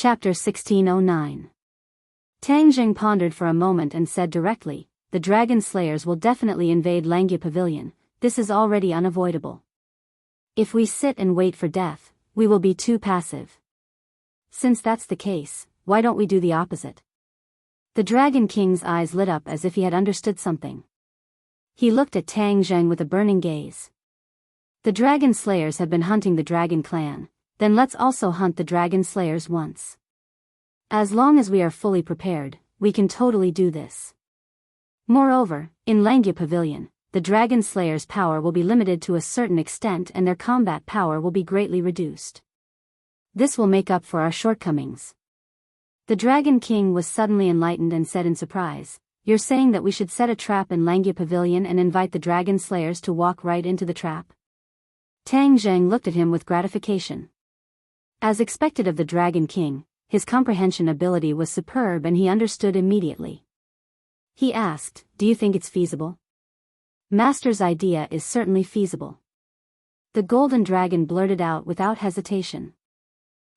Chapter 1609. Tang Jing pondered for a moment and said directly, "The dragon slayers will definitely invade Langya Pavilion. This is already unavoidable. If we sit and wait for death, we will be too passive. Since that's the case, why don't we do the opposite?" The Dragon King's eyes lit up as if he had understood something. He looked at Tang Jing with a burning gaze. "The dragon slayers have been hunting the dragon clan, then let's also hunt the dragon slayers once. As long as we are fully prepared, we can totally do this. Moreover, in Langya Pavilion, the dragon slayers' power will be limited to a certain extent and their combat power will be greatly reduced. This will make up for our shortcomings." The Dragon King was suddenly enlightened and said in surprise, "You're saying that we should set a trap in Langya Pavilion and invite the dragon slayers to walk right into the trap?" Tang Jing looked at him with gratification. As expected of the Dragon King, his comprehension ability was superb and he understood immediately. He asked, "Do you think it's feasible?" "Master's idea is certainly feasible." The Golden Dragon blurted out without hesitation.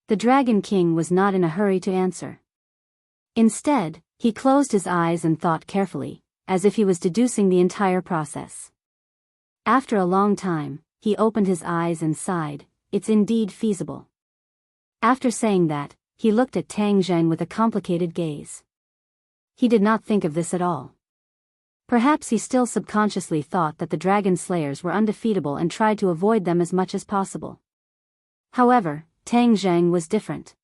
The Dragon King was not in a hurry to answer. Instead, he closed his eyes and thought carefully, as if he was deducing the entire process. After a long time, he opened his eyes and sighed, "It's indeed feasible." After saying that, he looked at Tang Jing with a complicated gaze. He did not think of this at all. Perhaps he still subconsciously thought that the dragon slayers were undefeatable and tried to avoid them as much as possible. However, Tang Jing was different.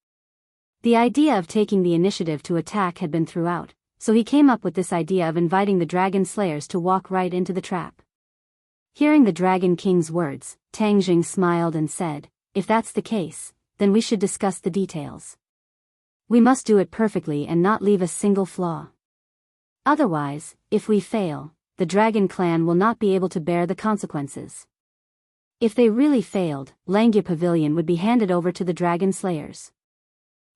The idea of taking the initiative to attack had been throughout, so he came up with this idea of inviting the dragon slayers to walk right into the trap. Hearing the Dragon King's words, Tang Jing smiled and said, "If that's the case, then we should discuss the details. We must do it perfectly and not leave a single flaw. Otherwise, if we fail, the Dragon Clan will not be able to bear the consequences. If they really failed, Langya Pavilion would be handed over to the Dragon Slayers.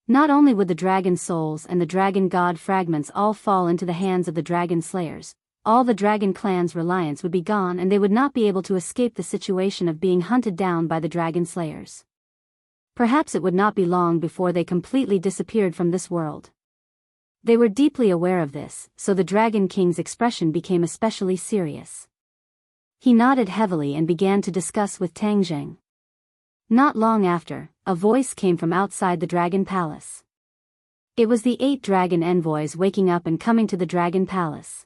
Not only would the Dragon Souls and the Dragon God fragments all fall into the hands of the Dragon Slayers, all the Dragon Clan's reliance would be gone and they would not be able to escape the situation of being hunted down by the Dragon Slayers. Perhaps it would not be long before they completely disappeared from this world." They were deeply aware of this, so the Dragon King's expression became especially serious. He nodded heavily and began to discuss with Tang Jing. Not long after, a voice came from outside the Dragon Palace. It was the 8 dragon envoys waking up and coming to the Dragon Palace.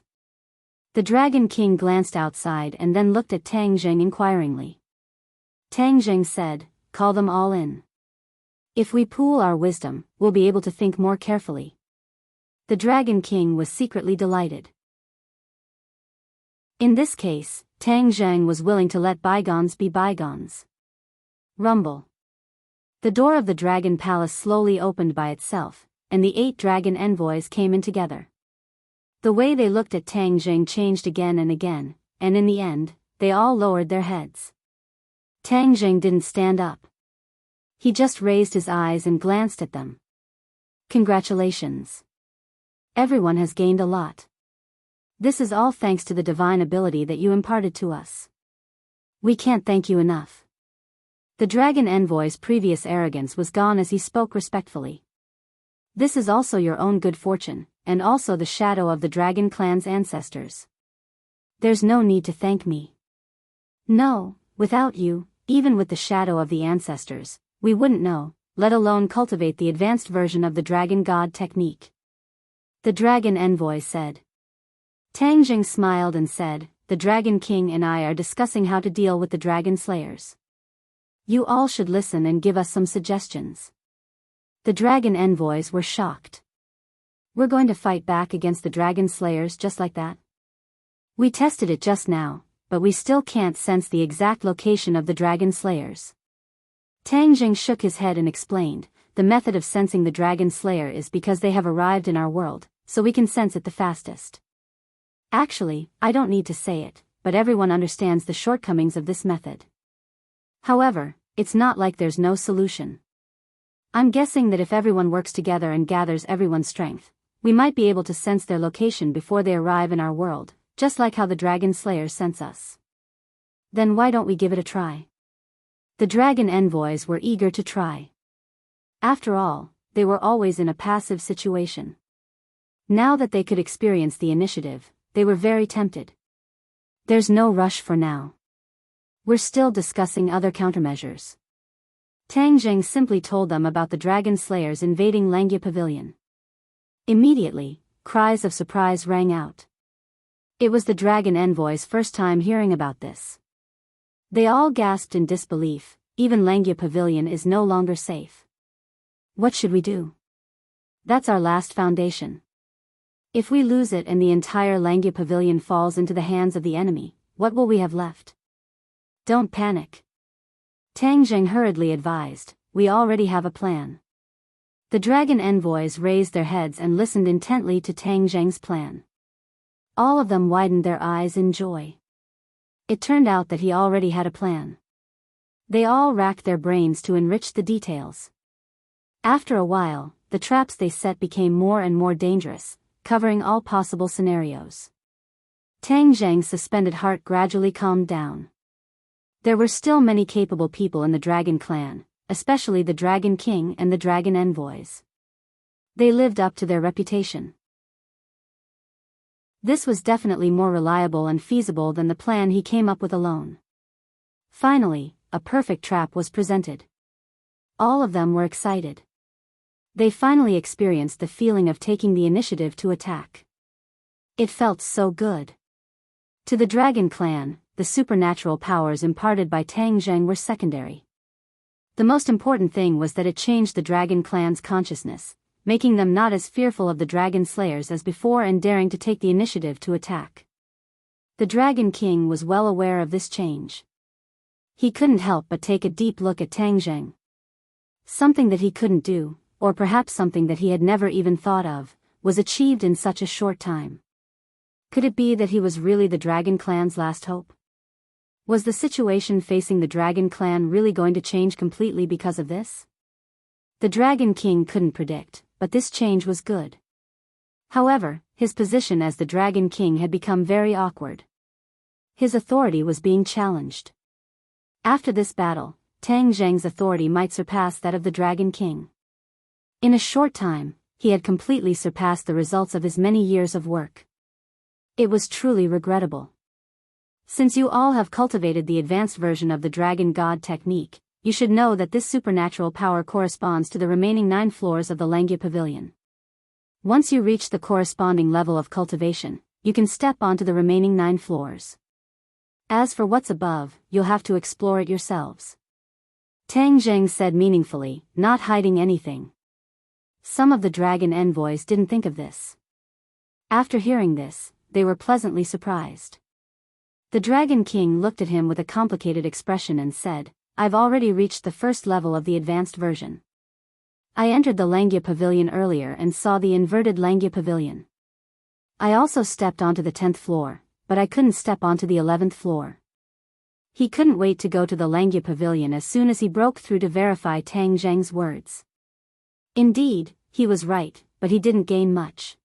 The Dragon King glanced outside and then looked at Tang Jing inquiringly. Tang Jing said, "Call them all in. If we pool our wisdom, we'll be able to think more carefully." The Dragon King was secretly delighted. In this case, Tang Jing was willing to let bygones be bygones. Rumble. The door of the Dragon Palace slowly opened by itself, and the 8 dragon envoys came in together. The way they looked at Tang Jing changed again and again, and in the end, they all lowered their heads. Tang Jing didn't stand up. He just raised his eyes and glanced at them. "Congratulations. Everyone has gained a lot. This is all thanks to the divine ability that you imparted to us. We can't thank you enough." The Dragon Envoy's previous arrogance was gone as he spoke respectfully. "This is also your own good fortune, and also the shadow of the Dragon Clan's ancestors. There's no need to thank me. No, without you, even with the shadow of the ancestors, we wouldn't know, let alone cultivate the advanced version of the Dragon God technique," the Dragon Envoy said. Tang Jing smiled and said, "The Dragon King and I are discussing how to deal with the Dragon Slayers. You all should listen and give us some suggestions." The Dragon Envoys were shocked. "We're going to fight back against the Dragon Slayers just like that? We tested it just now, but we still can't sense the exact location of the Dragon Slayers." Tang Jing shook his head and explained, "The method of sensing the Dragon Slayer is because they have arrived in our world, so we can sense it the fastest. Actually, I don't need to say it, but everyone understands the shortcomings of this method. However, it's not like there's no solution. I'm guessing that if everyone works together and gathers everyone's strength, we might be able to sense their location before they arrive in our world, just like how the Dragon Slayers sense us. Then why don't we give it a try?" The Dragon Envoys were eager to try. After all, they were always in a passive situation. Now that they could experience the initiative, they were very tempted. There's no rush for now. We're still discussing other countermeasures. Tang Zheng simply told them about the dragon slayers invading Langya Pavilion. Immediately, cries of surprise rang out. It was the dragon envoy's first time hearing about this. They all gasped in disbelief. Even Langya Pavilion is no longer safe. What should we do? That's our last foundation. If we lose it and the entire Langya Pavilion falls into the hands of the enemy, what will we have left? Don't panic. Tang Zheng hurriedly advised, we already have a plan. The dragon envoys raised their heads and listened intently to Tang Zheng's plan. All of them widened their eyes in joy. It turned out that he already had a plan. They all racked their brains to enrich the details. After a while, the traps they set became more and more dangerous, covering all possible scenarios. Tang Zheng's suspended heart gradually calmed down. There were still many capable people in the Dragon Clan, especially the Dragon King and the Dragon Envoys. They lived up to their reputation. This was definitely more reliable and feasible than the plan he came up with alone. Finally, a perfect trap was presented. All of them were excited. They finally experienced the feeling of taking the initiative to attack. It felt so good. To the Dragon Clan, the supernatural powers imparted by Tang Zheng were secondary. The most important thing was that it changed the Dragon Clan's consciousness, making them not as fearful of the Dragon Slayers as before and daring to take the initiative to attack. The Dragon King was well aware of this change. He couldn't help but take a deep look at Tang Zheng. Something that he couldn't do, or perhaps something that he had never even thought of, was achieved in such a short time. Could it be that he was really the Dragon Clan's last hope? Was the situation facing the Dragon Clan really going to change completely because of this? The Dragon King couldn't predict, but this change was good. However, his position as the Dragon King had become very awkward. His authority was being challenged. After this battle, Tang Zheng's authority might surpass that of the Dragon King. In a short time, he had completely surpassed the results of his many years of work. It was truly regrettable. Since you all have cultivated the advanced version of the Dragon God technique, you should know that this supernatural power corresponds to the remaining 9 floors of the Langya Pavilion. Once you reach the corresponding level of cultivation, you can step onto the remaining 9 floors. As for what's above, you'll have to explore it yourselves. Tang Zheng said meaningfully, not hiding anything. Some of the dragon envoys didn't think of this. After hearing this, they were pleasantly surprised. The Dragon King looked at him with a complicated expression and said, I've already reached the first level of the advanced version. I entered the Langya Pavilion earlier and saw the inverted Langya Pavilion. I also stepped onto the 10th floor, but I couldn't step onto the 11th floor. He couldn't wait to go to the Langya Pavilion as soon as he broke through to verify Tang Zheng's words. Indeed, he was right, but he didn't gain much.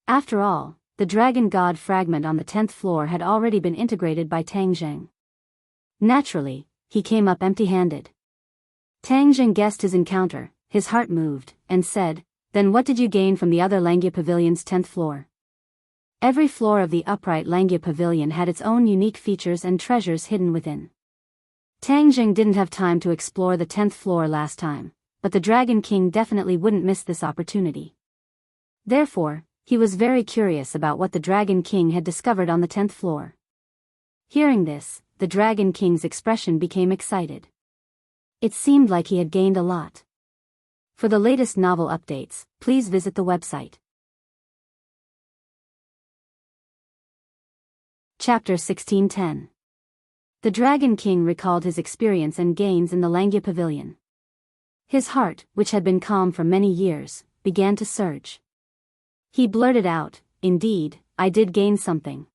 After all, the Dragon God fragment on the 10th floor had already been integrated by Tang Zheng. Naturally, he came up empty-handed. Tang Zheng guessed his encounter, his heart moved, and said, Then what did you gain from the other Langya Pavilion's 10th floor? Every floor of the upright Langya Pavilion had its own unique features and treasures hidden within. Tang Zheng didn't have time to explore the 10th floor last time, but the Dragon King definitely wouldn't miss this opportunity. Therefore, he was very curious about what the Dragon King had discovered on the 10th floor. Hearing this, the Dragon King's expression became excited. It seemed like he had gained a lot. For the latest novel updates, please visit the website. Chapter 1610. The Dragon King recalled his experience and gains in the Langya Pavilion. His heart, which had been calm for many years, began to surge. He blurted out, Indeed, I did gain something.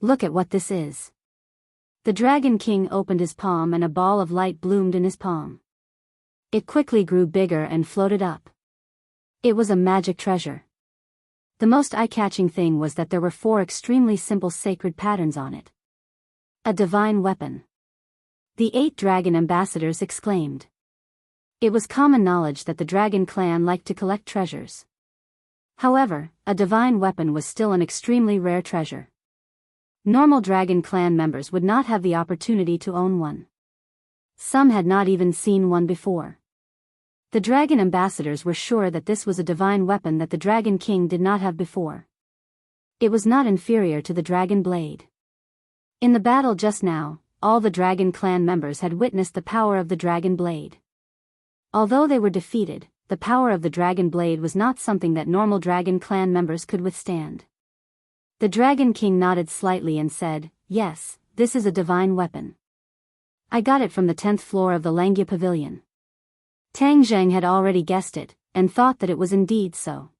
Look at what this is. The Dragon King opened his palm and a ball of light bloomed in his palm. It quickly grew bigger and floated up. It was a magic treasure. The most eye-catching thing was that there were 4 extremely simple sacred patterns on it. A divine weapon. The 8 dragon ambassadors exclaimed. It was common knowledge that the dragon clan liked to collect treasures. However, a divine weapon was still an extremely rare treasure. Normal dragon clan members would not have the opportunity to own one. Some had not even seen one before. The dragon ambassadors were sure that this was a divine weapon that the Dragon King did not have before. It was not inferior to the dragon blade. In the battle just now, all the dragon clan members had witnessed the power of the dragon blade. Although they were defeated, the power of the dragon blade was not something that normal dragon clan members could withstand. The Dragon King nodded slightly and said, "Yes, this is a divine weapon. I got it from the 10th floor of the Langya Pavilion." Tang Zheng had already guessed it, and thought that it was indeed so.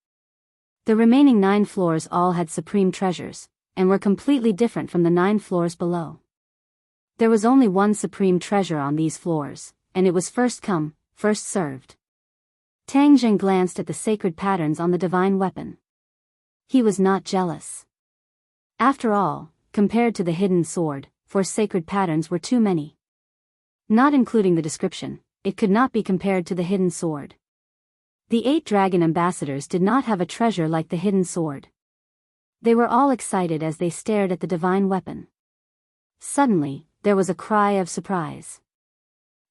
The remaining 9 floors all had supreme treasures, and were completely different from the 9 floors below. There was only one supreme treasure on these floors, and it was first come, first served. Tang Zheng glanced at the sacred patterns on the divine weapon. He was not jealous. After all, compared to the hidden sword, 4 sacred patterns were too many. Not including the description, it could not be compared to the hidden sword. The 8 dragon ambassadors did not have a treasure like the hidden sword. They were all excited as they stared at the divine weapon. Suddenly, there was a cry of surprise.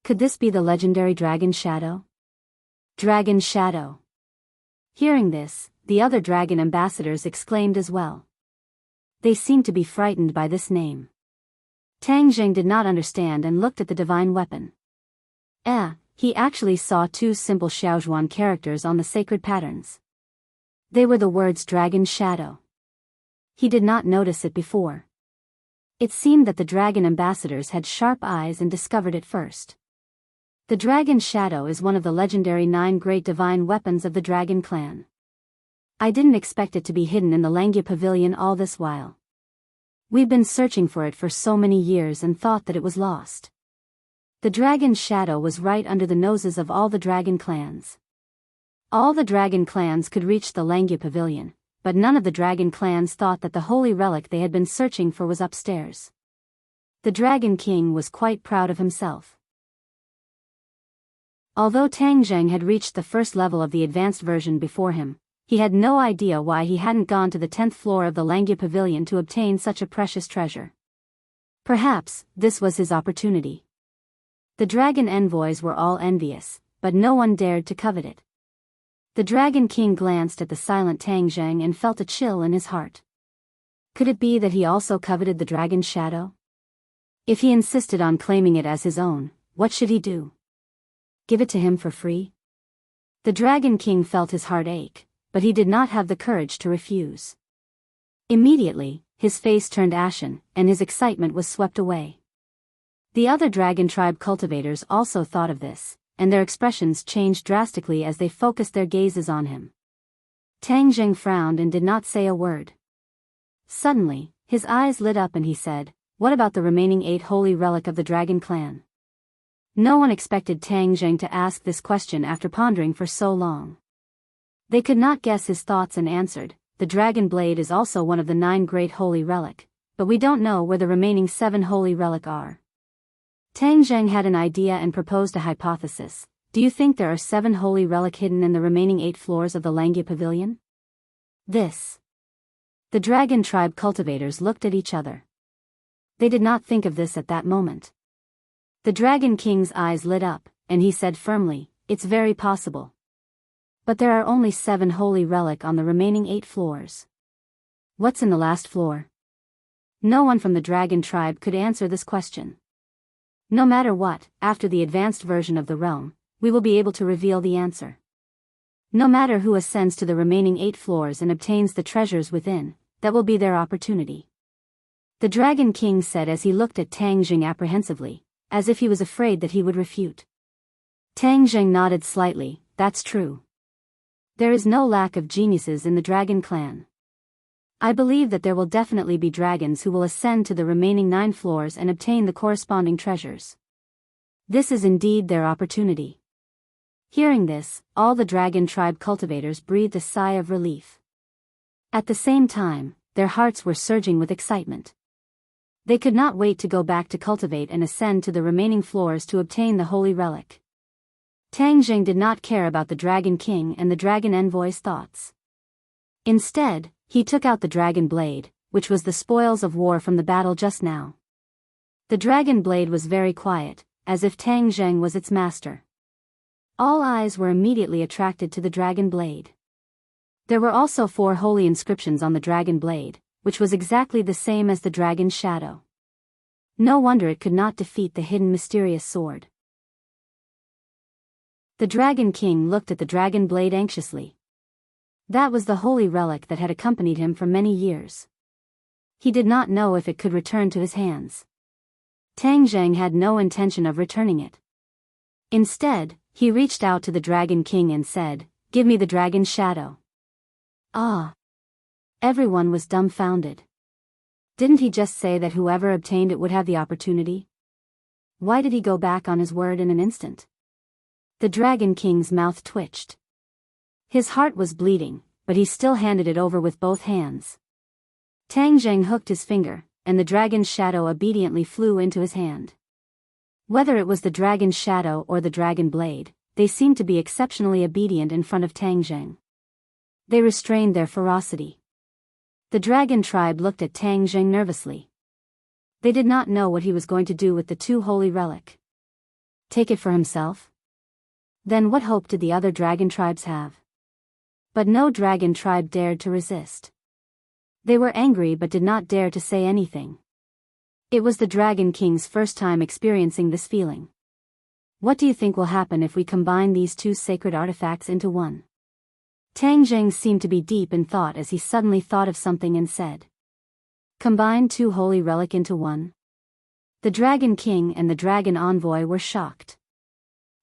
Could this be the legendary Dragon Shadow? Dragon Shadow. Hearing this, the other dragon ambassadors exclaimed as well. They seemed to be frightened by this name. Tang Zheng did not understand and looked at the divine weapon. He actually saw 2 simple Xiaozhuan characters on the sacred patterns. They were the words Dragon Shadow. He did not notice it before. It seemed that the dragon ambassadors had sharp eyes and discovered it first. The Dragon Shadow is one of the legendary 9 great divine weapons of the Dragon Clan. I didn't expect it to be hidden in the Langya Pavilion all this while. We've been searching for it for so many years and thought that it was lost. The Dragon Shadow was right under the noses of all the dragon clans. All the dragon clans could reach the Langya Pavilion, but none of the dragon clans thought that the holy relic they had been searching for was upstairs. The Dragon King was quite proud of himself. Although Tang Zheng had reached the first level of the advanced version before him, he had no idea why he hadn't gone to the 10th floor of the Langya Pavilion to obtain such a precious treasure. Perhaps, this was his opportunity. The dragon envoys were all envious, but no one dared to covet it. The Dragon King glanced at the silent Tang Zheng and felt a chill in his heart. Could it be that he also coveted the Dragon Shadow? If he insisted on claiming it as his own, what should he do? Give it to him for free? The Dragon King felt his heart ache, but he did not have the courage to refuse. Immediately, his face turned ashen, and his excitement was swept away. The other dragon tribe cultivators also thought of this, and their expressions changed drastically as they focused their gazes on him. Tang Zheng frowned and did not say a word. Suddenly, his eyes lit up and he said, "What about the remaining 8 holy relic of the Dragon Clan?" No one expected Tang Zheng to ask this question after pondering for so long. They could not guess his thoughts and answered, "The dragon blade is also one of the 9 great holy relic, but we don't know where the remaining 7 holy relic are." Tang Zheng had an idea and proposed a hypothesis. "Do you think there are 7 holy relic hidden in the remaining 8 floors of the Langya Pavilion?" The dragon tribe cultivators looked at each other. They did not think of this at that moment. The Dragon King's eyes lit up, and he said firmly, "It's very possible. But there are only 7 holy relic on the remaining 8 floors. What's in the last floor?" No one from the dragon tribe could answer this question. No matter what, after the advanced version of the realm, we will be able to reveal the answer. No matter who ascends to the remaining 8 floors and obtains the treasures within, that will be their opportunity. The Dragon King said as he looked at Tang Zheng apprehensively, as if he was afraid that he would refute. Tang Zheng nodded slightly, "That's true. There is no lack of geniuses in the Dragon Clan. I believe that there will definitely be dragons who will ascend to the remaining 9 floors and obtain the corresponding treasures. This is indeed their opportunity." Hearing this, all the dragon tribe cultivators breathed a sigh of relief. At the same time, their hearts were surging with excitement. They could not wait to go back to cultivate and ascend to the remaining floors to obtain the holy relic. Tang Jing did not care about the Dragon King and the Dragon Envoy's thoughts. Instead, he took out the dragon blade, which was the spoils of war from the battle just now. The dragon blade was very quiet, as if Tang Jing was its master. All eyes were immediately attracted to the dragon blade. There were also 4 holy inscriptions on the dragon blade, which was exactly the same as the dragon's shadow. No wonder it could not defeat the hidden mysterious sword. The Dragon King looked at the dragon blade anxiously. That was the holy relic that had accompanied him for many years. He did not know if it could return to his hands. Tang Jing had no intention of returning it. Instead, he reached out to the Dragon King and said, "Give me the dragon's shadow." Ah! Everyone was dumbfounded. Didn't he just say that whoever obtained it would have the opportunity? Why did he go back on his word in an instant? The Dragon King's mouth twitched. His heart was bleeding, but he still handed it over with both hands. Tang Jing hooked his finger, and the dragon's shadow obediently flew into his hand. Whether it was the dragon's shadow or the dragon blade, they seemed to be exceptionally obedient in front of Tang Jing. They restrained their ferocity. The dragon tribe looked at Tang Jing nervously. They did not know what he was going to do with the 2 holy relic. Take it for himself? Then what hope did the other dragon tribes have? But no dragon tribe dared to resist. They were angry but did not dare to say anything. It was the Dragon King's first time experiencing this feeling. What do you think will happen if we combine these 2 sacred artifacts into one? Tang Jing seemed to be deep in thought as he suddenly thought of something and said, "Combine 2 holy relic into one?" The Dragon King and the Dragon Envoy were shocked.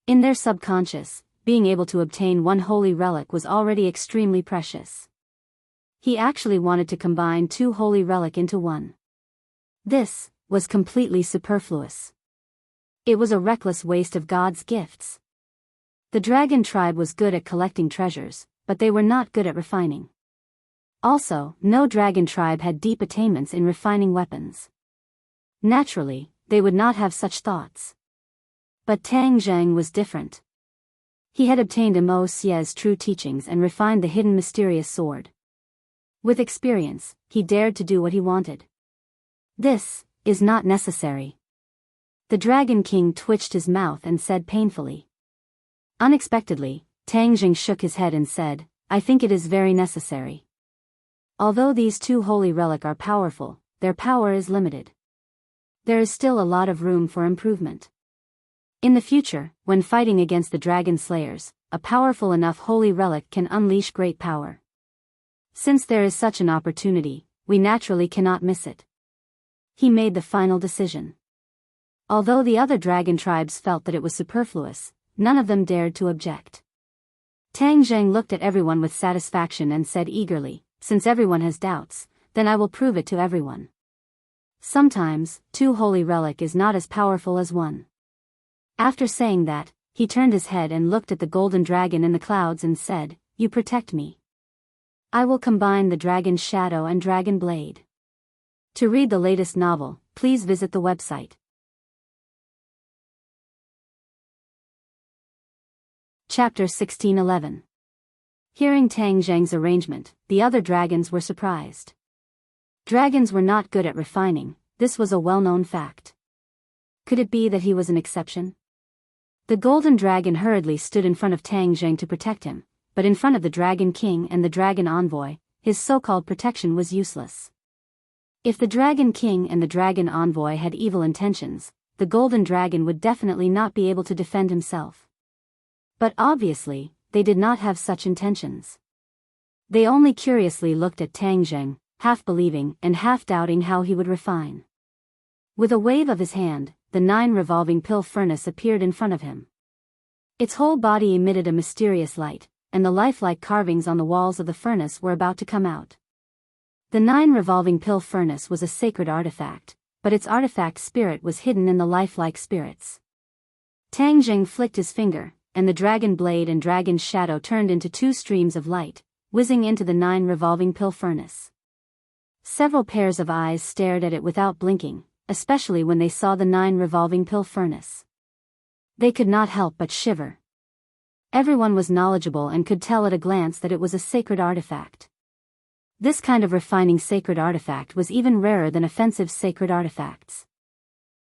In their subconscious, being able to obtain 1 holy relic was already extremely precious. He actually wanted to combine 2 holy relic into one. This was completely superfluous. It was a reckless waste of God's gifts. The dragon tribe was good at collecting treasures, but they were not good at refining. Also, no dragon tribe had deep attainments in refining weapons. Naturally, they would not have such thoughts. But Tang Jing was different. He had obtained Mo Xie's true teachings and refined the hidden mysterious sword. With experience, he dared to do what he wanted. This is not necessary. The Dragon King twitched his mouth and said painfully. Unexpectedly, Tang Jing shook his head and said, "I think it is very necessary. Although these 2 holy relic are powerful, their power is limited. There is still a lot of room for improvement. In the future, when fighting against the dragon slayers, a powerful enough holy relic can unleash great power. Since there is such an opportunity, we naturally cannot miss it." He made the final decision. Although the other dragon tribes felt that it was superfluous, none of them dared to object. Tang Jing looked at everyone with satisfaction and said eagerly, "Since everyone has doubts, then I will prove it to everyone. Sometimes, 2 holy relic is not as powerful as 1. After saying that, he turned his head and looked at the golden dragon in the clouds and said, "You protect me. I will combine the dragon's shadow and dragon blade." To read the latest novel, please visit the website. Chapter 1611. Hearing Tang Jing's arrangement, the other dragons were surprised. Dragons were not good at refining, this was a well-known fact. Could it be that he was an exception? The golden dragon hurriedly stood in front of Tang Jing to protect him, but in front of the Dragon King and the Dragon Envoy, his so-called protection was useless. If the Dragon King and the Dragon Envoy had evil intentions, the golden dragon would definitely not be able to defend himself. But obviously, they did not have such intentions. They only curiously looked at Tang Jing, half believing and half doubting how he would refine. With a wave of his hand, the 9 revolving pill furnace appeared in front of him. Its whole body emitted a mysterious light, and the lifelike carvings on the walls of the furnace were about to come out. The 9 revolving pill furnace was a sacred artifact, but its artifact spirit was hidden in the lifelike spirits. Tang Jing flicked his finger, and the dragon blade and dragon's shadow turned into 2 streams of light, whizzing into the 9 revolving pill furnace. Several pairs of eyes stared at it without blinking, especially when they saw the 9 revolving pill furnace. They could not help but shiver. Everyone was knowledgeable and could tell at a glance that it was a sacred artifact. This kind of refining sacred artifact was even rarer than offensive sacred artifacts.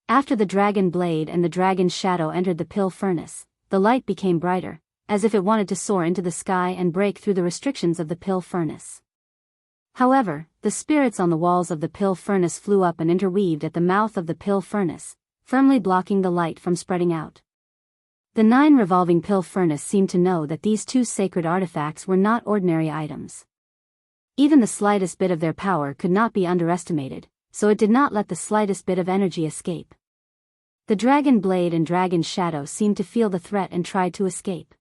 After the dragon blade and the dragon's shadow entered the pill furnace, the light became brighter, as if it wanted to soar into the sky and break through the restrictions of the pill furnace. However, the spirits on the walls of the pill furnace flew up and interweaved at the mouth of the pill furnace, firmly blocking the light from spreading out. The 9 revolving pill furnace seemed to know that these 2 sacred artifacts were not ordinary items. Even the slightest bit of their power could not be underestimated, so it did not let the slightest bit of energy escape. The dragon blade and dragon's shadow seemed to feel the threat and tried to escape.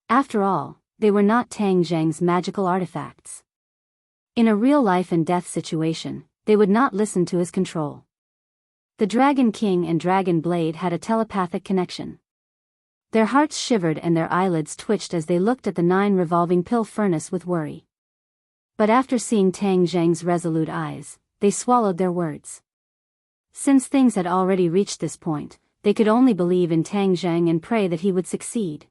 After all, they were not Tang Zheng's magical artifacts. In a real life and death situation, they would not listen to his control. The Dragon King and Dragon Blade had a telepathic connection. Their hearts shivered and their eyelids twitched as they looked at the 9 revolving pill furnace with worry. But after seeing Tang Zheng's resolute eyes, they swallowed their words. Since things had already reached this point, they could only believe in Tang Zheng and pray that he would succeed.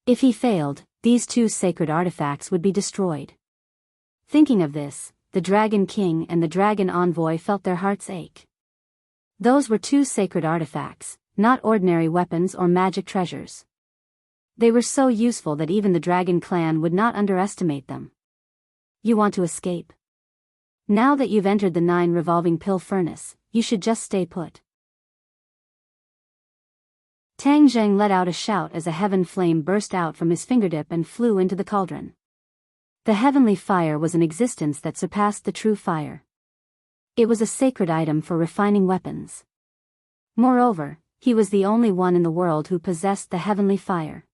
If he failed, these 2 sacred artifacts would be destroyed. Thinking of this, the Dragon King and the Dragon Envoy felt their hearts ache. Those were 2 sacred artifacts, not ordinary weapons or magic treasures. They were so useful that even the Dragon Clan would not underestimate them. You want to escape? Now that you've entered the 9 revolving pill furnace, you should just stay put. Tang Zheng let out a shout as a heaven flame burst out from his fingertip and flew into the cauldron. The heavenly fire was an existence that surpassed the true fire. It was a sacred item for refining weapons. Moreover, he was the only one in the world who possessed the heavenly fire.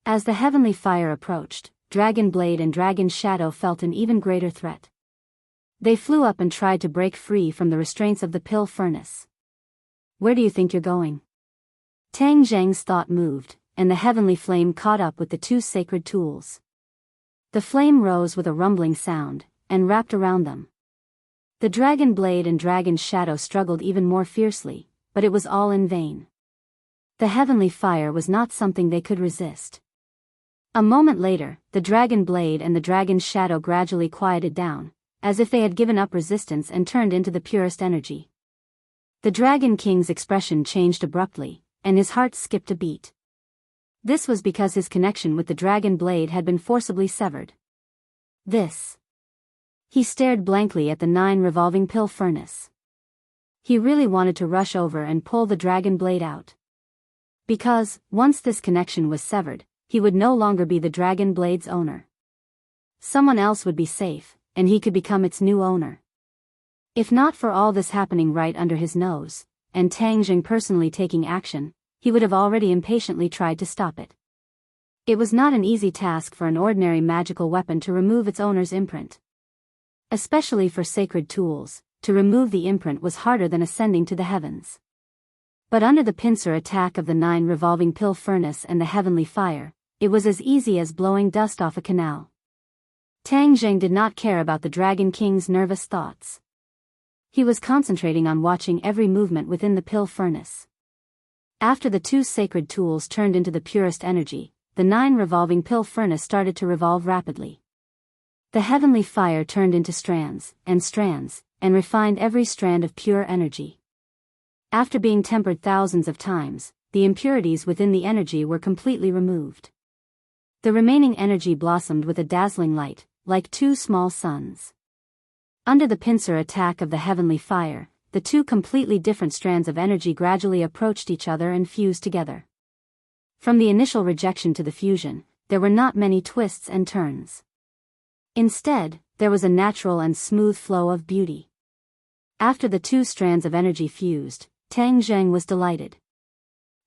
As the heavenly fire approached, Dragon Blade and Dragon Shadow felt an even greater threat. They flew up and tried to break free from the restraints of the pill furnace. Where do you think you're going? Tang Zheng's thought moved, and the heavenly flame caught up with the 2 sacred tools. The flame rose with a rumbling sound, and wrapped around them. The Dragon Blade and Dragon Shadow struggled even more fiercely, but it was all in vain. The heavenly fire was not something they could resist. A moment later, the Dragon Blade and the Dragon Shadow gradually quieted down, as if they had given up resistance and turned into the purest energy. The Dragon King's expression changed abruptly, and his heart skipped a beat. This was because his connection with the Dragon Blade had been forcibly severed. He stared blankly at the 9 revolving pill furnace. He really wanted to rush over and pull the Dragon Blade out. Because, once this connection was severed, he would no longer be the Dragon Blade's owner. Someone else would be safe, and he could become its new owner. If not for all this happening right under his nose, and Tang Zheng personally taking action, he would have already impatiently tried to stop it. It was not an easy task for an ordinary magical weapon to remove its owner's imprint. Especially for sacred tools, to remove the imprint was harder than ascending to the heavens. But under the pincer attack of the 9 revolving pill furnace and the heavenly fire, it was as easy as blowing dust off a canal. Tang Zheng did not care about the Dragon King's nervous thoughts. He was concentrating on watching every movement within the pill furnace. After the 2 sacred tools turned into the purest energy, the 9 revolving pill furnace started to revolve rapidly. The heavenly fire turned into strands, and refined every strand of pure energy. After being tempered thousands of times, the impurities within the energy were completely removed. The remaining energy blossomed with a dazzling light, like 2 small suns. Under the pincer attack of the heavenly fire, the 2 completely different strands of energy gradually approached each other and fused together. From the initial rejection to the fusion, there were not many twists and turns. Instead, there was a natural and smooth flow of beauty. After the 2 strands of energy fused, Tang Zheng was delighted.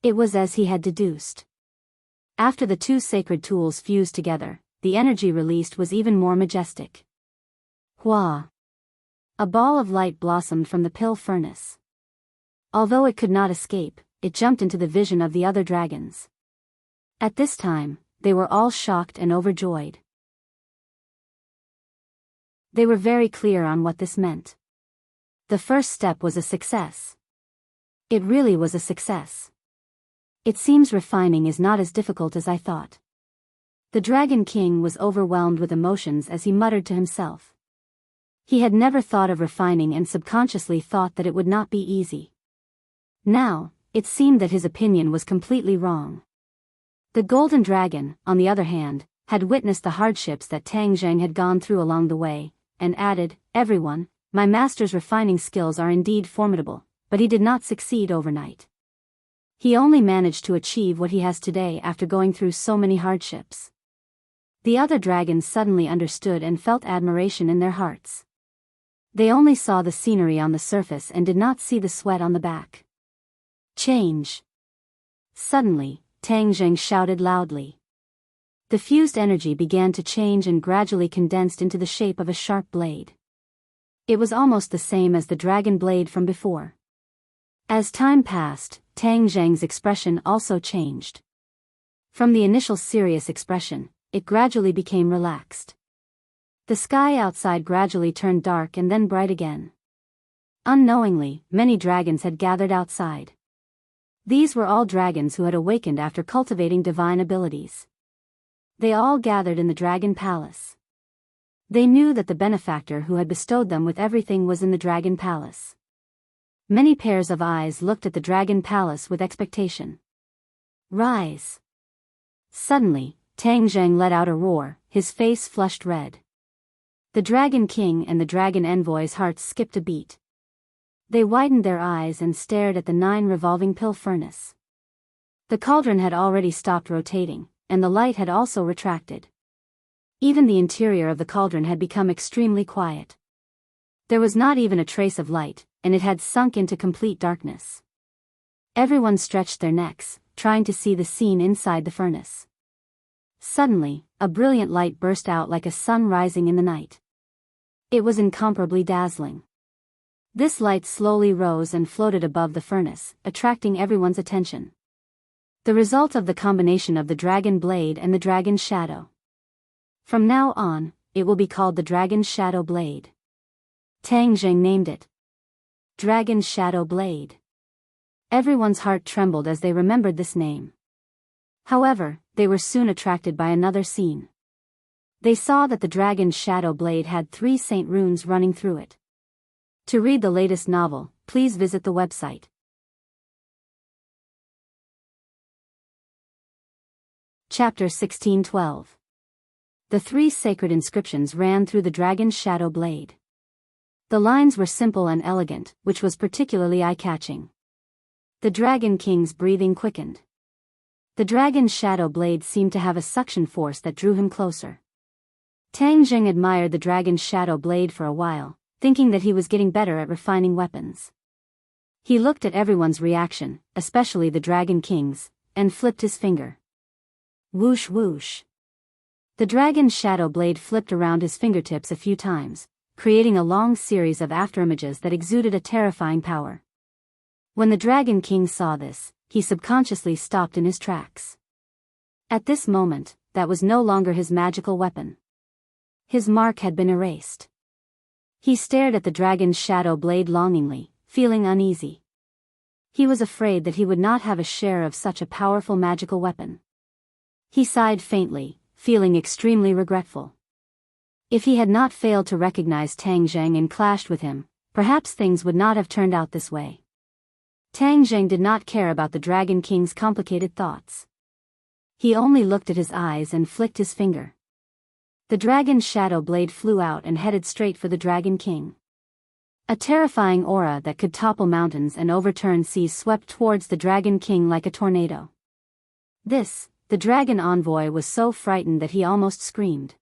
It was as he had deduced. After the 2 sacred tools fused together, the energy released was even more majestic. Hua! A ball of light blossomed from the pill furnace. Although it could not escape, it jumped into the vision of the other dragons. At this time, they were all shocked and overjoyed. They were very clear on what this meant. The first step was a success. It really was a success. It seems refining is not as difficult as I thought. The Dragon King was overwhelmed with emotions as he muttered to himself. He had never thought of refining and subconsciously thought that it would not be easy. Now, it seemed that his opinion was completely wrong. The Golden Dragon, on the other hand, had witnessed the hardships that Tang Zheng had gone through along the way, and added, "Everyone, my master's refining skills are indeed formidable, but he did not succeed overnight. He only managed to achieve what he has today after going through so many hardships." The other dragons suddenly understood and felt admiration in their hearts. They only saw the scenery on the surface and did not see the sweat on the back. Change. Suddenly, Tang Zheng shouted loudly. The fused energy began to change and gradually condensed into the shape of a sharp blade. It was almost the same as the dragon blade from before. As time passed, Tang Zheng's expression also changed. From the initial serious expression, it gradually became relaxed. The sky outside gradually turned dark and then bright again. Unknowingly, many dragons had gathered outside. These were all dragons who had awakened after cultivating divine abilities. They all gathered in the Dragon Palace. They knew that the benefactor who had bestowed them with everything was in the Dragon Palace. Many pairs of eyes looked at the Dragon Palace with expectation. Rise! Suddenly, Tang Zheng let out a roar, his face flushed red. The Dragon King and the Dragon Envoy's hearts skipped a beat. They widened their eyes and stared at the 9 revolving pill furnace. The cauldron had already stopped rotating, and the light had also retracted. Even the interior of the cauldron had become extremely quiet. There was not even a trace of light, and it had sunk into complete darkness. Everyone stretched their necks, trying to see the scene inside the furnace. Suddenly, a brilliant light burst out like a sun rising in the night. It was incomparably dazzling. This light slowly rose and floated above the furnace, attracting everyone's attention. The result of the combination of the dragon blade and the dragon's shadow. From now on, it will be called the Dragon's Shadow Blade. Tang Zheng named it Dragon's Shadow Blade. Everyone's heart trembled as they remembered this name. However, they were soon attracted by another scene. They saw that the Dragon's Shadow Blade had 3 saint runes running through it. To read the latest novel, please visit the website. Chapter 1612. The 3 sacred inscriptions ran through the Dragon's Shadow Blade. The lines were simple and elegant, which was particularly eye-catching. The Dragon King's breathing quickened. The Dragon's Shadow Blade seemed to have a suction force that drew him closer. Tang Zheng admired the Dragon's Shadow Blade for a while, thinking that he was getting better at refining weapons. He looked at everyone's reaction, especially the Dragon King's, and flipped his finger. Whoosh whoosh. The Dragon's Shadow Blade flipped around his fingertips a few times, creating a long series of afterimages that exuded a terrifying power. When the Dragon King saw this, he subconsciously stopped in his tracks. At this moment, that was no longer his magical weapon. His mark had been erased. He stared at the Dragon's Shadow Blade longingly, feeling uneasy. He was afraid that he would not have a share of such a powerful magical weapon. He sighed faintly, feeling extremely regretful. If he had not failed to recognize Tang Zheng and clashed with him, perhaps things would not have turned out this way. Tang Zheng did not care about the Dragon King's complicated thoughts. He only looked at his eyes and flicked his finger. The Dragon's Shadow Blade flew out and headed straight for the Dragon King. A terrifying aura that could topple mountains and overturn seas swept towards the Dragon King like a tornado. The Dragon Envoy was so frightened that he almost screamed.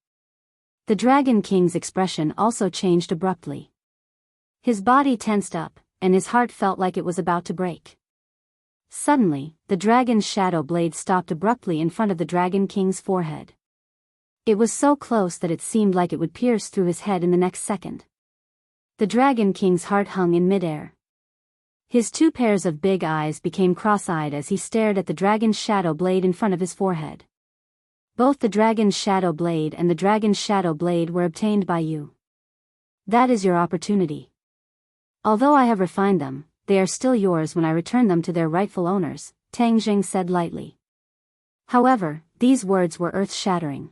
The Dragon King's expression also changed abruptly. His body tensed up, and his heart felt like it was about to break. Suddenly, the Dragon's Shadow Blade stopped abruptly in front of the Dragon King's forehead. It was so close that it seemed like it would pierce through his head in the next second. The Dragon King's heart hung in midair. His 2 pairs of big eyes became cross-eyed as he stared at the Dragon's Shadow Blade in front of his forehead. Both the Dragon's Shadow Blade and the Dragon's Shadow Blade were obtained by you. That is your opportunity. Although I have refined them, they are still yours when I return them to their rightful owners, Tang Jing said lightly. However, these words were earth-shattering.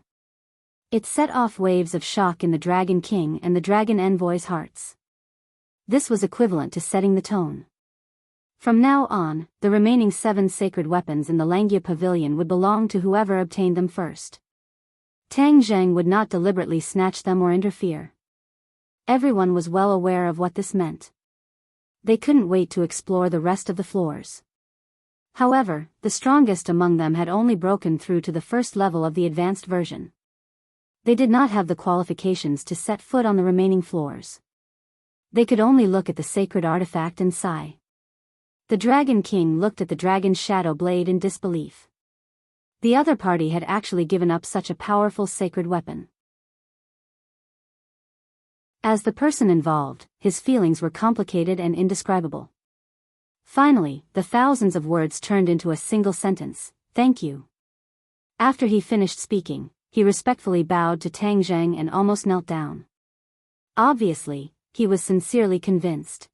It set off waves of shock in the Dragon King and the Dragon Envoy's hearts. This was equivalent to setting the tone. From now on, the remaining 7 sacred weapons in the Langya Pavilion would belong to whoever obtained them first. Tang Zheng would not deliberately snatch them or interfere. Everyone was well aware of what this meant. They couldn't wait to explore the rest of the floors. However, the strongest among them had only broken through to the first level of the advanced version. They did not have the qualifications to set foot on the remaining floors. They could only look at the sacred artifact and sigh. The Dragon King looked at the dragon's shadow blade in disbelief. The other party had actually given up such a powerful sacred weapon. As the person involved, his feelings were complicated and indescribable. Finally, the thousands of words turned into a single sentence, "Thank you." After he finished speaking, he respectfully bowed to Tang Zheng and almost knelt down. Obviously, he was sincerely convinced.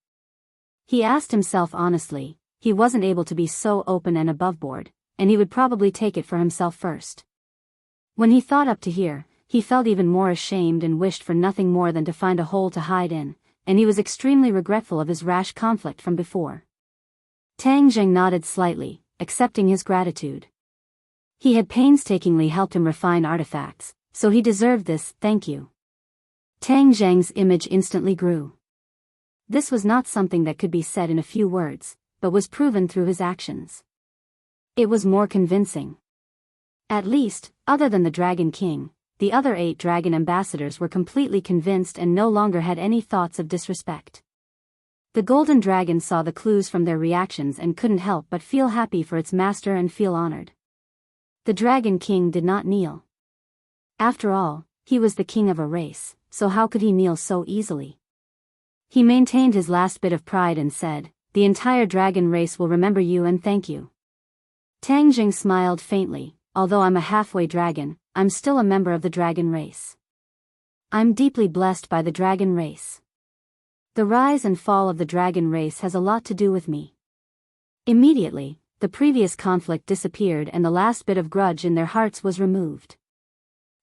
He asked himself honestly, he wasn't able to be so open and aboveboard, and he would probably take it for himself first. When he thought up to here, he felt even more ashamed and wished for nothing more than to find a hole to hide in, and he was extremely regretful of his rash conflict from before. Tang Zheng nodded slightly, accepting his gratitude. He had painstakingly helped him refine artifacts, so he deserved this "thank you." Tang Zheng's image instantly grew. This was not something that could be said in a few words, but was proven through his actions. It was more convincing. At least, other than the Dragon King, the other 8 dragon ambassadors were completely convinced and no longer had any thoughts of disrespect. The Golden Dragon saw the clues from their reactions and couldn't help but feel happy for its master and feel honored. The Dragon King did not kneel. After all, he was the king of a race, so how could he kneel so easily? He maintained his last bit of pride and said, "The entire dragon race will remember you and thank you." Tang Jing smiled faintly, "Although I'm a halfway dragon, I'm still a member of the dragon race. I'm deeply blessed by the dragon race. The rise and fall of the dragon race has a lot to do with me." Immediately, the previous conflict disappeared and the last bit of grudge in their hearts was removed.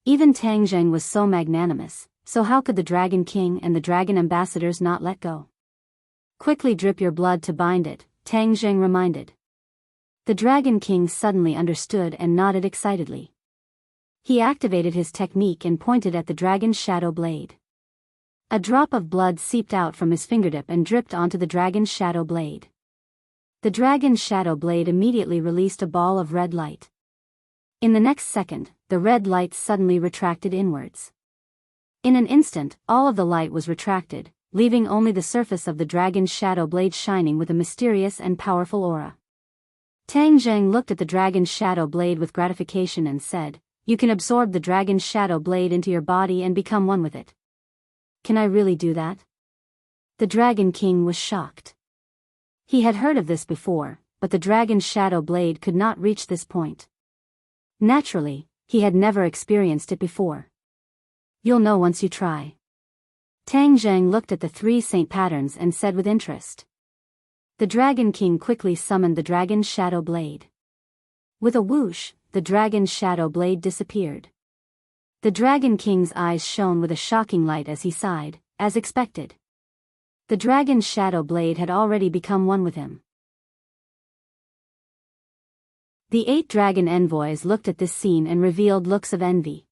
Even Tang Zheng was so magnanimous, so how could the Dragon King and the Dragon Ambassadors not let go? "Quickly drip your blood to bind it," Tang Zheng reminded. The Dragon King suddenly understood and nodded excitedly. He activated his technique and pointed at the dragon's shadow blade. A drop of blood seeped out from his fingertip and dripped onto the dragon's shadow blade. The dragon's shadow blade immediately released a ball of red light. In the next second, the red light suddenly retracted inwards. In an instant, all of the light was retracted, leaving only the surface of the dragon's shadow blade shining with a mysterious and powerful aura. Tang Zheng looked at the dragon's shadow blade with gratification and said, "You can absorb the dragon's shadow blade into your body and become one with it." "Can I really do that?" The Dragon King was shocked. He had heard of this before, but the dragon's shadow blade could not reach this point. Naturally, he had never experienced it before. "You'll know once you try." Tang Zheng looked at the 3 saint patterns and said with interest. The Dragon King quickly summoned the dragon's shadow blade. With a whoosh, the dragon's shadow blade disappeared. The Dragon King's eyes shone with a shocking light as he sighed, as expected. The dragon's shadow blade had already become one with him. The 8 dragon envoys looked at this scene and revealed looks of envy.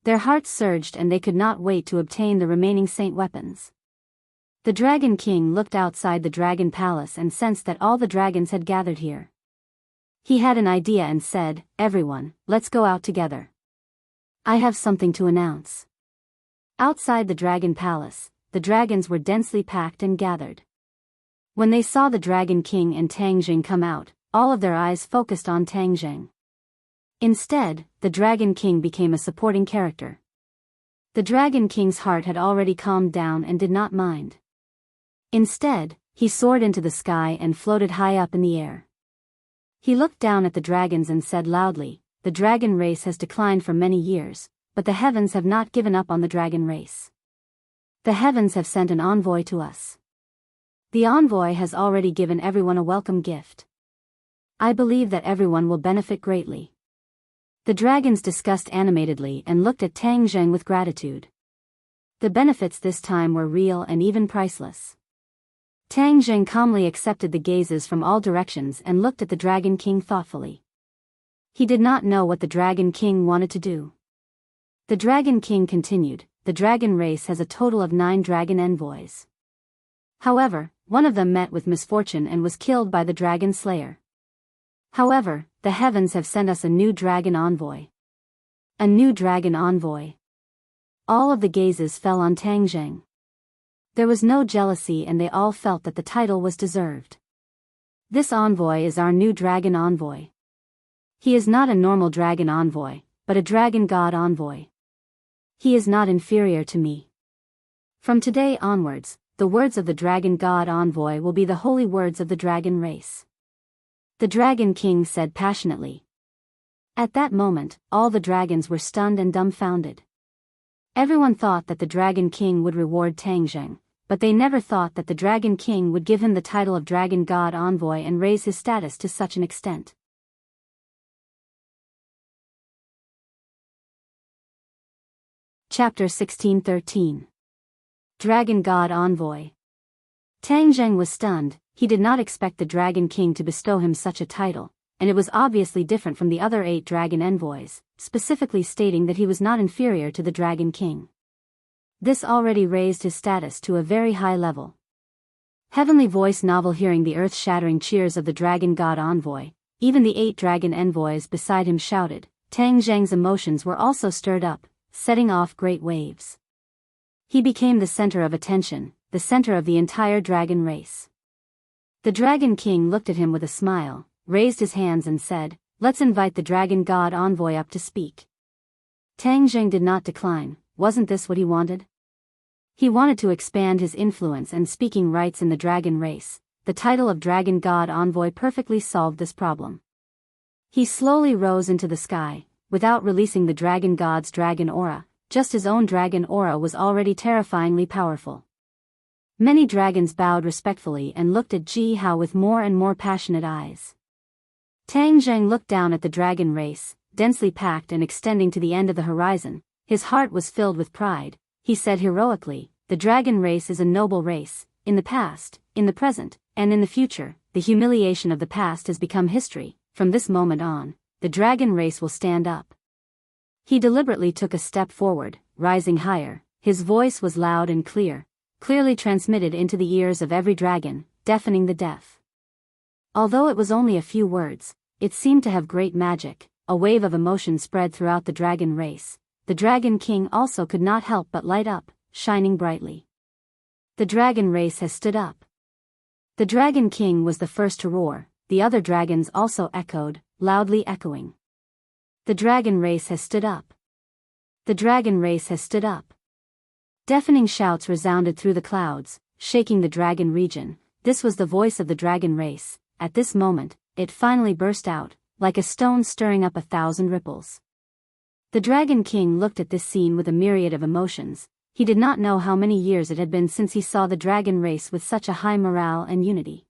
Their hearts surged and they could not wait to obtain the remaining saint weapons. The Dragon King looked outside the dragon palace and sensed that all the dragons had gathered here. He had an idea and said, "Everyone, let's go out together. I have something to announce." Outside the dragon palace, the dragons were densely packed and gathered. When they saw the Dragon King and Tang Jing come out, all of their eyes focused on Tang Jing. Instead, the Dragon King became a supporting character. The Dragon King's heart had already calmed down and did not mind. Instead, he soared into the sky and floated high up in the air. He looked down at the dragons and said loudly, "The dragon race has declined for many years, but the heavens have not given up on the dragon race. The heavens have sent an envoy to us. The envoy has already given everyone a welcome gift. I believe that everyone will benefit greatly. The dragons discussed animatedly and looked at Tang Zheng with gratitude. The benefits this time were real and even priceless. Tang Zheng calmly accepted the gazes from all directions and looked at the Dragon King thoughtfully. He did not know what the Dragon King wanted to do. The Dragon King continued, the dragon race has a total of 9 dragon envoys. However, one of them met with misfortune and was killed by the dragon slayer. However, the heavens have sent us a new dragon envoy. A new dragon envoy. All of the gazes fell on Tang Zheng. There was no jealousy and they all felt that the title was deserved. This envoy is our new dragon envoy. He is not a normal dragon envoy, but a dragon god envoy. He is not inferior to me. From today onwards, the words of the dragon god envoy will be the holy words of the dragon race. The Dragon King said passionately. At that moment, all the dragons were stunned and dumbfounded. Everyone thought that the Dragon King would reward Tang Zheng, but they never thought that the Dragon King would give him the title of Dragon God Envoy and raise his status to such an extent. Chapter 16:13. Dragon God Envoy. Tang Zheng was stunned. He did not expect the Dragon King to bestow him such a title, and it was obviously different from the other 8 dragon envoys, specifically stating that he was not inferior to the Dragon King. This already raised his status to a very high level. Heavenly voice novel. Hearing the earth-shattering cheers of the Dragon God Envoy, even the 8 dragon envoys beside him shouted. Tang Zheng's emotions were also stirred up, setting off great waves. He became the center of attention, the center of the entire dragon race. The Dragon King looked at him with a smile, raised his hands and said, "Let's invite the Dragon God Envoy up to speak." Tang Zheng did not decline. Wasn't this what he wanted? He wanted to expand his influence and speaking rights in the dragon race. The title of Dragon God Envoy perfectly solved this problem. He slowly rose into the sky, without releasing the dragon god's dragon aura. Just his own dragon aura was already terrifyingly powerful. Many dragons bowed respectfully and looked at Ji Hao with more and more passionate eyes. Tang Zheng looked down at the dragon race, densely packed and extending to the end of the horizon. His heart was filled with pride. He said heroically, "The dragon race is a noble race. In the past, in the present, and in the future, the humiliation of the past has become history. From this moment on, the dragon race will stand up." He deliberately took a step forward, rising higher. His voice was loud and clear, clearly transmitted into the ears of every dragon, deafening the deaf. Although it was only a few words, it seemed to have great magic. A wave of emotion spread throughout the dragon race. The Dragon King also could not help but light up, shining brightly. The dragon race has stood up. The Dragon King was the first to roar. The other dragons also echoed, loudly echoing. The dragon race has stood up. The dragon race has stood up. Deafening shouts resounded through the clouds, shaking the dragon region. This was the voice of the dragon race. At this moment, it finally burst out, like a stone stirring up 1,000 ripples. The Dragon King looked at this scene with a myriad of emotions. He did not know how many years it had been since he saw the dragon race with such a high morale and unity.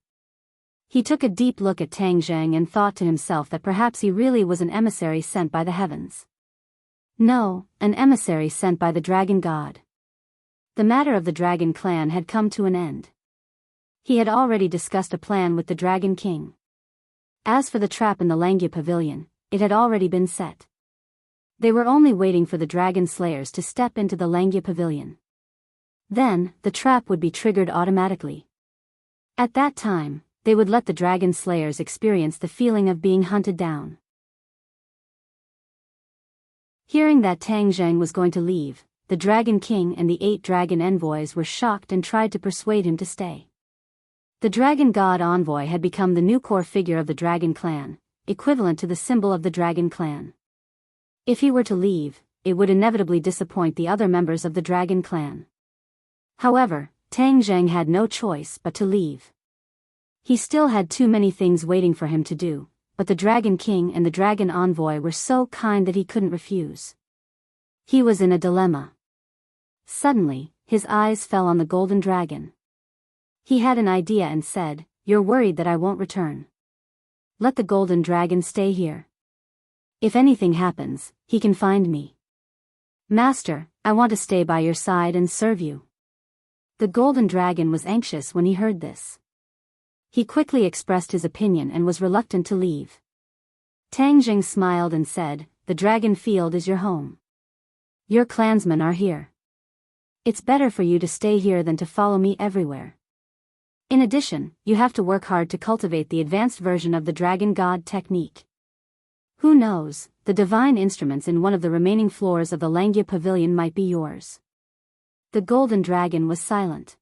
He took a deep look at Tang Zheng and thought to himself that perhaps he really was an emissary sent by the heavens. No, an emissary sent by the dragon god. The matter of the dragon clan had come to an end. He had already discussed a plan with the Dragon King. As for the trap in the Langya Pavilion, it had already been set. They were only waiting for the dragon slayers to step into the Langya Pavilion. Then, the trap would be triggered automatically. At that time, they would let the dragon slayers experience the feeling of being hunted down. Hearing that Tang Zheng was going to leave, the Dragon King and the 8 dragon envoys were shocked and tried to persuade him to stay. The Dragon God Envoy had become the new core figure of the Dragon Clan, equivalent to the symbol of the Dragon Clan. If he were to leave, it would inevitably disappoint the other members of the Dragon Clan. However, Tang Zheng had no choice but to leave. He still had too many things waiting for him to do, but the Dragon King and the Dragon Envoy were so kind that he couldn't refuse. He was in a dilemma. Suddenly, his eyes fell on the golden dragon. He had an idea and said, "You're worried that I won't return." Let the golden dragon stay here. If anything happens, he can find me. Master, I want to stay by your side and serve you. The golden dragon was anxious when he heard this. He quickly expressed his opinion and was reluctant to leave. Tang Jing smiled and said, "The dragon field is your home. Your clansmen are here. It's better for you to stay here than to follow me everywhere. In addition, you have to work hard to cultivate the advanced version of the dragon god technique. Who knows, the divine instruments in one of the remaining floors of the Langya pavilion might be yours." The golden dragon was silent.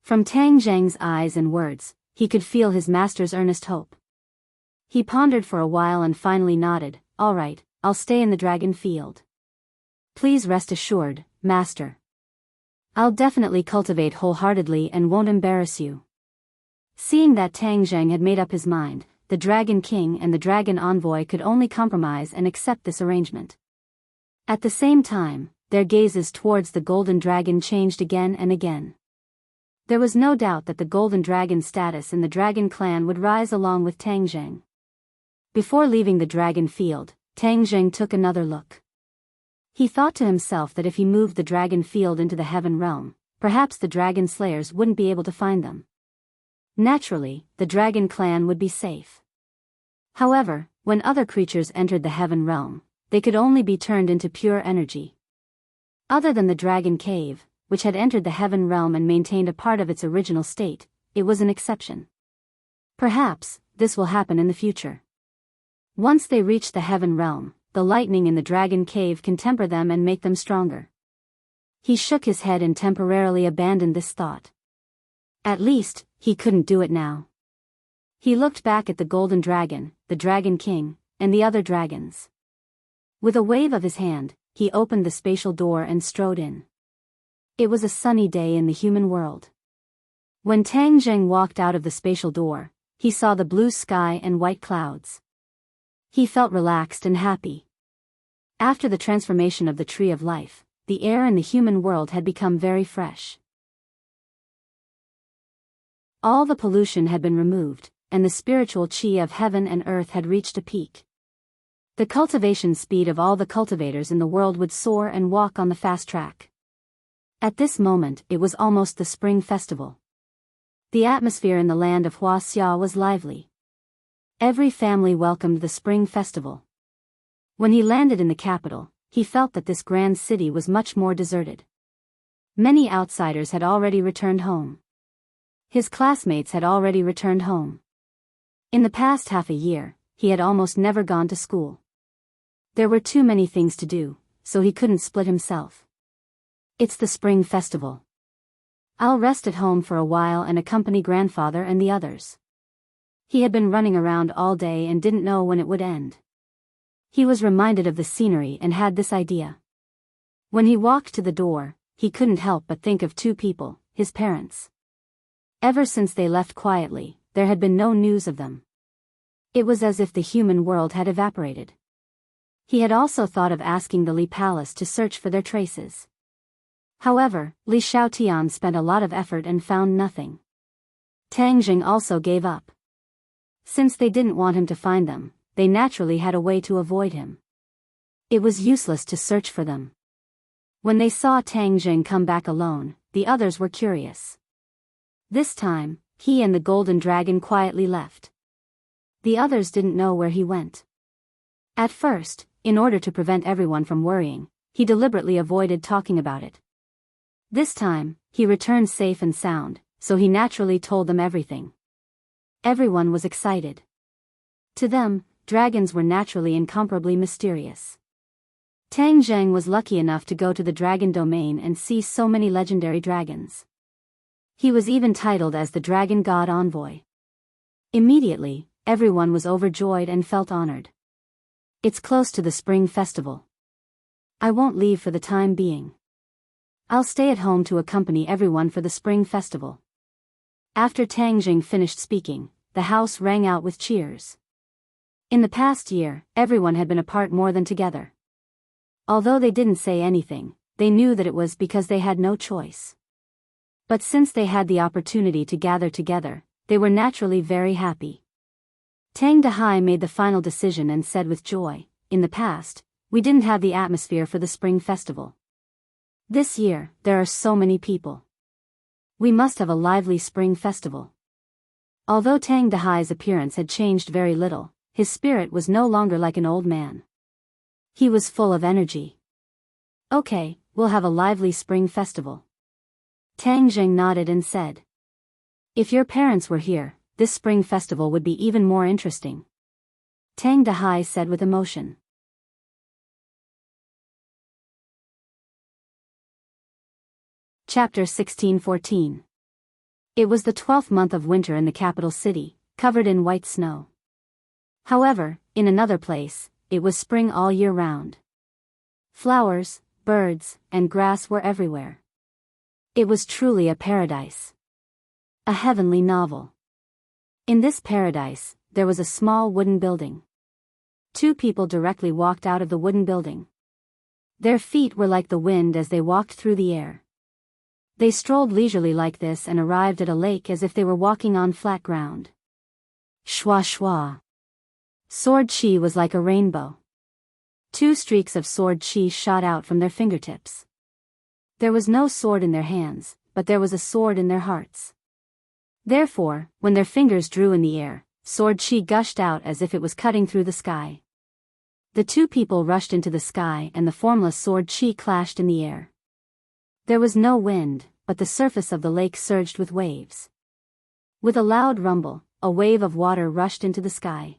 From Tang Zhang's eyes and words, he could feel his master's earnest hope. He pondered for a while and finally nodded, "All right, I'll stay in the dragon field. Please rest assured, master. I'll definitely cultivate wholeheartedly and won't embarrass you." Seeing that Tang Zhang had made up his mind, the Dragon King and the Dragon Envoy could only compromise and accept this arrangement. At the same time, their gazes towards the Golden Dragon changed again and again. There was no doubt that the Golden Dragon's status in the Dragon clan would rise along with Tang Zhang. Before leaving the Dragon field, Tang Zhang took another look. He thought to himself that if he moved the Dragon field into the Heaven realm, perhaps the Dragon Slayers wouldn't be able to find them. Naturally, the Dragon clan would be safe. However, when other creatures entered the Heaven realm, they could only be turned into pure energy. Other than the Dragon Cave, which had entered the Heaven realm and maintained a part of its original state, it was an exception. Perhaps, this will happen in the future. Once they reach the Heaven realm, the lightning in the Dragon Cave can temper them and make them stronger. He shook his head and temporarily abandoned this thought. At least, he couldn't do it now. He looked back at the Golden Dragon, the Dragon King, and the other dragons. With a wave of his hand, he opened the spatial door and strode in. It was a sunny day in the human world. When Tang Zheng walked out of the spatial door, he saw the blue sky and white clouds. He felt relaxed and happy. After the transformation of the Tree of Life, the air in the human world had become very fresh. All the pollution had been removed, and the spiritual chi of heaven and earth had reached a peak. The cultivation speed of all the cultivators in the world would soar and walk on the fast track. At this moment, it was almost the spring festival. The atmosphere in the land of Huaxia was lively. Every family welcomed the spring festival. When he landed in the capital, he felt that this grand city was much more deserted. Many outsiders had already returned home. His classmates had already returned home. In the past half a year, he had almost never gone to school. There were too many things to do, so he couldn't split himself. It's the spring festival. I'll rest at home for a while and accompany grandfather and the others. He had been running around all day and didn't know when it would end. He was reminded of the scenery and had this idea. When he walked to the door, he couldn't help but think of two people, his parents. Ever since they left quietly, there had been no news of them. It was as if the human world had evaporated. He had also thought of asking the Li Palace to search for their traces. However, Li Xiaotian spent a lot of effort and found nothing. Tang Jing also gave up. Since they didn't want him to find them, they naturally had a way to avoid him. It was useless to search for them. When they saw Tang Jing come back alone, the others were curious. This time, he and the Golden Dragon quietly left. The others didn't know where he went. At first, in order to prevent everyone from worrying, he deliberately avoided talking about it. This time, he returned safe and sound, so he naturally told them everything. Everyone was excited. To them, dragons were naturally incomparably mysterious. Tang Zheng was lucky enough to go to the dragon domain and see so many legendary dragons. He was even titled as the Dragon God Envoy. Immediately, everyone was overjoyed and felt honored. It's close to the spring festival. I won't leave for the time being. I'll stay at home to accompany everyone for the spring festival. After Tang Jing finished speaking, the house rang out with cheers. In the past year, everyone had been apart more than together. Although they didn't say anything, they knew that it was because they had no choice. But since they had the opportunity to gather together, they were naturally very happy. Tang Dahai made the final decision and said with joy, in the past, we didn't have the atmosphere for the spring festival. This year, there are so many people. We must have a lively spring festival. Although Tang Dahai's appearance had changed very little, his spirit was no longer like an old man. He was full of energy. Okay, we'll have a lively spring festival. Tang Zheng nodded and said. If your parents were here, this spring festival would be even more interesting. Tang Dahai said with emotion. Chapter 16:14. It was the 12th month of winter in the capital city, covered in white snow. However, in another place, it was spring all year round. Flowers, birds, and grass were everywhere. It was truly a paradise. A heavenly novel. In this paradise, there was a small wooden building. Two people directly walked out of the wooden building. Their feet were like the wind as they walked through the air. They strolled leisurely like this and arrived at a lake as if they were walking on flat ground. Shwa shwa. Sword chi was like a rainbow. Two streaks of sword chi shot out from their fingertips. There was no sword in their hands, but there was a sword in their hearts. Therefore, when their fingers drew in the air, sword chi gushed out as if it was cutting through the sky. The two people rushed into the sky and the formless sword chi clashed in the air. There was no wind, but the surface of the lake surged with waves. With a loud rumble, a wave of water rushed into the sky.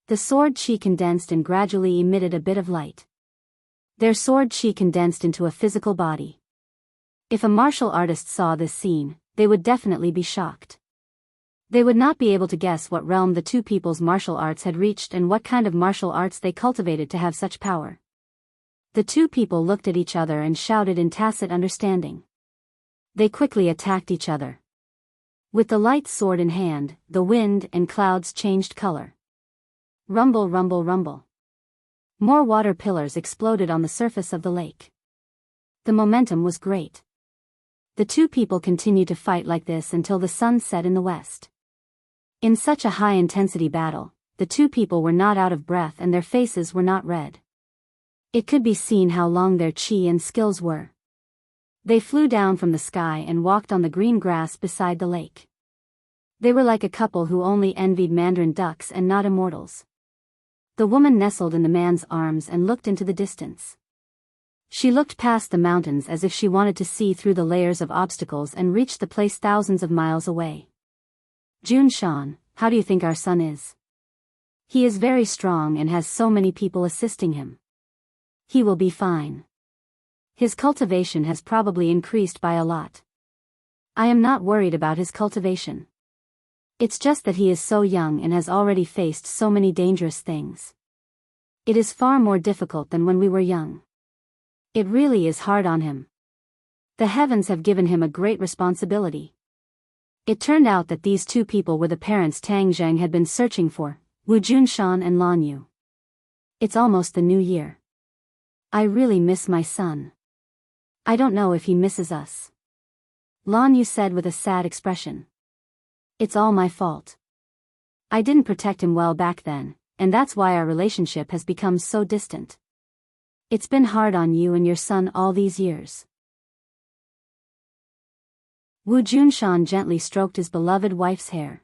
The sword chi condensed and gradually emitted a bit of light. Their sword chi condensed into a physical body. If a martial artist saw this scene, they would definitely be shocked. They would not be able to guess what realm the two people's martial arts had reached and what kind of martial arts they cultivated to have such power. The two people looked at each other and shouted in tacit understanding. They quickly attacked each other. With the light sword in hand, the wind and clouds changed color. Rumble, rumble, rumble. More water pillars exploded on the surface of the lake. The momentum was great. The two people continued to fight like this until the sun set in the west. In such a high-intensity battle, the two people were not out of breath and their faces were not red. It could be seen how long their chi and skills were. They flew down from the sky and walked on the green grass beside the lake. They were like a couple who only envied mandarin ducks and not immortals. The woman nestled in the man's arms and looked into the distance. She looked past the mountains as if she wanted to see through the layers of obstacles and reach the place thousands of miles away. Junshan, how do you think our son is? He is very strong and has so many people assisting him. He will be fine. His cultivation has probably increased by a lot. I am not worried about his cultivation. It's just that he is so young and has already faced so many dangerous things. It is far more difficult than when we were young. It really is hard on him. The heavens have given him a great responsibility. It turned out that these two people were the parents Tang Zheng had been searching for, Wu Junshan and Lan Yu. It's almost the new year. I really miss my son. I don't know if he misses us. Lan Yu said with a sad expression. It's all my fault. I didn't protect him well back then, and that's why our relationship has become so distant. It's been hard on you and your son all these years. Wu Junshan gently stroked his beloved wife's hair.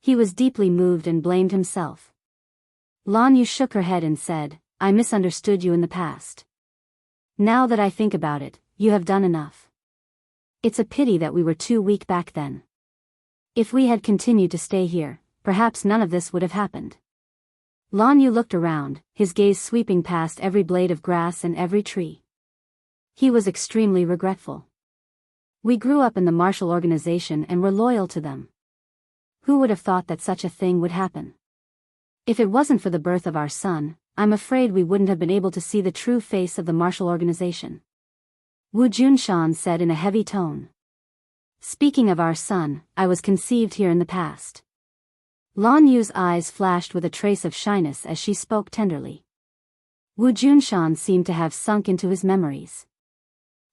He was deeply moved and blamed himself. Lan Yu shook her head and said, I misunderstood you in the past. Now that I think about it, you have done enough. It's a pity that we were too weak back then. If we had continued to stay here, perhaps none of this would have happened. Lan Yu looked around, his gaze sweeping past every blade of grass and every tree. He was extremely regretful. We grew up in the martial organization and were loyal to them. Who would have thought that such a thing would happen? If it wasn't for the birth of our son, I'm afraid we wouldn't have been able to see the true face of the martial organization. Wu Junshan said in a heavy tone. Speaking of our son, I was conceived here in the past. Lan Yu's eyes flashed with a trace of shyness as she spoke tenderly. Wu Junshan seemed to have sunk into his memories.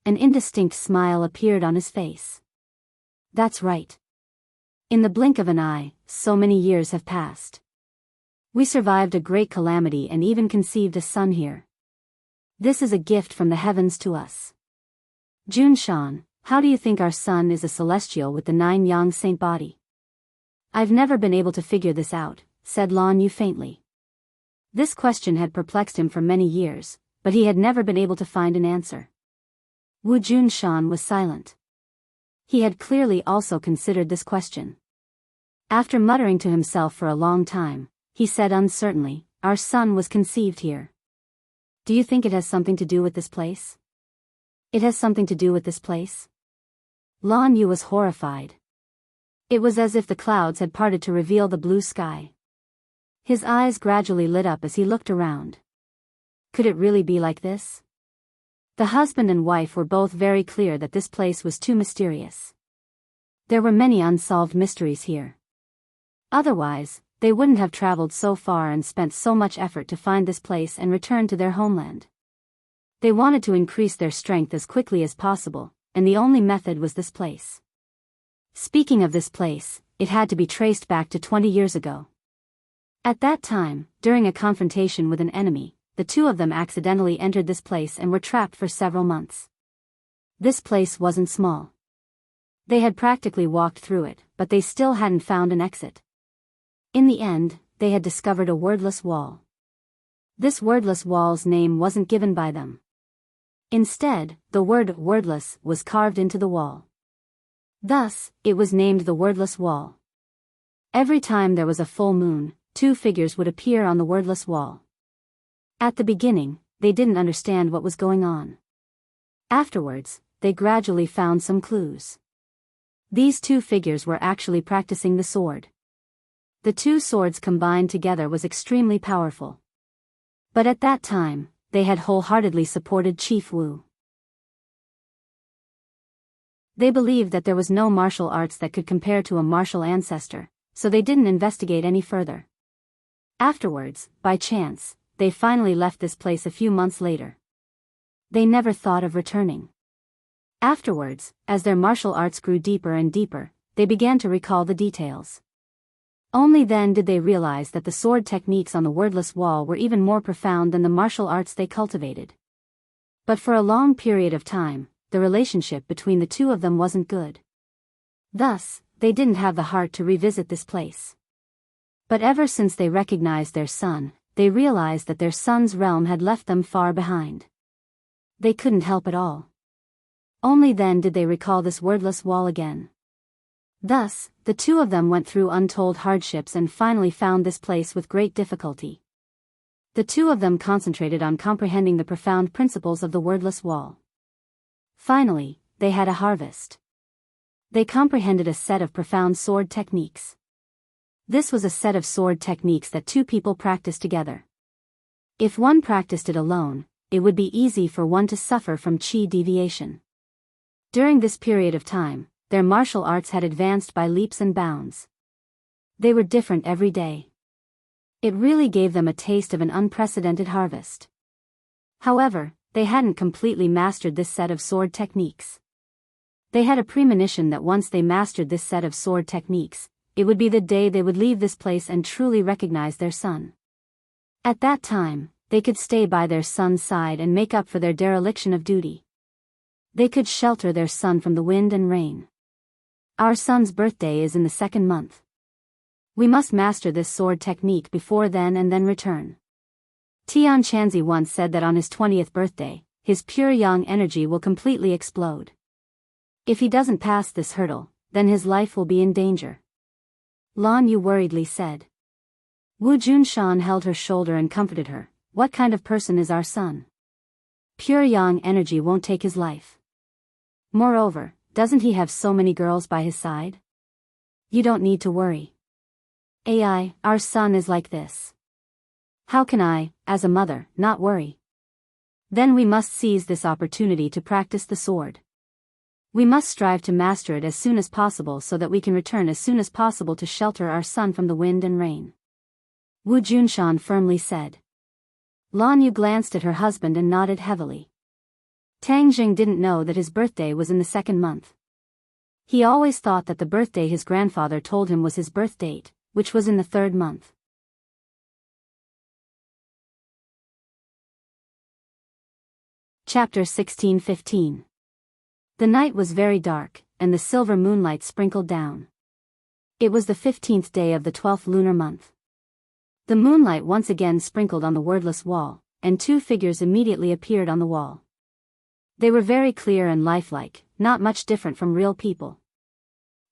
An indistinct smile appeared on his face. That's right. In the blink of an eye, so many years have passed. We survived a great calamity and even conceived a son here. This is a gift from the heavens to us. Junshan, how do you think our son is a celestial with the 9 yang saint body? I've never been able to figure this out, said Lan Yu faintly. This question had perplexed him for many years, but he had never been able to find an answer. Wu Junshan was silent. He had clearly also considered this question. After muttering to himself for a long time, he said uncertainly, our son was conceived here. Do you think it has something to do with this place? It has something to do with this place? Lan Yu was horrified. It was as if the clouds had parted to reveal the blue sky. His eyes gradually lit up as he looked around. Could it really be like this? The husband and wife were both very clear that this place was too mysterious. There were many unsolved mysteries here. Otherwise, they wouldn't have traveled so far and spent so much effort to find this place and return to their homeland. They wanted to increase their strength as quickly as possible, and the only method was this place. Speaking of this place, it had to be traced back to 20 years ago. At that time, during a confrontation with an enemy, the two of them accidentally entered this place and were trapped for several months. This place wasn't small. They had practically walked through it, but they still hadn't found an exit. In the end, they had discovered a wordless wall. This wordless wall's name wasn't given by them. Instead, the word wordless was carved into the wall. Thus, it was named the wordless wall. Every time there was a full moon, 2 figures would appear on the wordless wall. At the beginning, they didn't understand what was going on. Afterwards, they gradually found some clues. These 2 figures were actually practicing the sword. The 2 swords combined together was extremely powerful. But at that time, they had wholeheartedly supported Chief Wu. They believed that there was no martial arts that could compare to a martial ancestor, so they didn't investigate any further. Afterwards, by chance, they finally left this place a few months later. They never thought of returning. Afterwards, as their martial arts grew deeper and deeper, they began to recall the details. Only then did they realize that the sword techniques on the wordless wall were even more profound than the martial arts they cultivated. But for a long period of time, the relationship between the two of them wasn't good. Thus, they didn't have the heart to revisit this place. But ever since they recognized their son, they realized that their son's realm had left them far behind. They couldn't help it all. Only then did they recall this wordless wall again. Thus, the two of them went through untold hardships and finally found this place with great difficulty. The two of them concentrated on comprehending the profound principles of the wordless wall. Finally, they had a harvest. They comprehended a set of profound sword techniques. This was a set of sword techniques that 2 people practiced together. If one practiced it alone, it would be easy for one to suffer from chi deviation. During this period of time, their martial arts had advanced by leaps and bounds. They were different every day. It really gave them a taste of an unprecedented harvest. However, they hadn't completely mastered this set of sword techniques. They had a premonition that once they mastered this set of sword techniques, it would be the day they would leave this place and truly recognize their son. At that time, they could stay by their son's side and make up for their dereliction of duty. They could shelter their son from the wind and rain. Our son's birthday is in the 2nd month. We must master this sword technique before then and then return. Tian Chanzi once said that on his 20th birthday, his pure yang energy will completely explode. If he doesn't pass this hurdle, then his life will be in danger. Lan Yu worriedly said. Wu Junshan held her shoulder and comforted her. What kind of person is our son? Pure yang energy won't take his life. Moreover, doesn't he have so many girls by his side? You don't need to worry. AI, our son is like this. How can I, as a mother, not worry? Then we must seize this opportunity to practice the sword. We must strive to master it as soon as possible so that we can return as soon as possible to shelter our son from the wind and rain. Wu Junshan firmly said. Lan Yu glanced at her husband and nodded heavily. Tang Jing didn't know that his birthday was in the 2nd month. He always thought that the birthday his grandfather told him was his birth date, which was in the 3rd month. Chapter 16:15. The night was very dark, and the silver moonlight sprinkled down. It was the 15th day of the 12th lunar month. The moonlight once again sprinkled on the wordless wall, and 2 figures immediately appeared on the wall. They were very clear and lifelike, not much different from real people.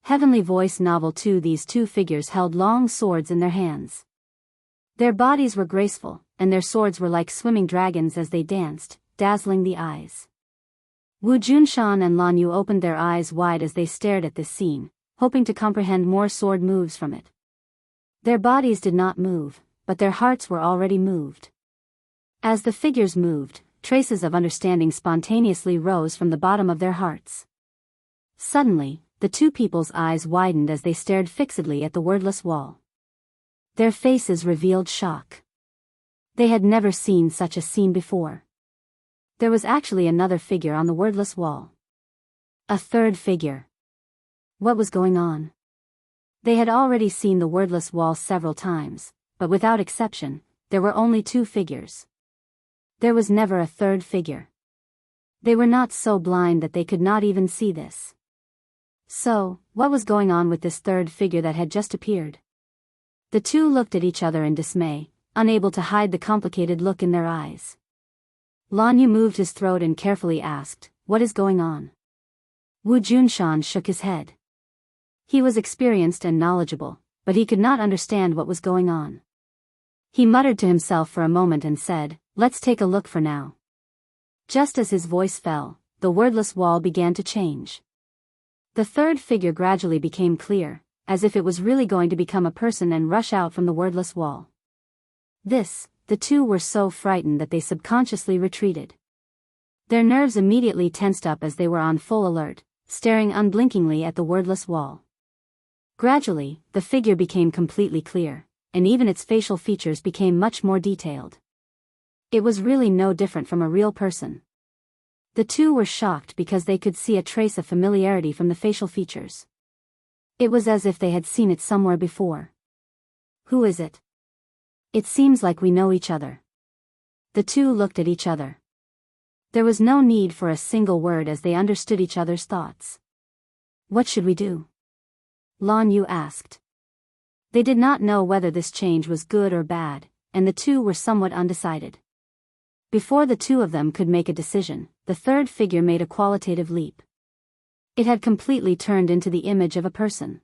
Heavenly Voice Novel 2. These 2 figures held long swords in their hands. Their bodies were graceful, and their swords were like swimming dragons as they danced, dazzling the eyes. Wu Junshan and Lan Yu opened their eyes wide as they stared at this scene, hoping to comprehend more sword moves from it. Their bodies did not move, but their hearts were already moved. As the figures moved, traces of understanding spontaneously rose from the bottom of their hearts. Suddenly, the 2 people's eyes widened as they stared fixedly at the wordless wall. Their faces revealed shock. They had never seen such a scene before. There was actually another figure on the wordless wall. A 3rd figure. What was going on? They had already seen the wordless wall several times, but without exception, there were only 2 figures. There was never a 3rd figure. They were not so blind that they could not even see this. So, what was going on with this 3rd figure that had just appeared? The 2 looked at each other in dismay, unable to hide the complicated look in their eyes. Lan Yu moved his throat and carefully asked, "What is going on?" Wu Junshan shook his head. He was experienced and knowledgeable, but he could not understand what was going on. He muttered to himself for a moment and said, "Let's take a look for now." Just as his voice fell, the wordless wall began to change. The 3rd figure gradually became clear, as if it was really going to become a person and rush out from the wordless wall. The 2 were so frightened that they subconsciously retreated. Their nerves immediately tensed up as they were on full alert, staring unblinkingly at the wordless wall. Gradually, the figure became completely clear, and even its facial features became much more detailed. It was really no different from a real person. The 2 were shocked because they could see a trace of familiarity from the facial features. It was as if they had seen it somewhere before. "Who is it? It seems like we know each other." The 2 looked at each other. There was no need for a single word as they understood each other's thoughts. "What should we do?" Lan Yu asked. They did not know whether this change was good or bad, and the 2 were somewhat undecided. Before the 2 of them could make a decision, the 3rd figure made a qualitative leap. It had completely turned into the image of a person.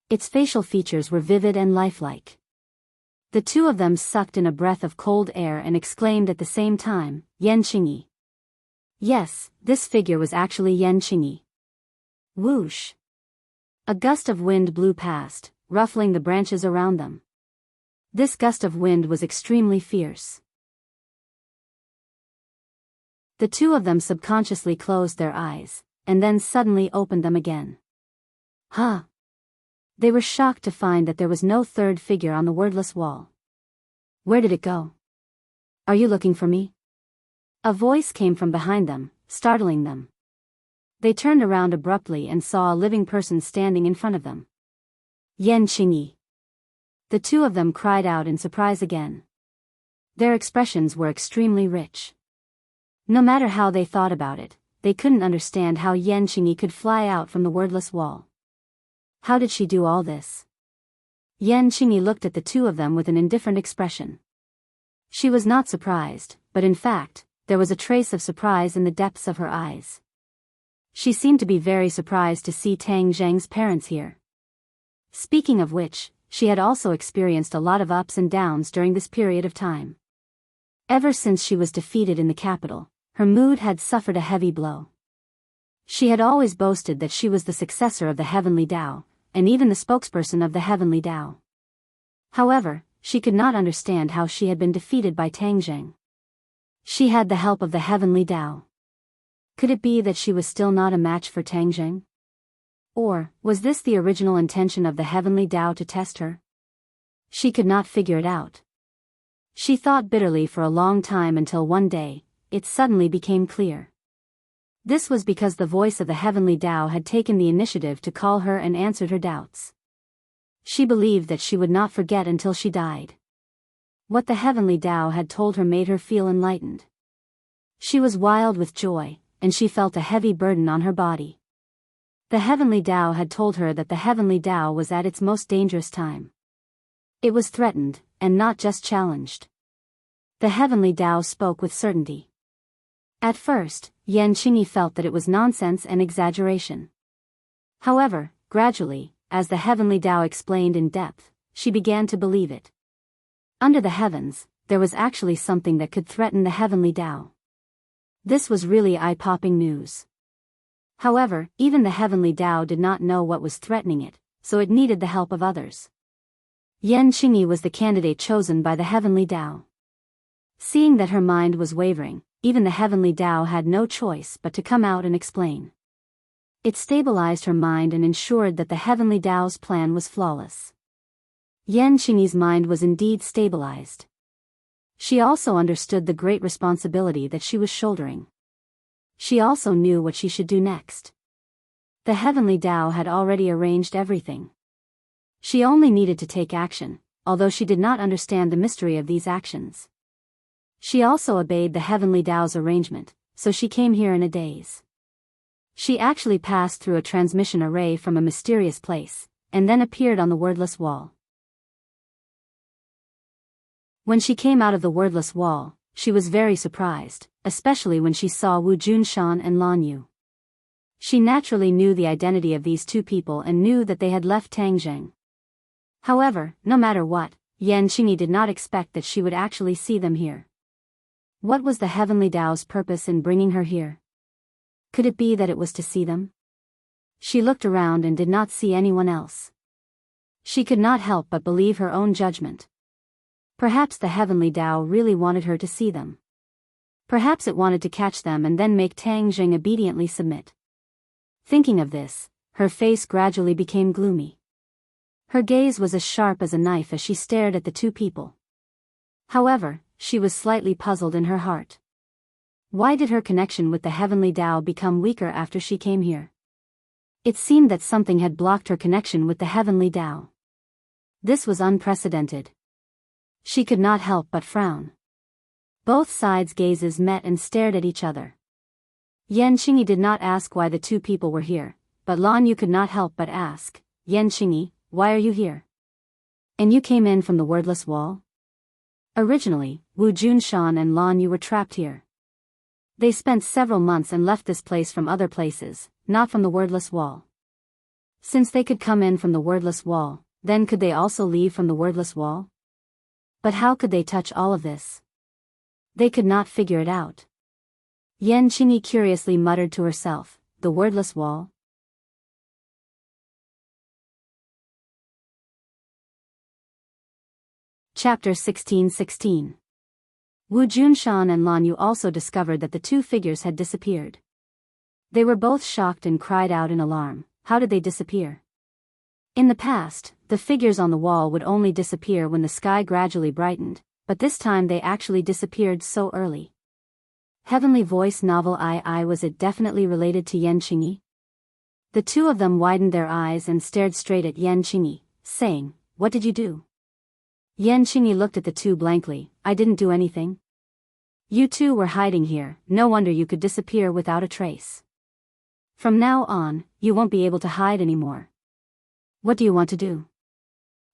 Its facial features were vivid and lifelike. The 2 of them sucked in a breath of cold air and exclaimed at the same time, "Yan Qingyi." Yes, this figure was actually Yan Qingyi. Whoosh! A gust of wind blew past, ruffling the branches around them. This gust of wind was extremely fierce. The 2 of them subconsciously closed their eyes, and then suddenly opened them again. Huh! They were shocked to find that there was no 3rd figure on the wordless wall. "Where did it go? Are you looking for me?" A voice came from behind them, startling them. They turned around abruptly and saw a living person standing in front of them. "Yan Qingyi." The 2 of them cried out in surprise again. Their expressions were extremely rich. No matter how they thought about it, they couldn't understand how Yan Qingyi could fly out from the wordless wall. How did she do all this? Yan Qingyi looked at the 2 of them with an indifferent expression. She was not surprised, but in fact, there was a trace of surprise in the depths of her eyes. She seemed to be very surprised to see Tang Zheng's parents here. Speaking of which, she had also experienced a lot of ups and downs during this period of time. Ever since she was defeated in the capital, her mood had suffered a heavy blow. She had always boasted that she was the successor of the Heavenly Tao, and even the spokesperson of the Heavenly Tao. However, she could not understand how she had been defeated by Tang Zheng. She had the help of the Heavenly Tao. Could it be that she was still not a match for Tang Zheng? Or, was this the original intention of the Heavenly Tao to test her? She could not figure it out. She thought bitterly for a long time until one day, it suddenly became clear. This was because the voice of the heavenly Tao had taken the initiative to call her and answered her doubts. She believed that she would not forget until she died. What the heavenly Tao had told her made her feel enlightened. She was wild with joy, and she felt a heavy burden on her body. The heavenly Tao had told her that the heavenly Tao was at its most dangerous time. It was threatened, and not just challenged. The heavenly Tao spoke with certainty. At first, Yan Qingyi felt that it was nonsense and exaggeration. However, gradually, as the heavenly Tao explained in depth, she began to believe it. Under the heavens, there was actually something that could threaten the heavenly Tao. This was really eye-popping news. However, even the heavenly Tao did not know what was threatening it, so it needed the help of others. Yan Qingyi was the candidate chosen by the heavenly Tao. Seeing that her mind was wavering, even the heavenly Tao had no choice but to come out and explain. It stabilized her mind and ensured that the heavenly Tao's plan was flawless. Yan Qingyi's mind was indeed stabilized. She also understood the great responsibility that she was shouldering. She also knew what she should do next. The heavenly Tao had already arranged everything. She only needed to take action, although she did not understand the mystery of these actions. She also obeyed the heavenly Tao's arrangement, so she came here in a daze. She actually passed through a transmission array from a mysterious place, and then appeared on the wordless wall. When she came out of the wordless wall, she was very surprised, especially when she saw Wu Junshan and Lan Yu. She naturally knew the identity of these two people and knew that they had left Tangzheng. However, no matter what, Yan Qingyi did not expect that she would actually see them here. What was the heavenly Tao's purpose in bringing her here? Could it be that it was to see them? She looked around and did not see anyone else. She could not help but believe her own judgment. Perhaps the heavenly Tao really wanted her to see them. Perhaps it wanted to catch them and then make Tangzheng obediently submit. Thinking of this, her face gradually became gloomy. Her gaze was as sharp as a knife as she stared at the two people. However, she was slightly puzzled in her heart. Why did her connection with the heavenly Tao become weaker after she came here? It seemed that something had blocked her connection with the heavenly Tao. This was unprecedented. She could not help but frown. Both sides' gazes met and stared at each other. Yan Qingyi did not ask why the two people were here, but Lan Yu could not help but ask, "Yan Qingyi, why are you here? And you came in from the wordless wall?" Originally, Wu Junshan and Lan Yu were trapped here. They spent several months and left this place from other places, not from the wordless wall. Since they could come in from the wordless wall, then could they also leave from the wordless wall? But how could they touch all of this? They could not figure it out. Yan Qingyi curiously muttered to herself, "The wordless wall?" Chapter 16:16. Wu Junshan and Lan Yu also discovered that the two figures had disappeared. They were both shocked and cried out in alarm. How did they disappear? In the past, the figures on the wall would only disappear when the sky gradually brightened, but this time they actually disappeared so early. Heavenly Voice novel II, was it definitely related to Yan Qingyi? The two of them widened their eyes and stared straight at Yan Qingyi, saying, "What did you do?" Yan Qingyi looked at the two blankly. "I didn't do anything. You two were hiding here, no wonder you could disappear without a trace. From now on, you won't be able to hide anymore. What do you want to do?"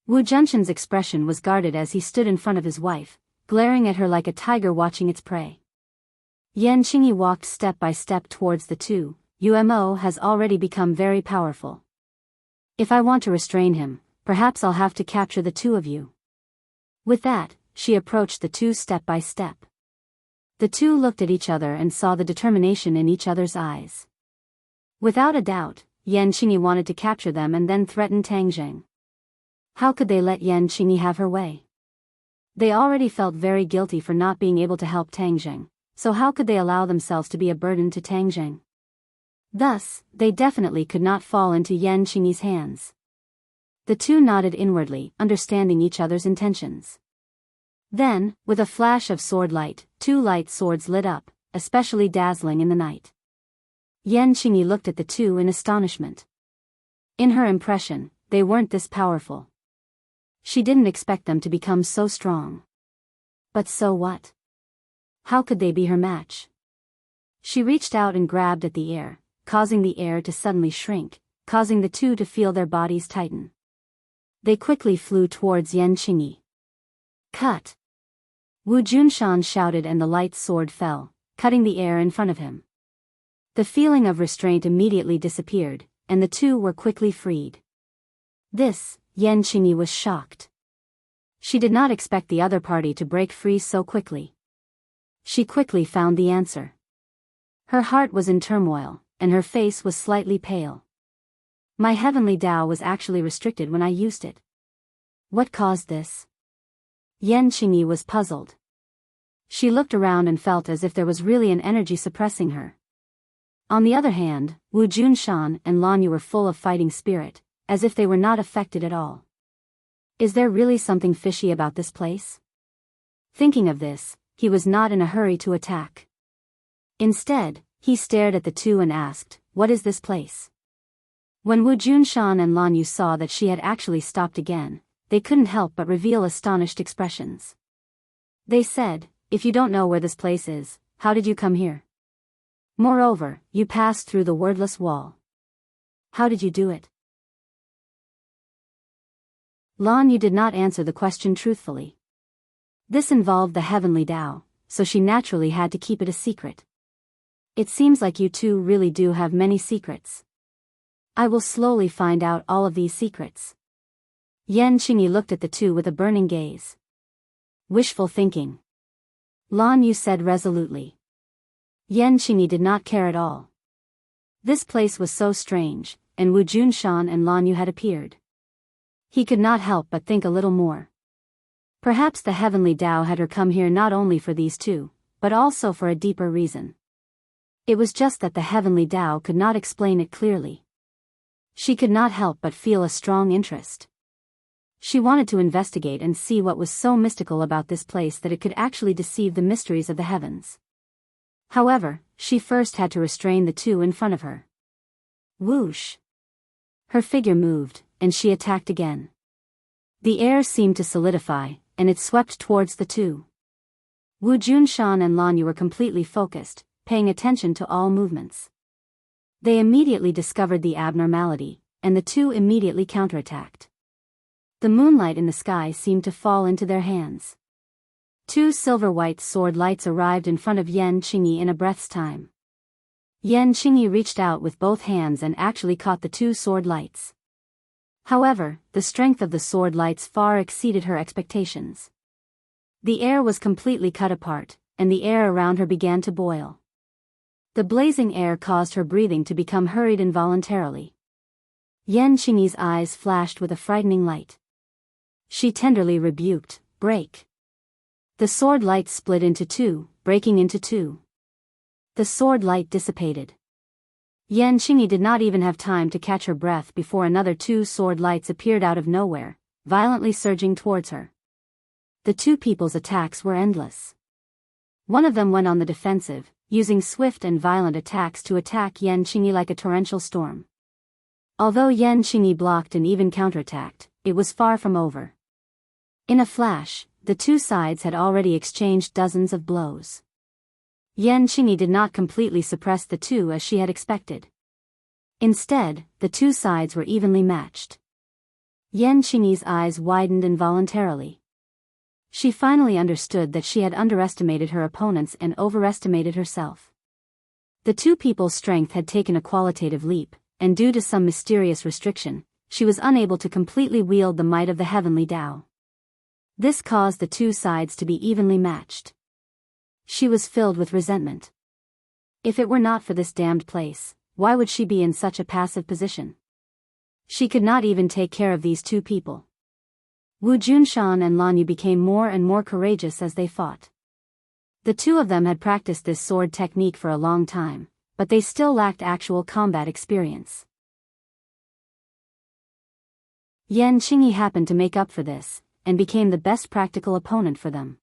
Wu Junshan's expression was guarded as he stood in front of his wife, glaring at her like a tiger watching its prey. Yan Qingyi walked step by step towards the two. "Umo has already become very powerful. If I want to restrain him, perhaps I'll have to capture the two of you." With that, she approached the two step by step. The two looked at each other and saw the determination in each other's eyes. Without a doubt, Yan Qingyi wanted to capture them and then threaten Tangzheng. How could they let Yan Qingyi have her way? They already felt very guilty for not being able to help Tangzheng, so how could they allow themselves to be a burden to Tangzheng? Thus, they definitely could not fall into Yan Qingyi's hands. The two nodded inwardly, understanding each other's intentions. Then, with a flash of sword light, two light swords lit up, especially dazzling in the night. Yan Qingyi looked at the two in astonishment. In her impression, they weren't this powerful. She didn't expect them to become so strong. But so what? How could they be her match? She reached out and grabbed at the air, causing the air to suddenly shrink, causing the two to feel their bodies tighten. They quickly flew towards Yan Qingyi. Cut! Wu Junshan shouted and the light sword fell, cutting the air in front of him. The feeling of restraint immediately disappeared, and the two were quickly freed. This, Yan Qingyi was shocked. She did not expect the other party to break free so quickly. She quickly found the answer. Her heart was in turmoil, and her face was slightly pale. My heavenly Tao was actually restricted when I used it. What caused this? Yan Qingyi was puzzled. She looked around and felt as if there was really an energy suppressing her. On the other hand, Wu Junshan and Lan Yu were full of fighting spirit, as if they were not affected at all. Is there really something fishy about this place? Thinking of this, he was not in a hurry to attack. Instead, he stared at the two and asked, "What is this place?" When Wu Junshan and Lan Yu saw that she had actually stopped again, they couldn't help but reveal astonished expressions. They said, "If you don't know where this place is, how did you come here? Moreover, you passed through the wordless wall. How did you do it?" Lan Yu did not answer the question truthfully. This involved the heavenly Tao, so she naturally had to keep it a secret. It seems like you two really do have many secrets. I will slowly find out all of these secrets. Yan Qingyi looked at the two with a burning gaze. Wishful thinking. Lan Yu said resolutely. Yan Qingyi did not care at all. This place was so strange, and Wu Junshan and Lan Yu had appeared. He could not help but think a little more. Perhaps the heavenly Tao had her come here not only for these two, but also for a deeper reason. It was just that the heavenly Tao could not explain it clearly. She could not help but feel a strong interest. She wanted to investigate and see what was so mystical about this place that it could actually deceive the mysteries of the heavens. However, she first had to restrain the two in front of her. Whoosh! Her figure moved, and she attacked again. The air seemed to solidify, and it swept towards the two. Wu Junshan and Lan Yu were completely focused, paying attention to all movements. They immediately discovered the abnormality, and the two immediately counterattacked. The moonlight in the sky seemed to fall into their hands. Two silver-white sword lights arrived in front of Yan Qingyi in a breath's time. Yan Qingyi reached out with both hands and actually caught the two sword lights. However, the strength of the sword lights far exceeded her expectations. The air was completely cut apart, and the air around her began to boil. The blazing air caused her breathing to become hurried involuntarily. Yan Qingyi's eyes flashed with a frightening light. She tenderly rebuked, "Break." The sword light split into two, breaking into two. The sword light dissipated. Yan Qingyi did not even have time to catch her breath before another two sword lights appeared out of nowhere, violently surging towards her. The two people's attacks were endless. One of them went on the defensive, using swift and violent attacks to attack Yan Qingyi like a torrential storm. Although Yan Qingyi blocked and even counterattacked, it was far from over. In a flash, the two sides had already exchanged dozens of blows. Yan Qingyi did not completely suppress the two as she had expected. Instead, the two sides were evenly matched. Yan Qingyi's eyes widened involuntarily. She finally understood that she had underestimated her opponents and overestimated herself. The two people's strength had taken a qualitative leap, and due to some mysterious restriction, she was unable to completely wield the might of the heavenly Tao. This caused the two sides to be evenly matched. She was filled with resentment. If it were not for this damned place, why would she be in such a passive position? She could not even take care of these two people. Wu Junshan and Lan Yu became more and more courageous as they fought. The two of them had practiced this sword technique for a long time, but they still lacked actual combat experience. Yan Qingyi happened to make up for this, and became the best practical opponent for them.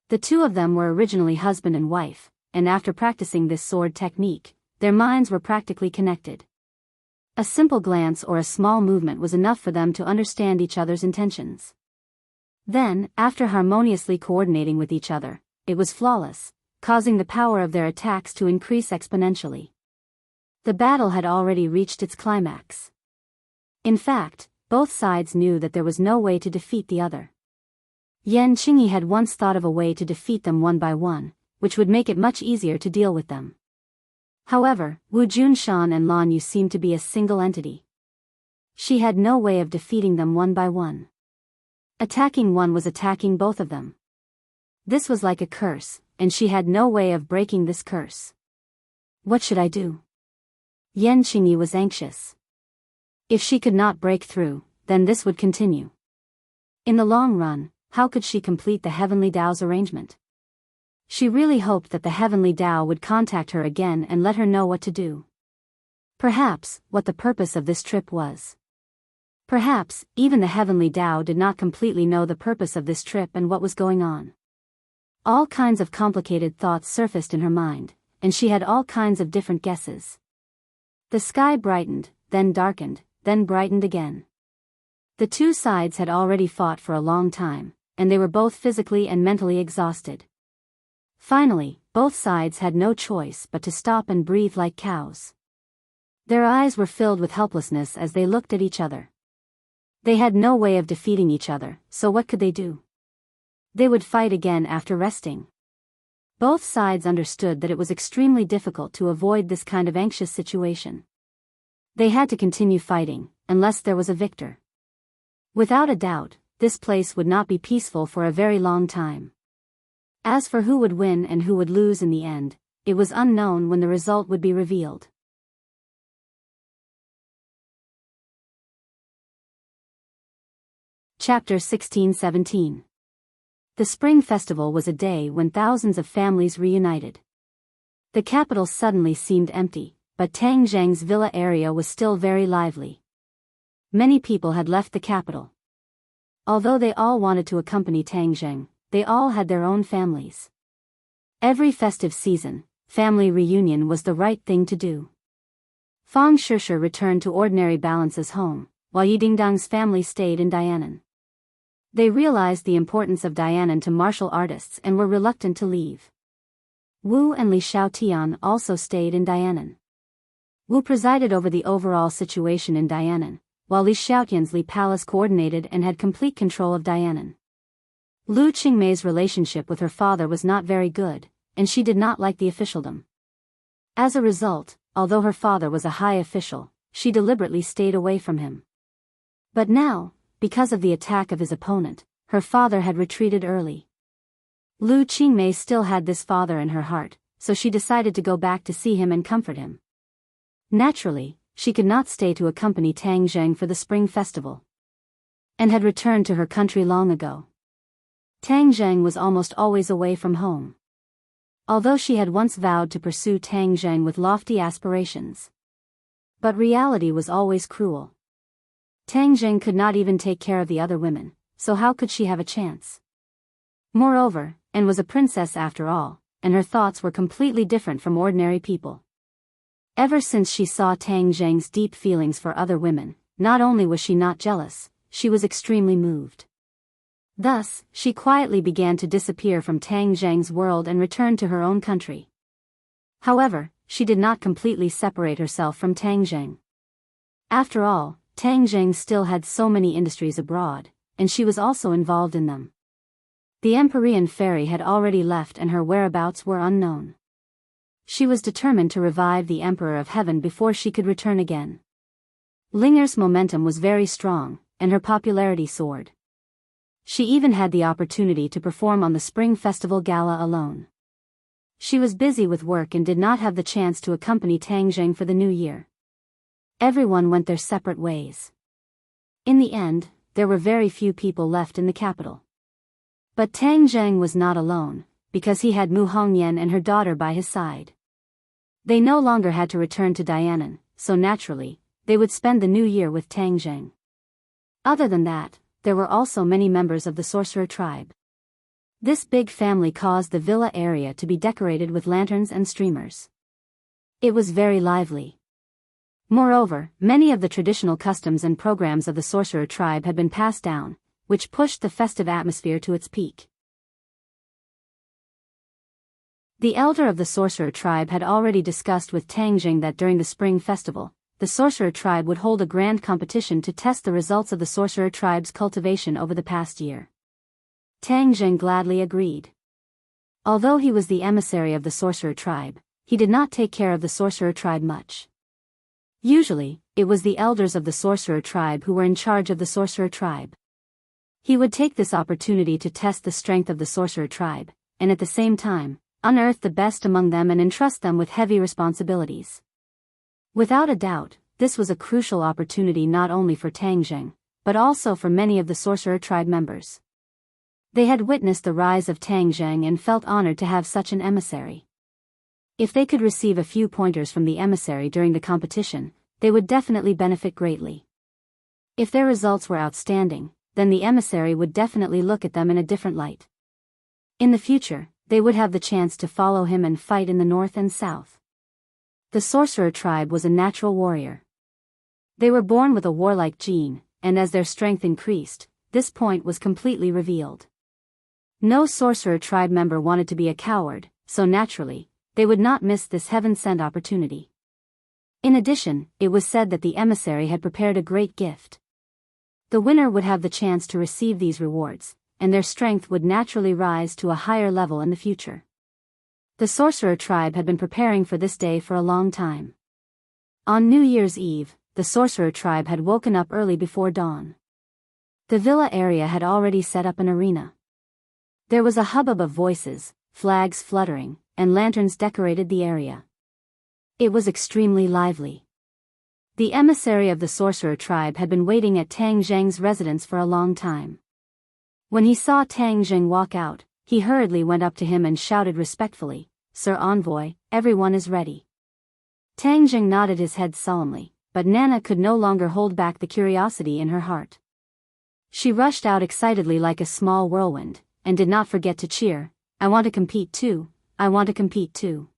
The two of them were originally husband and wife, and after practicing this sword technique, their minds were practically connected. A simple glance or a small movement was enough for them to understand each other's intentions. Then, after harmoniously coordinating with each other, it was flawless, causing the power of their attacks to increase exponentially. The battle had already reached its climax. In fact, both sides knew that there was no way to defeat the other. Yan Qingyi had once thought of a way to defeat them one by one, which would make it much easier to deal with them. However, Wu Junshan and Lan Yu seemed to be a single entity. She had no way of defeating them one by one. Attacking one was attacking both of them. This was like a curse, and she had no way of breaking this curse. What should I do? Yan Qingyi was anxious. If she could not break through, then this would continue. In the long run, how could she complete the Heavenly Tao's arrangement? She really hoped that the Heavenly Tao would contact her again and let her know what to do. Perhaps, what the purpose of this trip was. Perhaps, even the Heavenly Tao did not completely know the purpose of this trip and what was going on. All kinds of complicated thoughts surfaced in her mind, and she had all kinds of different guesses. The sky brightened, then darkened, then brightened again. The two sides had already fought for a long time, and they were both physically and mentally exhausted. Finally, both sides had no choice but to stop and breathe like cows. Their eyes were filled with helplessness as they looked at each other. They had no way of defeating each other, so what could they do? They would fight again after resting. Both sides understood that it was extremely difficult to avoid this kind of anxious situation. They had to continue fighting, unless there was a victor. Without a doubt, this place would not be peaceful for a very long time. As for who would win and who would lose in the end, it was unknown when the result would be revealed. Chapter 16-17. The Spring Festival was a day when thousands of families reunited. The capital suddenly seemed empty, but Tang Zhang's villa area was still very lively. Many people had left the capital. Although they all wanted to accompany Tang Zhang, they all had their own families. Every festive season, family reunion was the right thing to do. Fang Shishir returned to ordinary Balance's home, while Yidingdang's family stayed in Dianan. They realized the importance of Dianan to martial artists and were reluctant to leave. Wu and Li Xiaotian also stayed in Dianan. Wu presided over the overall situation in Dianan, while Li Xiaotian's Li Palace coordinated and had complete control of Dianan. Lu Qingmei's relationship with her father was not very good, and she did not like the officialdom. As a result, although her father was a high official, she deliberately stayed away from him. But now, because of the attack of his opponent, her father had retreated early. Lu Qingmei still had this father in her heart, so she decided to go back to see him and comfort him. Naturally, she could not stay to accompany Tang Zhang for the Spring Festival, and had returned to her country long ago. Tang Zhang was almost always away from home. Although she had once vowed to pursue Tang Zhang with lofty aspirations. But reality was always cruel. Tang Zhang could not even take care of the other women, so how could she have a chance? Moreover, Anne was a princess after all, and her thoughts were completely different from ordinary people. Ever since she saw Tang Zhang's deep feelings for other women, not only was she not jealous, she was extremely moved. Thus, she quietly began to disappear from Tang Zhang's world and returned to her own country. However, she did not completely separate herself from Tang Zhang. After all, Tang Zhang still had so many industries abroad, and she was also involved in them. The Empyrean fairy had already left and her whereabouts were unknown. She was determined to revive the Emperor of Heaven before she could return again. Linger's momentum was very strong, and her popularity soared. She even had the opportunity to perform on the Spring Festival Gala alone. She was busy with work and did not have the chance to accompany Tang Zhang for the new year. Everyone went their separate ways. In the end, there were very few people left in the capital. But Tang Zhang was not alone, because he had Mu Hongyan and her daughter by his side. They no longer had to return to Dianan, so naturally, they would spend the new year with Tang Zhang. Other than that, there were also many members of the sorcerer tribe. This big family caused the villa area to be decorated with lanterns and streamers. It was very lively. Moreover, many of the traditional customs and programs of the sorcerer tribe had been passed down, which pushed the festive atmosphere to its peak. The elder of the sorcerer tribe had already discussed with Tang Jing that during the spring festival, the sorcerer tribe would hold a grand competition to test the results of the sorcerer tribe's cultivation over the past year. Tang Jing gladly agreed. Although he was the emissary of the sorcerer tribe, he did not take care of the sorcerer tribe much. Usually, it was the elders of the sorcerer tribe who were in charge of the sorcerer tribe. He would take this opportunity to test the strength of the sorcerer tribe, and at the same time, unearth the best among them and entrust them with heavy responsibilities. Without a doubt, this was a crucial opportunity not only for Tang Jing, but also for many of the sorcerer tribe members. They had witnessed the rise of Tang Jing and felt honored to have such an emissary. If they could receive a few pointers from the emissary during the competition, they would definitely benefit greatly. If their results were outstanding, then the emissary would definitely look at them in a different light. In the future, they would have the chance to follow him and fight in the north and south. The sorcerer tribe was a natural warrior. They were born with a warlike gene, and as their strength increased, this point was completely revealed. No sorcerer tribe member wanted to be a coward, so naturally, they would not miss this heaven-sent opportunity. In addition, it was said that the emissary had prepared a great gift. The winner would have the chance to receive these rewards, and their strength would naturally rise to a higher level in the future. The sorcerer tribe had been preparing for this day for a long time. On New Year's Eve, the sorcerer tribe had woken up early before dawn. The villa area had already set up an arena. There was a hubbub of voices, flags fluttering, and lanterns decorated the area. It was extremely lively. The emissary of the sorcerer tribe had been waiting at Tang Jing's residence for a long time. When he saw Tang Jing walk out, he hurriedly went up to him and shouted respectfully, "Sir Envoy, everyone is ready." Tang Jing nodded his head solemnly, but Nana could no longer hold back the curiosity in her heart. She rushed out excitedly like a small whirlwind, and did not forget to cheer, "I want to compete too, I want to compete too."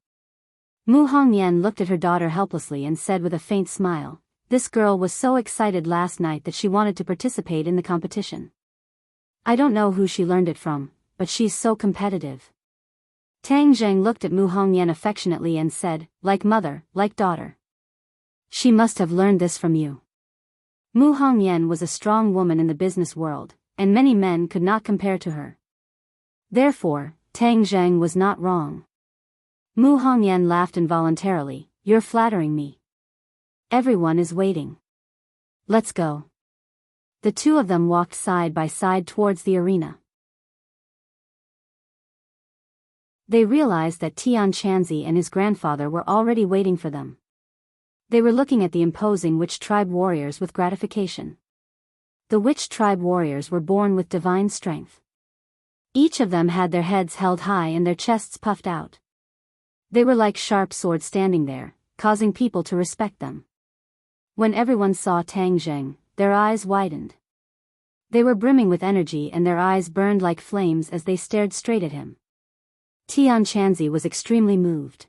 Mu Hongyan looked at her daughter helplessly and said with a faint smile, "This girl was so excited last night that she wanted to participate in the competition. I don't know who she learned it from, but she's so competitive." Tang Jing looked at Mu Hongyan affectionately and said, "Like mother, like daughter. She must have learned this from you." Mu Hongyan was a strong woman in the business world, and many men could not compare to her. Therefore, Tang Jing was not wrong. Mu Hongyan laughed involuntarily, "You're flattering me. Everyone is waiting. Let's go." The two of them walked side by side towards the arena. They realized that Tian Chanzi and his grandfather were already waiting for them. They were looking at the imposing witch tribe warriors with gratification. The witch tribe warriors were born with divine strength. Each of them had their heads held high and their chests puffed out. They were like sharp swords standing there, causing people to respect them. When everyone saw Tang Jing, their eyes widened. They were brimming with energy and their eyes burned like flames as they stared straight at him. Tian Chanzi was extremely moved.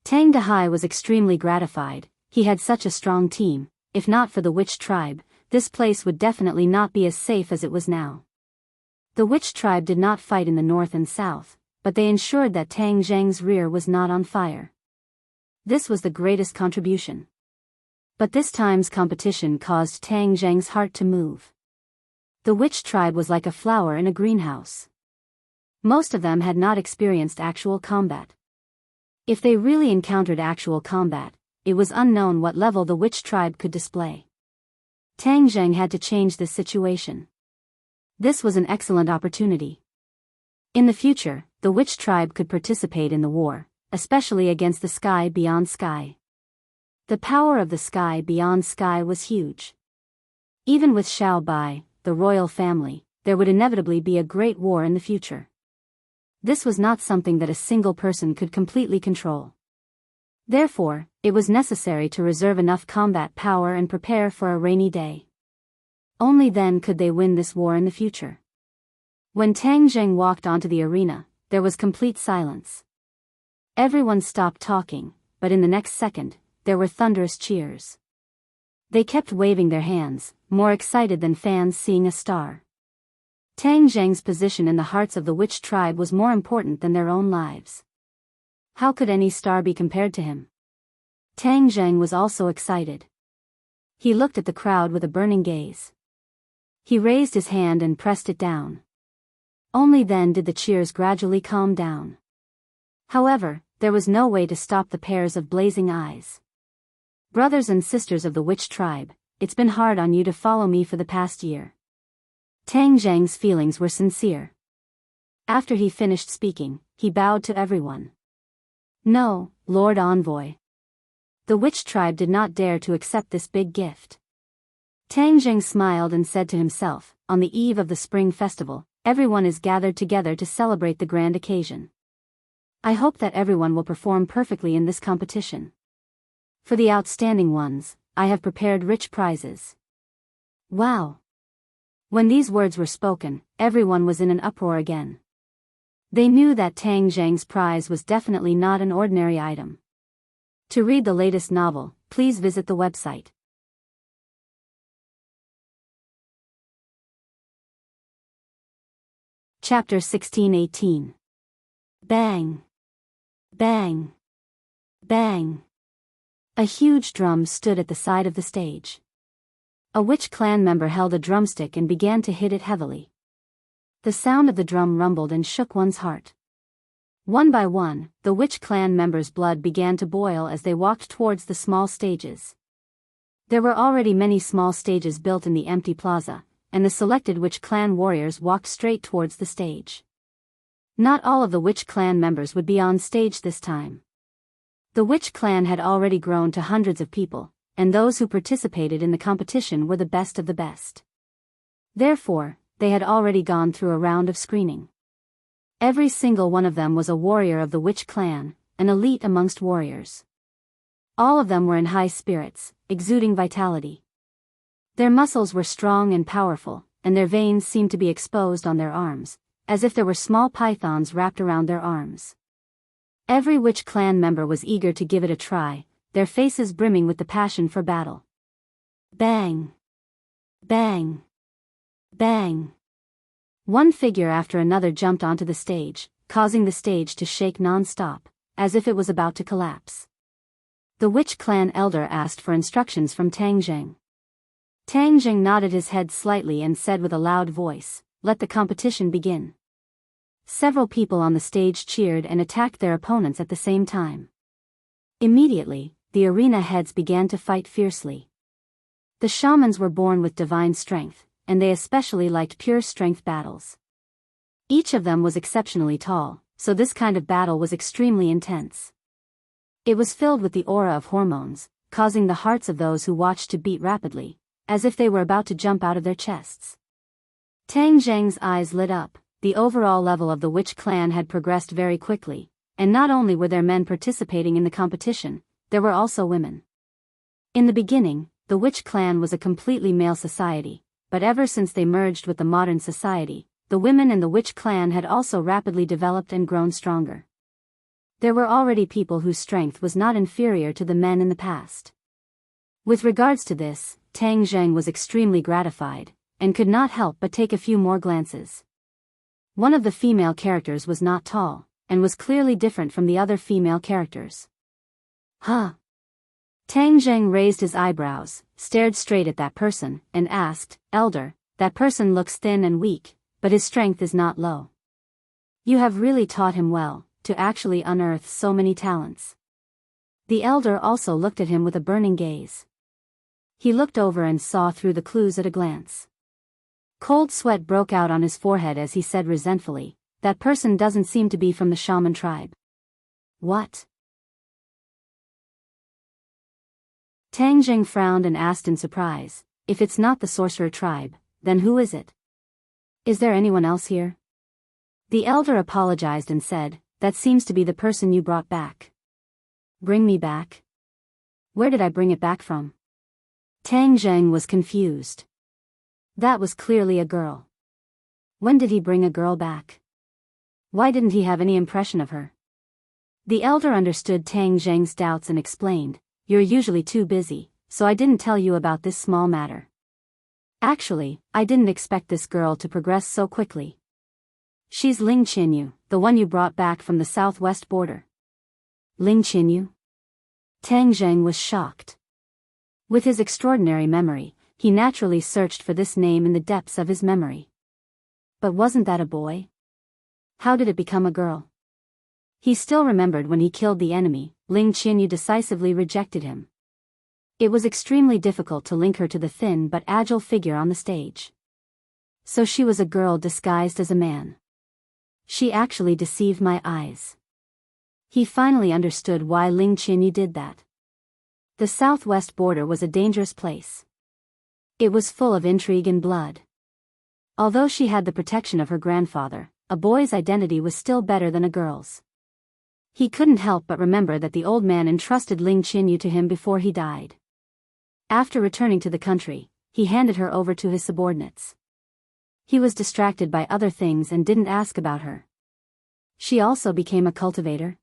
Tang Dahai was extremely gratified. He had such a strong team. If not for the witch tribe, this place would definitely not be as safe as it was now. The witch tribe did not fight in the north and south, but they ensured that Tang Jing's rear was not on fire. This was the greatest contribution. But this time's competition caused Tang Jing's heart to move. The witch tribe was like a flower in a greenhouse. Most of them had not experienced actual combat. If they really encountered actual combat, it was unknown what level the witch tribe could display. Tang Jing had to change this situation. This was an excellent opportunity. In the future, the witch tribe could participate in the war, especially against the sky beyond sky. The power of the sky beyond sky was huge. Even with Xiao Bai, the royal family, there would inevitably be a great war in the future. This was not something that a single person could completely control. Therefore, it was necessary to reserve enough combat power and prepare for a rainy day. Only then could they win this war in the future. When Tang Jing walked onto the arena, there was complete silence. Everyone stopped talking, but in the next second, there were thunderous cheers. They kept waving their hands, more excited than fans seeing a star. Tang Zheng's position in the hearts of the witch tribe was more important than their own lives. How could any star be compared to him? Tang Zheng was also excited. He looked at the crowd with a burning gaze. He raised his hand and pressed it down. Only then did the cheers gradually calm down. However, there was no way to stop the pairs of blazing eyes. Brothers and sisters of the witch tribe, it's been hard on you to follow me for the past year. Tang Zheng's feelings were sincere. After he finished speaking, he bowed to everyone. No, Lord Envoy. The witch tribe did not dare to accept this big gift. Tang Zheng smiled and said to himself, on the eve of the spring festival, everyone is gathered together to celebrate the grand occasion. I hope that everyone will perform perfectly in this competition. For the outstanding ones, I have prepared rich prizes. Wow! When these words were spoken, everyone was in an uproar again. They knew that Tang Zheng's prize was definitely not an ordinary item. To read the latest novel, please visit the website. Chapter 16-18. Bang! Bang! Bang! A huge drum stood at the side of the stage. A witch clan member held a drumstick and began to hit it heavily. The sound of the drum rumbled and shook one's heart. One by one, the witch clan members' blood began to boil as they walked towards the small stages. There were already many small stages built in the empty plaza, and the selected witch clan warriors walked straight towards the stage. Not all of the witch clan members would be on stage this time. The witch clan had already grown to hundreds of people, and those who participated in the competition were the best of the best. Therefore, they had already gone through a round of screening. Every single one of them was a warrior of the witch clan, an elite amongst warriors. All of them were in high spirits, exuding vitality. Their muscles were strong and powerful, and their veins seemed to be exposed on their arms, as if there were small pythons wrapped around their arms. Every witch clan member was eager to give it a try, their faces brimming with the passion for battle. Bang! Bang! Bang! One figure after another jumped onto the stage, causing the stage to shake non-stop, as if it was about to collapse. The witch clan elder asked for instructions from Tang Zheng. Tang Zheng nodded his head slightly and said with a loud voice, "Let the competition begin." Several people on the stage cheered and attacked their opponents at the same time. Immediately, the arena heads began to fight fiercely. The shamans were born with divine strength, and they especially liked pure strength battles. Each of them was exceptionally tall, so this kind of battle was extremely intense. It was filled with the aura of hormones, causing the hearts of those who watched to beat rapidly, as if they were about to jump out of their chests. Tang Zheng's eyes lit up. The overall level of the witch clan had progressed very quickly, and not only were there men participating in the competition, there were also women. In the beginning, the witch clan was a completely male society, but ever since they merged with the modern society, the women in the witch clan had also rapidly developed and grown stronger. There were already people whose strength was not inferior to the men in the past. With regards to this, Tang Zheng was extremely gratified, and could not help but take a few more glances. One of the female characters was not tall, and was clearly different from the other female characters. Huh? Tang Zheng raised his eyebrows, stared straight at that person, and asked, "Elder, that person looks thin and weak, but his strength is not low. You have really taught him well, to actually unearth so many talents." The elder also looked at him with a burning gaze. He looked over and saw through the clues at a glance. Cold sweat broke out on his forehead as he said resentfully, "That person doesn't seem to be from the shaman tribe." What? Tang Zheng frowned and asked in surprise, "If it's not the sorcerer tribe, then who is it? Is there anyone else here?" The elder apologized and said, "That seems to be the person you brought back." Bring me back? Where did I bring it back from? Tang Zheng was confused. That was clearly a girl. When did he bring a girl back? Why didn't he have any impression of her? The elder understood Tang Zheng's doubts and explained, "You're usually too busy, so I didn't tell you about this small matter. Actually, I didn't expect this girl to progress so quickly. She's Ling Qinyu, the one you brought back from the southwest border." Ling Qinyu? Tang Zheng was shocked. With his extraordinary memory, he naturally searched for this name in the depths of his memory. But wasn't that a boy? How did it become a girl? He still remembered when he killed the enemy, Ling Qinyu decisively rejected him. It was extremely difficult to link her to the thin but agile figure on the stage. So she was a girl disguised as a man. She actually deceived my eyes. He finally understood why Ling Qinyu did that. The southwest border was a dangerous place. It was full of intrigue and blood. Although she had the protection of her grandfather, a boy's identity was still better than a girl's. He couldn't help but remember that the old man entrusted Ling Qinyu to him before he died. After returning to the country, he handed her over to his subordinates. He was distracted by other things and didn't ask about her. She also became a cultivator?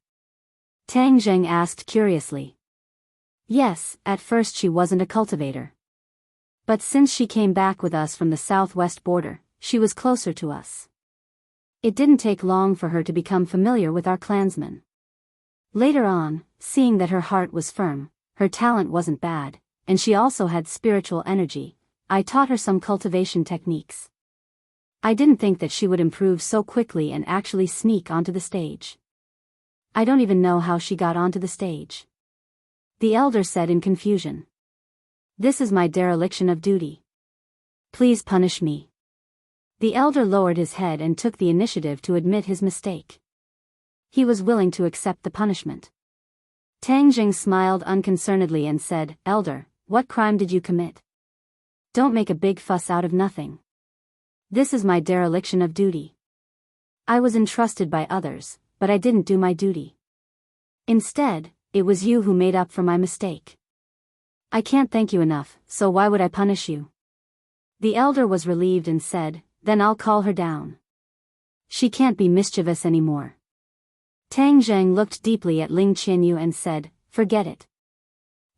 Tang Zheng asked curiously. Yes, at first she wasn't a cultivator. But since she came back with us from the southwest border, she was closer to us. It didn't take long for her to become familiar with our clansmen. Later on, seeing that her heart was firm, her talent wasn't bad, and she also had spiritual energy, I taught her some cultivation techniques. I didn't think that she would improve so quickly and actually sneak onto the stage. I don't even know how she got onto the stage. The elder said in confusion. This is my dereliction of duty. Please punish me. The elder lowered his head and took the initiative to admit his mistake. He was willing to accept the punishment. Tang Jing smiled unconcernedly and said, Elder, what crime did you commit? Don't make a big fuss out of nothing. This is my dereliction of duty. I was entrusted by others, but I didn't do my duty. Instead, it was you who made up for my mistake. I can't thank you enough, so why would I punish you? The elder was relieved and said, Then I'll call her down. She can't be mischievous anymore. Tang Zheng looked deeply at Ling Qinyu and said, Forget it.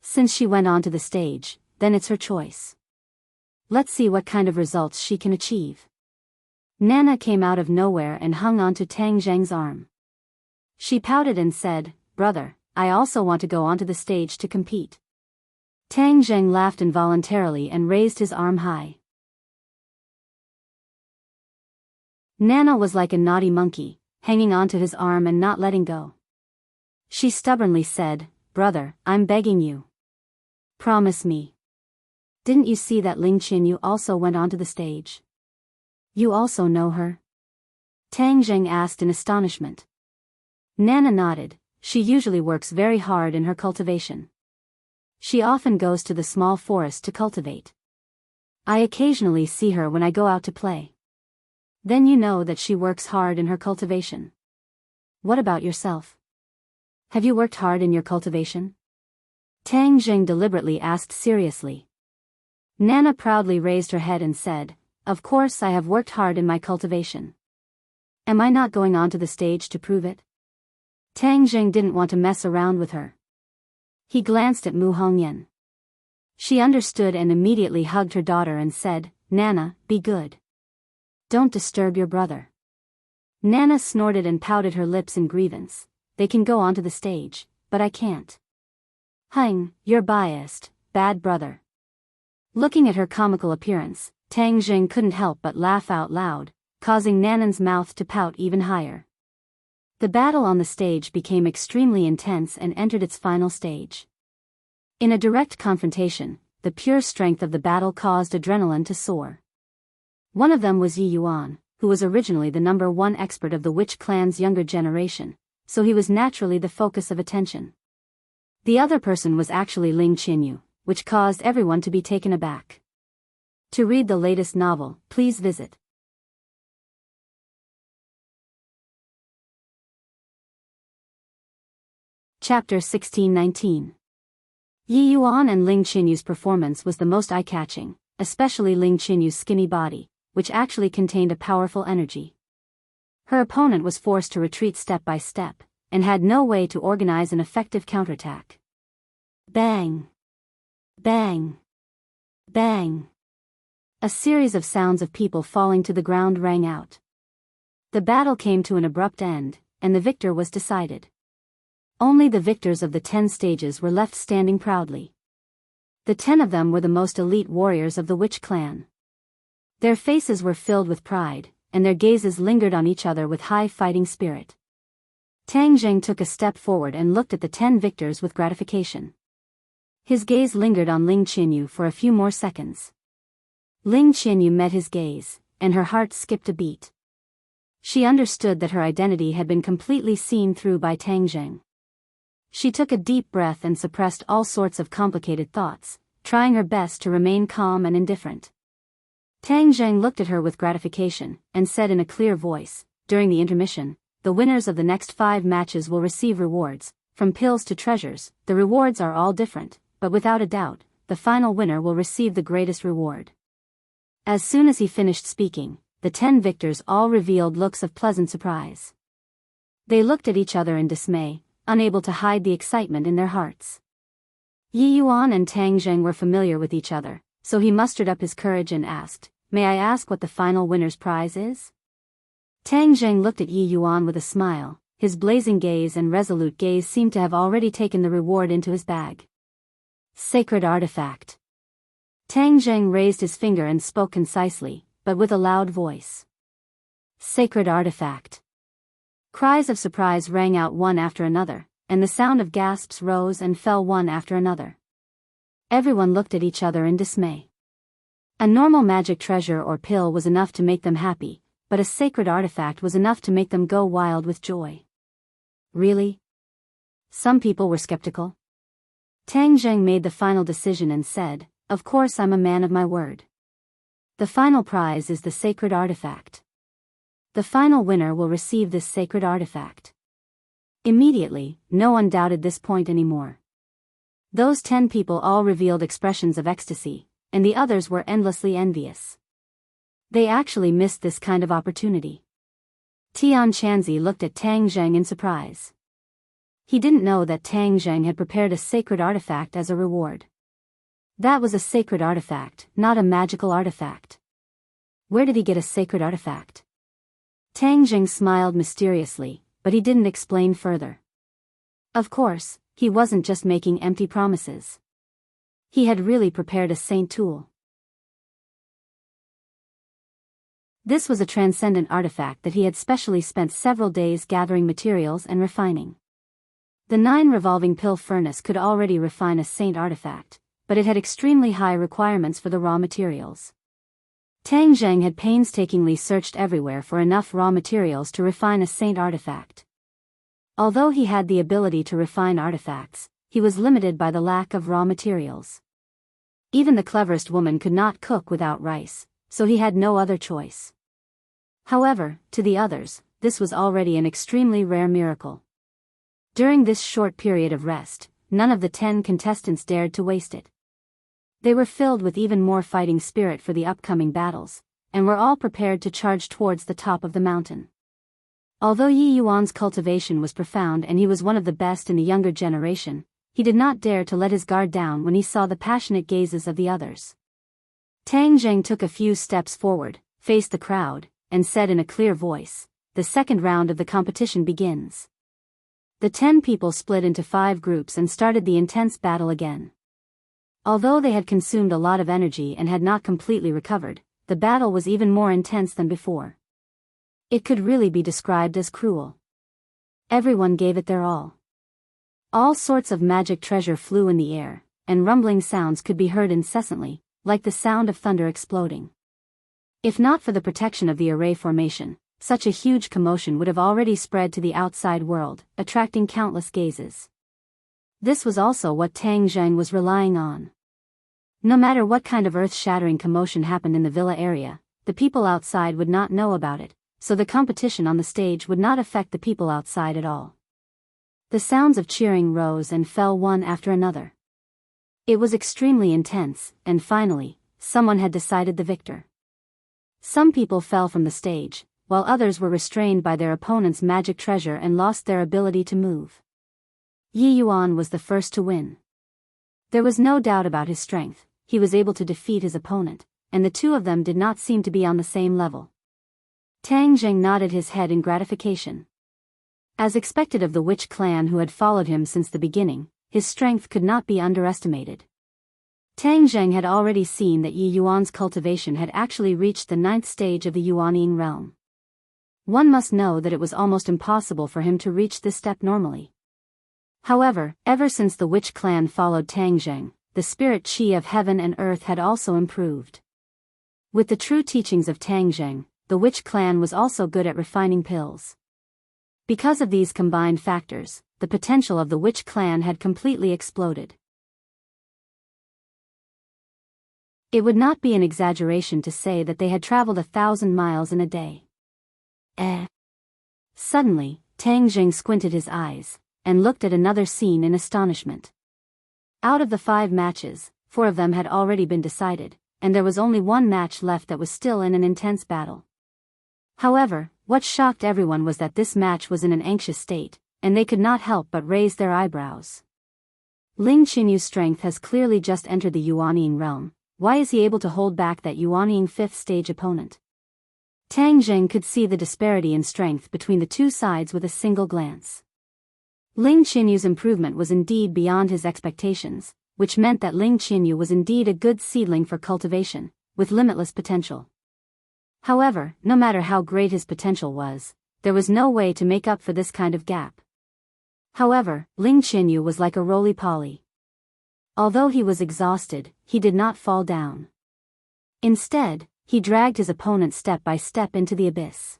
Since she went onto the stage, then it's her choice. Let's see what kind of results she can achieve. Nana came out of nowhere and hung onto Tang Zheng's arm. She pouted and said, Brother, I also want to go onto the stage to compete. Tang Zheng laughed involuntarily and raised his arm high. Nana was like a naughty monkey, hanging onto his arm and not letting go. She stubbornly said, Brother, I'm begging you. Promise me. Didn't you see that Ling Qinyu also went onto the stage? You also know her? Tang Zheng asked in astonishment. Nana nodded. She usually works very hard in her cultivation. She often goes to the small forest to cultivate. I occasionally see her when I go out to play. Then you know that she works hard in her cultivation. What about yourself? Have you worked hard in your cultivation? Tang Zheng deliberately asked seriously. Nana proudly raised her head and said, Of course I have worked hard in my cultivation. Am I not going onto the stage to prove it? Tang Zheng didn't want to mess around with her. He glanced at Mu Hongyan. She understood and immediately hugged her daughter and said, Nana, be good. Don't disturb your brother. Nana snorted and pouted her lips in grievance. They can go onto the stage, but I can't. Hung, you're biased, bad brother. Looking at her comical appearance, Tang Zheng couldn't help but laugh out loud, causing Nanan's mouth to pout even higher. The battle on the stage became extremely intense and entered its final stage. In a direct confrontation, the pure strength of the battle caused adrenaline to soar. One of them was Yi Yuan, who was originally the #1 expert of the Witch clan's younger generation, so he was naturally the focus of attention. The other person was actually Ling Qinyu, which caused everyone to be taken aback. To read the latest novel, please visit Chapter 1619. Yi Yuan and Ling Qinyu's performance was the most eye-catching, especially Ling Qinyu's skinny body, which actually contained a powerful energy. Her opponent was forced to retreat step by step, and had no way to organize an effective counterattack. Bang! Bang! Bang! A series of sounds of people falling to the ground rang out. The battle came to an abrupt end, and the victor was decided. Only the victors of the 10 stages were left standing proudly. The 10 of them were the most elite warriors of the witch clan. Their faces were filled with pride, and their gazes lingered on each other with high fighting spirit. Tang Zheng took a step forward and looked at the 10 victors with gratification. His gaze lingered on Ling Qinyu for a few more seconds. Ling Qinyu met his gaze, and her heart skipped a beat. She understood that her identity had been completely seen through by Tang Zheng. She took a deep breath and suppressed all sorts of complicated thoughts, trying her best to remain calm and indifferent. Tang Zheng looked at her with gratification, and said in a clear voice, during the intermission, "The winners of the next 5 matches will receive rewards, from pills to treasures. The rewards are all different, but without a doubt, the final winner will receive the greatest reward." As soon as he finished speaking, the 10 victors all revealed looks of pleasant surprise. They looked at each other in dismay, unable to hide the excitement in their hearts. Yi Yuan and Tang Zheng were familiar with each other, so he mustered up his courage and asked, "May I ask what the final winner's prize is?" Tang Zheng looked at Yi Yuan with a smile. His blazing gaze and resolute gaze seemed to have already taken the reward into his bag. Sacred artifact. Tang Zheng raised his finger and spoke concisely, but with a loud voice. Sacred artifact. Cries of surprise rang out one after another, and the sound of gasps rose and fell one after another. Everyone looked at each other in dismay. A normal magic treasure or pill was enough to make them happy, but a sacred artifact was enough to make them go wild with joy. Really? Some people were skeptical. Tang Zheng made the final decision and said, "Of course I'm a man of my word. The final prize is the sacred artifact. The final winner will receive this sacred artifact." Immediately, no one doubted this point anymore. Those 10 people all revealed expressions of ecstasy, and the others were endlessly envious. They actually missed this kind of opportunity. Tian Chanzi looked at Tang Zheng in surprise. He didn't know that Tang Zheng had prepared a sacred artifact as a reward. That was a sacred artifact, not a magical artifact. Where did he get a sacred artifact? Tang Zheng smiled mysteriously, but he didn't explain further. Of course, he wasn't just making empty promises. He had really prepared a saint tool. This was a transcendent artifact that he had specially spent several days gathering materials and refining. The 9 revolving pill furnace could already refine a saint artifact, but it had extremely high requirements for the raw materials. Tang Zheng had painstakingly searched everywhere for enough raw materials to refine a saint artifact. Although he had the ability to refine artifacts, he was limited by the lack of raw materials. Even the cleverest woman could not cook without rice, so he had no other choice. However, to the others, this was already an extremely rare miracle. During this short period of rest, none of the 10 contestants dared to waste it. They were filled with even more fighting spirit for the upcoming battles, and were all prepared to charge towards the top of the mountain. Although Yi Yuan's cultivation was profound and he was one of the best in the younger generation, he did not dare to let his guard down when he saw the passionate gazes of the others. Tang Zheng took a few steps forward, faced the crowd, and said in a clear voice, "The second round of the competition begins." The 10 people split into 5 groups and started the intense battle again. Although they had consumed a lot of energy and had not completely recovered, the battle was even more intense than before. It could really be described as cruel. Everyone gave it their all. All sorts of magic treasure flew in the air, and rumbling sounds could be heard incessantly, like the sound of thunder exploding. If not for the protection of the array formation, such a huge commotion would have already spread to the outside world, attracting countless gazes. This was also what Tang Zheng was relying on. No matter what kind of earth-shattering commotion happened in the villa area, the people outside would not know about it, so the competition on the stage would not affect the people outside at all. The sounds of cheering rose and fell one after another. It was extremely intense, and finally, someone had decided the victor. Some people fell from the stage, while others were restrained by their opponent's magic treasure and lost their ability to move. Yi Yuan was the first to win. There was no doubt about his strength, he was able to defeat his opponent, and the two of them did not seem to be on the same level. Tang Zheng nodded his head in gratification. As expected of the witch clan who had followed him since the beginning, his strength could not be underestimated. Tang Zheng had already seen that Yi Yuan's cultivation had actually reached the 9th stage of the Yuanying realm. One must know that it was almost impossible for him to reach this step normally. However, ever since the witch clan followed Tang Zheng, the spirit qi of heaven and earth had also improved. With the true teachings of Tang Zheng, the witch clan was also good at refining pills. Because of these combined factors, the potential of the witch clan had completely exploded. It would not be an exaggeration to say that they had traveled 1,000 miles in a day. Suddenly, Tang Zheng squinted his eyes, and looked at another scene in astonishment. Out of the 5 matches, 4 of them had already been decided, and there was only 1 match left that was still in an intense battle. However, what shocked everyone was that this match was in an anxious state, and they could not help but raise their eyebrows. Ling Qinyu's strength has clearly just entered the Yuanying realm. Why is he able to hold back that Yuanying 5th stage opponent? Tang Zheng could see the disparity in strength between the two sides with a single glance. Ling Qinyu's improvement was indeed beyond his expectations, which meant that Ling Qinyu was indeed a good seedling for cultivation, with limitless potential. However, no matter how great his potential was, there was no way to make up for this kind of gap. However, Ling Qinyu was like a roly-poly. Although he was exhausted, he did not fall down. Instead, he dragged his opponent step by step into the abyss.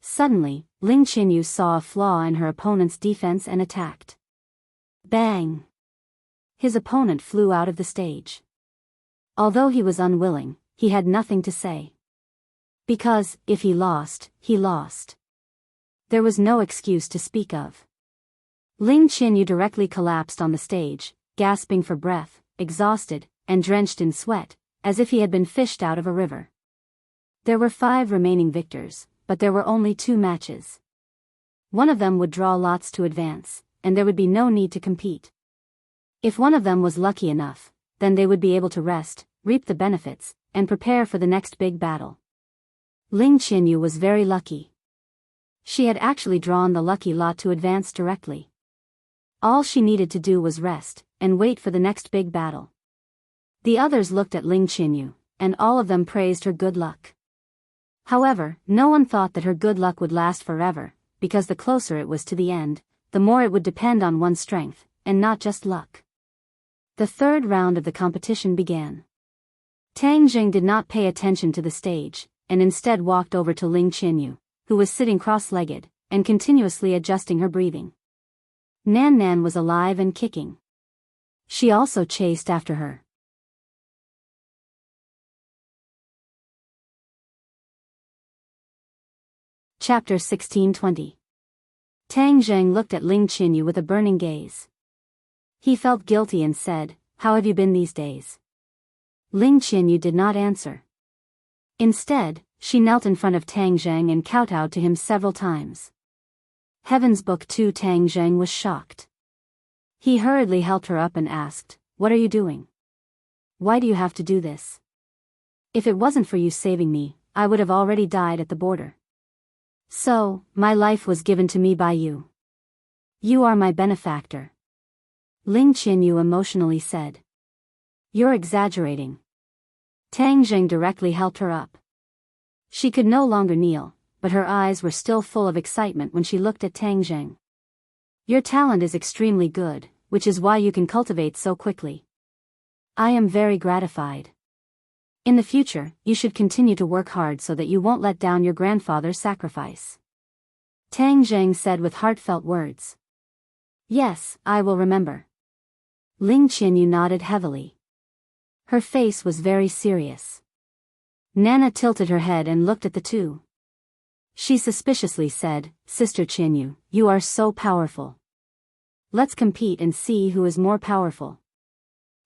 Suddenly, Ling Qinyu saw a flaw in her opponent's defense and attacked. Bang! His opponent flew out of the stage. Although he was unwilling, he had nothing to say. Because, if he lost, he lost. There was no excuse to speak of. Ling Qinyu directly collapsed on the stage, gasping for breath, exhausted, and drenched in sweat, as if he had been fished out of a river. There were 5 remaining victors, but there were only 2 matches. One of them would draw lots to advance, and there would be no need to compete. If one of them was lucky enough, then they would be able to rest, reap the benefits, and prepare for the next big battle. Ling Qinyu was very lucky. She had actually drawn the lucky lot to advance directly. All she needed to do was rest, and wait for the next big battle. The others looked at Ling Qinyu, and all of them praised her good luck. However, no one thought that her good luck would last forever, because the closer it was to the end, the more it would depend on one's strength, and not just luck. The 3rd round of the competition began. Tang Zheng did not pay attention to the stage, and instead walked over to Ling Qinyu, who was sitting cross-legged, and continuously adjusting her breathing. Nan Nan was alive and kicking. She also chased after her. Chapter 1620. Tang Zheng looked at Ling Qinyu with a burning gaze. He felt guilty and said, "How have you been these days?" Ling Qinyu did not answer. Instead, she knelt in front of Tang Zheng and kowtowed to him several times. Heaven's Book 2. Tang Zheng was shocked. He hurriedly helped her up and asked, "What are you doing? Why do you have to do this? If it wasn't for you saving me, I would have already died at the border. So, my life was given to me by you. You are my benefactor." Ling Qinyu emotionally said. "You're exaggerating." Tang Zheng directly helped her up. She could no longer kneel, but her eyes were still full of excitement when she looked at Tang Zheng. "Your talent is extremely good, which is why you can cultivate so quickly. I am very gratified. In the future, you should continue to work hard so that you won't let down your grandfather's sacrifice." Tang Zheng said with heartfelt words. "Yes, I will remember." Ling Qinyu nodded heavily. Her face was very serious. Nana tilted her head and looked at the two. She suspiciously said, "Sister Qinyu, you are so powerful. Let's compete and see who is more powerful."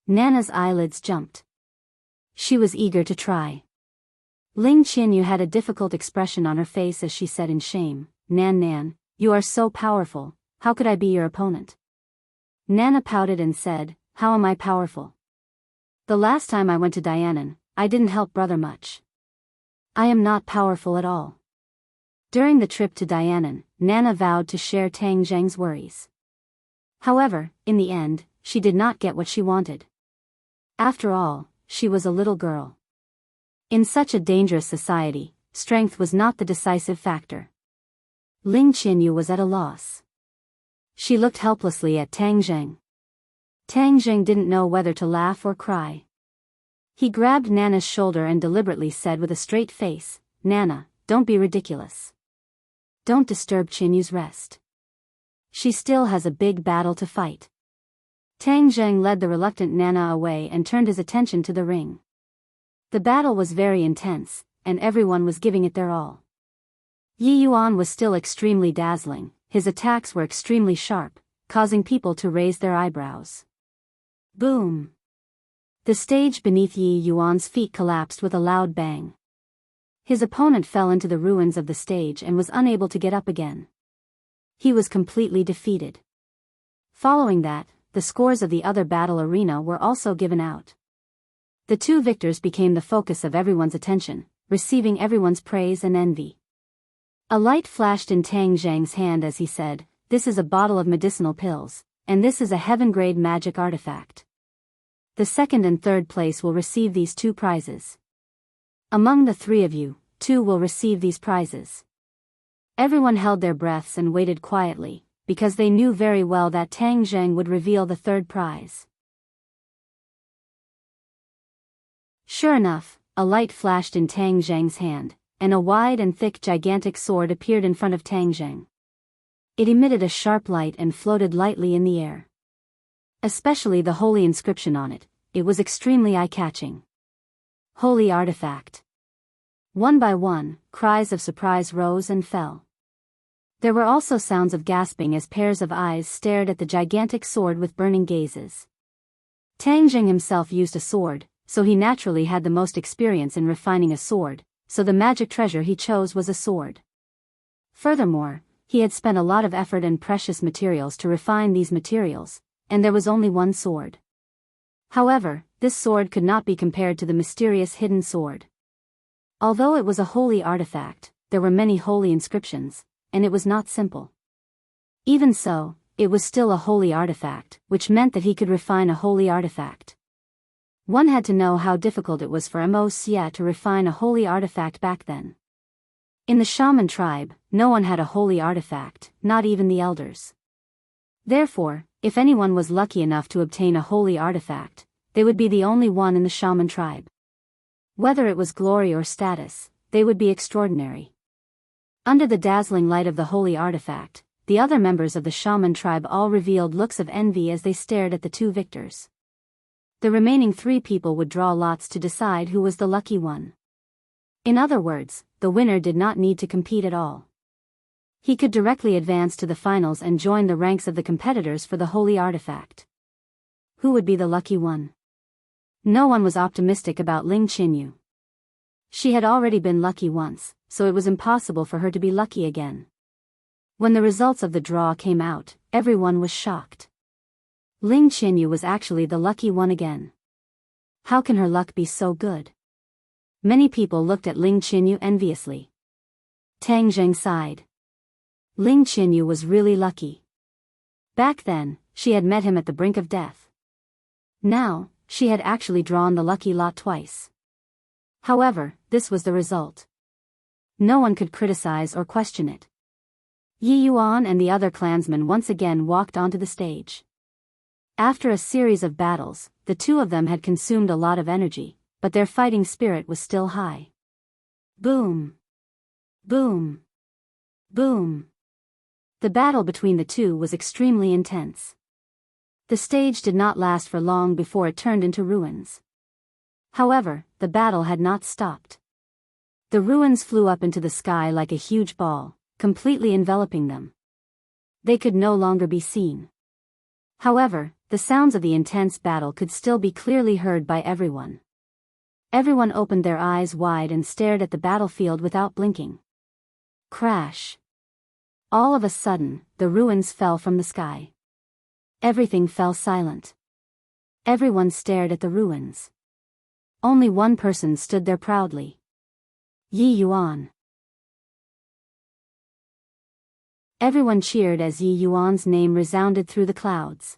Nana's eyelids jumped. She was eager to try. Ling Qianyu had a difficult expression on her face as she said in shame, "Nan Nan, you are so powerful, how could I be your opponent?" Nana pouted and said, "How am I powerful? The last time I went to Dianan, I didn't help brother much. I am not powerful at all." During the trip to Dianan, Nana vowed to share Tang Zheng's worries. However, in the end, she did not get what she wanted. After all, she was a little girl. In such a dangerous society, strength was not the decisive factor. Ling Qianyu was at a loss. She looked helplessly at Tang Zheng. Tang Zheng didn't know whether to laugh or cry. He grabbed Nana's shoulder and deliberately said with a straight face, "Nana, don't be ridiculous. Don't disturb Qianyu's rest. She still has a big battle to fight." Tang Zheng led the reluctant Nana away and turned his attention to the ring. The battle was very intense, and everyone was giving it their all. Yi Yuan was still extremely dazzling, his attacks were extremely sharp, causing people to raise their eyebrows. Boom! The stage beneath Yi Yuan's feet collapsed with a loud bang. His opponent fell into the ruins of the stage and was unable to get up again. He was completely defeated. Following that, the scores of the other battle arena were also given out. The two victors became the focus of everyone's attention, receiving everyone's praise and envy. A light flashed in Tang Zheng's hand as he said, "This is a bottle of medicinal pills, and this is a heaven-grade magic artifact. The second and third place will receive these two prizes. Among the three of you, 2 will receive these prizes." Everyone held their breaths and waited quietly, because they knew very well that Tang Zheng would reveal the third prize. Sure enough, a light flashed in Tang Zheng's hand, and a wide and thick gigantic sword appeared in front of Tang Zheng. It emitted a sharp light and floated lightly in the air. Especially the holy inscription on it, it was extremely eye-catching. Holy artifact. One by one, cries of surprise rose and fell. There were also sounds of gasping as pairs of eyes stared at the gigantic sword with burning gazes. Tang Zheng himself used a sword, so he naturally had the most experience in refining a sword, so the magic treasure he chose was a sword. Furthermore, he had spent a lot of effort and precious materials to refine these materials, and there was only one sword. However, this sword could not be compared to the mysterious hidden sword. Although it was a holy artifact, there were many holy inscriptions, and it was not simple. Even so, it was still a holy artifact, which meant that he could refine a holy artifact. One had to know how difficult it was for Mo Xia to refine a holy artifact back then. In the shaman tribe, no one had a holy artifact, not even the elders. Therefore, if anyone was lucky enough to obtain a holy artifact, they would be the only one in the shaman tribe. Whether it was glory or status, they would be extraordinary. Under the dazzling light of the holy artifact, the other members of the shaman tribe all revealed looks of envy as they stared at the two victors. The remaining 3 people would draw lots to decide who was the lucky one. In other words, the winner did not need to compete at all. He could directly advance to the finals and join the ranks of the competitors for the holy artifact. Who would be the lucky one? No one was optimistic about Ling Qianyu. She had already been lucky once, so it was impossible for her to be lucky again. When the results of the draw came out, everyone was shocked. Ling Qianyu was actually the lucky one again. How can her luck be so good? Many people looked at Ling Qianyu enviously. Tang Zheng sighed. Ling Qianyu was really lucky. Back then, she had met him at the brink of death. Now, she had actually drawn the lucky lot twice. However, this was the result. No one could criticize or question it. Yi Yuan and the other clansmen once again walked onto the stage. After a series of battles, the two of them had consumed a lot of energy, but their fighting spirit was still high. Boom! Boom! Boom! The battle between the two was extremely intense. The stage did not last for long before it turned into ruins. However, the battle had not stopped. The ruins flew up into the sky like a huge ball, completely enveloping them. They could no longer be seen. However, the sounds of the intense battle could still be clearly heard by everyone. Everyone opened their eyes wide and stared at the battlefield without blinking. Crash. All of a sudden, the ruins fell from the sky. Everything fell silent. Everyone stared at the ruins. Only one person stood there proudly. Yi Yuan. Everyone cheered as Yi Yuan's name resounded through the clouds.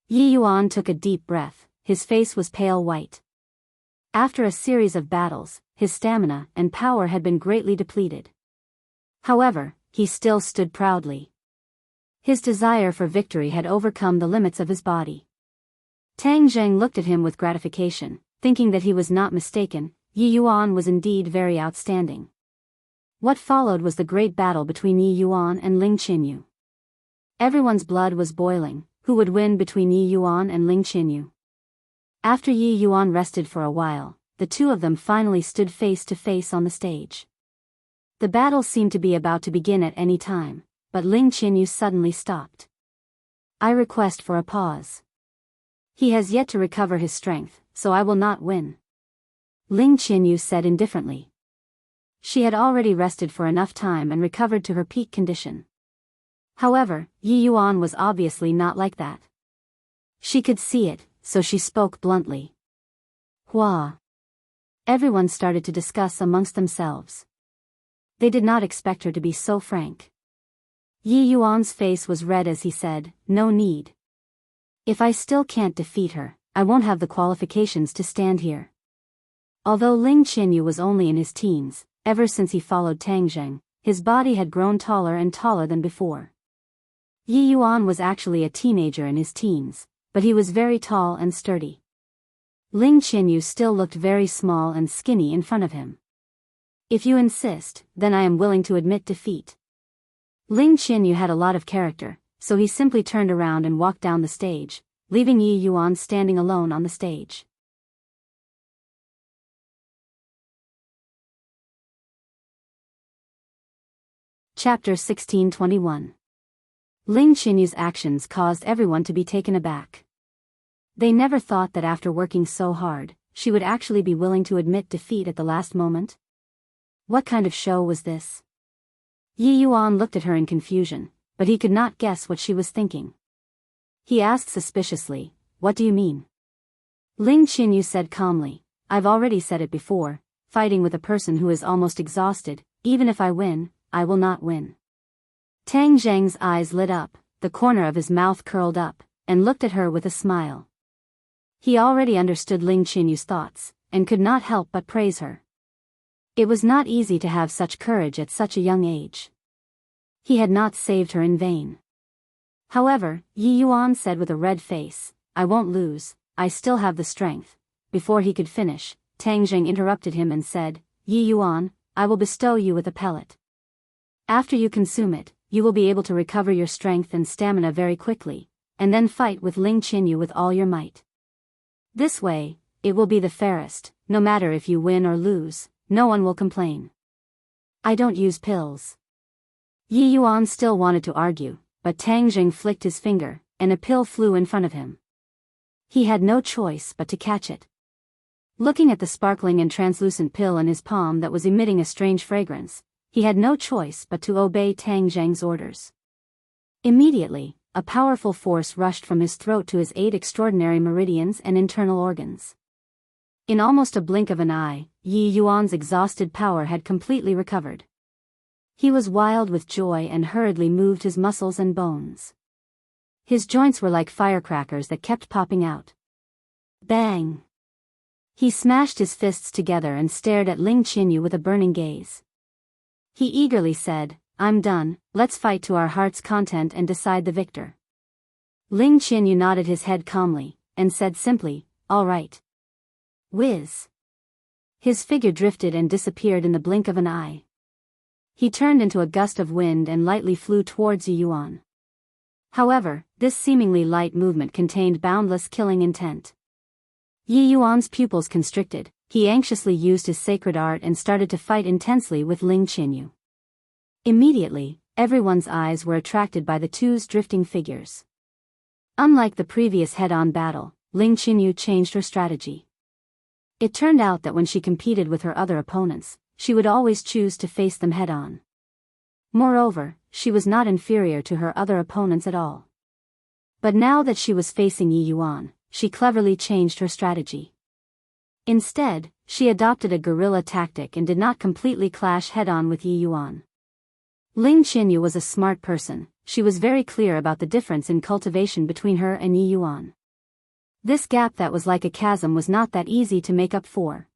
Yi Yuan took a deep breath, his face was pale white. After a series of battles, his stamina and power had been greatly depleted. However, he still stood proudly. His desire for victory had overcome the limits of his body. Tang Zheng looked at him with gratification, thinking that he was not mistaken. Yi Yuan was indeed very outstanding. What followed was the great battle between Yi Yuan and Ling Qinyu. Everyone's blood was boiling. Who would win between Yi Yuan and Ling Qinyu? After Yi Yuan rested for a while, the two of them finally stood face to face on the stage. The battle seemed to be about to begin at any time, but Ling Qinyu suddenly stopped. I request for a pause. He has yet to recover his strength, so I will not win. Ling Qinyu said indifferently. She had already rested for enough time and recovered to her peak condition. However, Yi Yuan was obviously not like that. She could see it, so she spoke bluntly. Hua. Everyone started to discuss amongst themselves. They did not expect her to be so frank. Yi Yuan's face was red as he said, no need. If I still can't defeat her, I won't have the qualifications to stand here. Although Ling Qinyu was only in his teens, ever since he followed Tang Zheng, his body had grown taller and taller than before. Yi Yuan was actually a teenager in his teens, but he was very tall and sturdy. Ling Qinyu still looked very small and skinny in front of him. If you insist, then I am willing to admit defeat. Ling Qinyu had a lot of character, so he simply turned around and walked down the stage, leaving Yi Yuan standing alone on the stage. Chapter 1621. Ling Qinyu's actions caused everyone to be taken aback. They never thought that after working so hard, she would actually be willing to admit defeat at the last moment. What kind of show was this? Yi Yuan looked at her in confusion, but he could not guess what she was thinking. He asked suspiciously, what do you mean? Ling Qinyu said calmly, I've already said it before, fighting with a person who is almost exhausted, even if I win, I will not win. Tang Zheng's eyes lit up, the corner of his mouth curled up, and looked at her with a smile. He already understood Ling Qinyu's thoughts, and could not help but praise her. It was not easy to have such courage at such a young age. He had not saved her in vain. However, Yi Yuan said with a red face, I won't lose, I still have the strength. Before he could finish, Tang Zheng interrupted him and said, Yi Yuan, I will bestow you with a pellet. After you consume it, you will be able to recover your strength and stamina very quickly, and then fight with Ling Qinyu with all your might. This way, it will be the fairest, no matter if you win or lose, no one will complain. I don't use pills. Yi Yuan still wanted to argue, but Tang Zheng flicked his finger, and a pill flew in front of him. He had no choice but to catch it. Looking at the sparkling and translucent pill in his palm that was emitting a strange fragrance, he had no choice but to obey Tang Zheng's orders. Immediately, a powerful force rushed from his throat to his 8 extraordinary meridians and internal organs. In almost a blink of an eye, Yi Yuan's exhausted power had completely recovered. He was wild with joy and hurriedly moved his muscles and bones. His joints were like firecrackers that kept popping out. Bang! He smashed his fists together and stared at Ling Qinyu with a burning gaze. He eagerly said, I'm done, let's fight to our heart's content and decide the victor. Ling Qinyu nodded his head calmly, and said simply, all right. Whiz! His figure drifted and disappeared in the blink of an eye. He turned into a gust of wind and lightly flew towards Yi Yuan. However, this seemingly light movement contained boundless killing intent. Yi Yuan's pupils constricted, he anxiously used his sacred art and started to fight intensely with Ling Qinyu. Immediately, everyone's eyes were attracted by the two's drifting figures. Unlike the previous head-on battle, Ling Qinyu changed her strategy. It turned out that when she competed with her other opponents, she would always choose to face them head-on. Moreover, she was not inferior to her other opponents at all. But now that she was facing Yi Yuan, she cleverly changed her strategy. Instead, she adopted a guerrilla tactic and did not completely clash head-on with Yi Yuan. Ling Qinyu was a smart person. She was very clear about the difference in cultivation between her and Yi Yuan. This gap that was like a chasm was not that easy to make up for.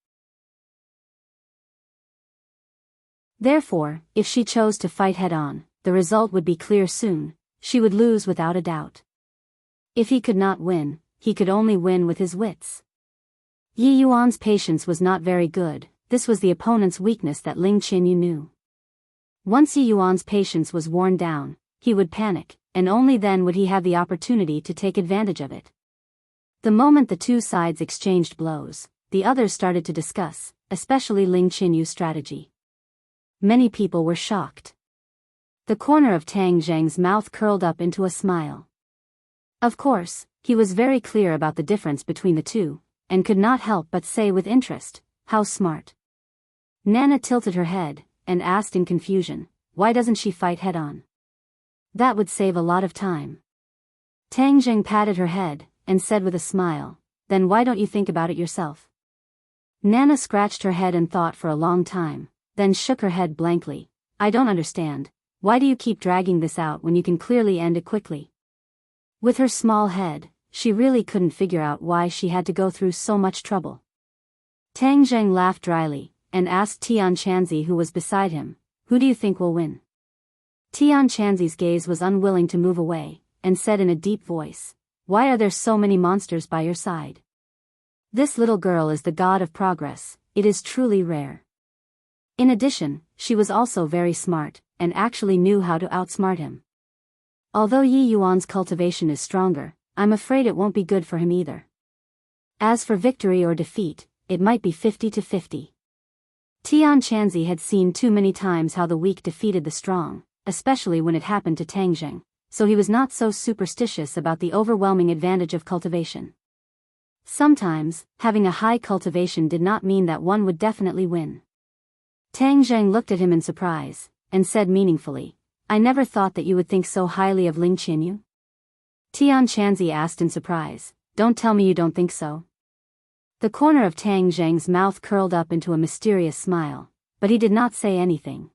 Therefore, if she chose to fight head-on, the result would be clear soon. She would lose without a doubt. If he could not win, he could only win with his wits. Yi Yuan's patience was not very good. This was the opponent's weakness that Ling Qinyu knew. Once Yi Yuan's patience was worn down, he would panic, and only then would he have the opportunity to take advantage of it. The moment the two sides exchanged blows, the others started to discuss, especially Ling Qinyu's strategy. Many people were shocked. The corner of Tang Zheng's mouth curled up into a smile. Of course, he was very clear about the difference between the two, and could not help but say with interest, "How smart." Nana tilted her head, and asked in confusion, "Why doesn't she fight head-on? That would save a lot of time." Tang Zheng patted her head, and said with a smile, "Then why don't you think about it yourself?" Nana scratched her head and thought for a long time, then shook her head blankly. "I don't understand. Why do you keep dragging this out when you can clearly end it quickly?" With her small head, she really couldn't figure out why she had to go through so much trouble. Tang Zheng laughed dryly, and asked Tian Chanzi, who was beside him, "Who do you think will win?" Tian Chanzi's gaze was unwilling to move away, and said in a deep voice, "Why are there so many monsters by your side? This little girl is the god of progress. It is truly rare." In addition, she was also very smart, and actually knew how to outsmart him. Although Yi Yuan's cultivation is stronger, I'm afraid it won't be good for him either. As for victory or defeat, it might be 50-50. Tian Chanzi had seen too many times how the weak defeated the strong, especially when it happened to Tang Zheng, so he was not so superstitious about the overwhelming advantage of cultivation. Sometimes, having a high cultivation did not mean that one would definitely win. Tang Zheng looked at him in surprise, and said meaningfully, "I never thought that you would think so highly of Ling Qinyu?" Tian Chanzi asked in surprise, "Don't tell me you don't think so." The corner of Tang Zheng's mouth curled up into a mysterious smile, but he did not say anything.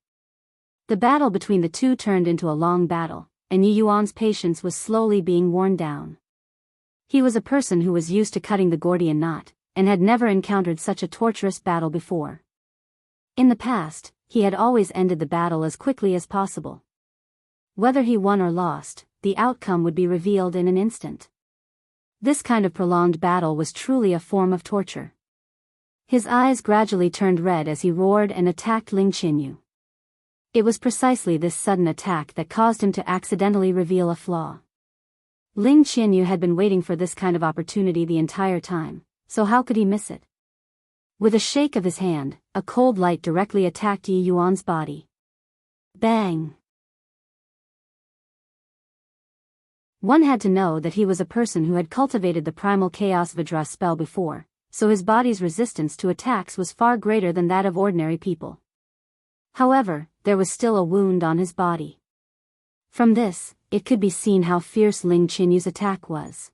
The battle between the two turned into a long battle, and Yi Yuan's patience was slowly being worn down. He was a person who was used to cutting the Gordian knot, and had never encountered such a torturous battle before. In the past, he had always ended the battle as quickly as possible. Whether he won or lost, the outcome would be revealed in an instant. This kind of prolonged battle was truly a form of torture. His eyes gradually turned red as he roared and attacked Ling Qinyu. It was precisely this sudden attack that caused him to accidentally reveal a flaw. Ling Qinyu had been waiting for this kind of opportunity the entire time, so how could he miss it? With a shake of his hand, a cold light directly attacked Yi Yuan's body. Bang! One had to know that he was a person who had cultivated the primal chaos Vajra spell before, so his body's resistance to attacks was far greater than that of ordinary people. However, there was still a wound on his body. From this, it could be seen how fierce Ling Qinyu's attack was.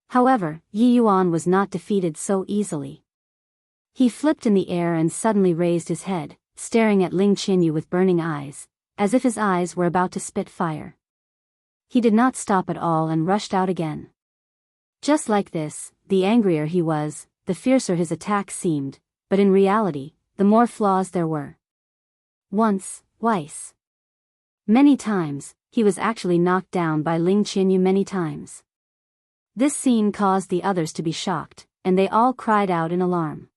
However, Yi Yuan was not defeated so easily. He flipped in the air and suddenly raised his head, staring at Ling Qinyu with burning eyes, as if his eyes were about to spit fire. He did not stop at all and rushed out again. Just like this, the angrier he was, the fiercer his attack seemed, but in reality, the more flaws there were. Once, twice. Many times, he was actually knocked down by Ling Qinyu many times. This scene caused the others to be shocked, and they all cried out in alarm.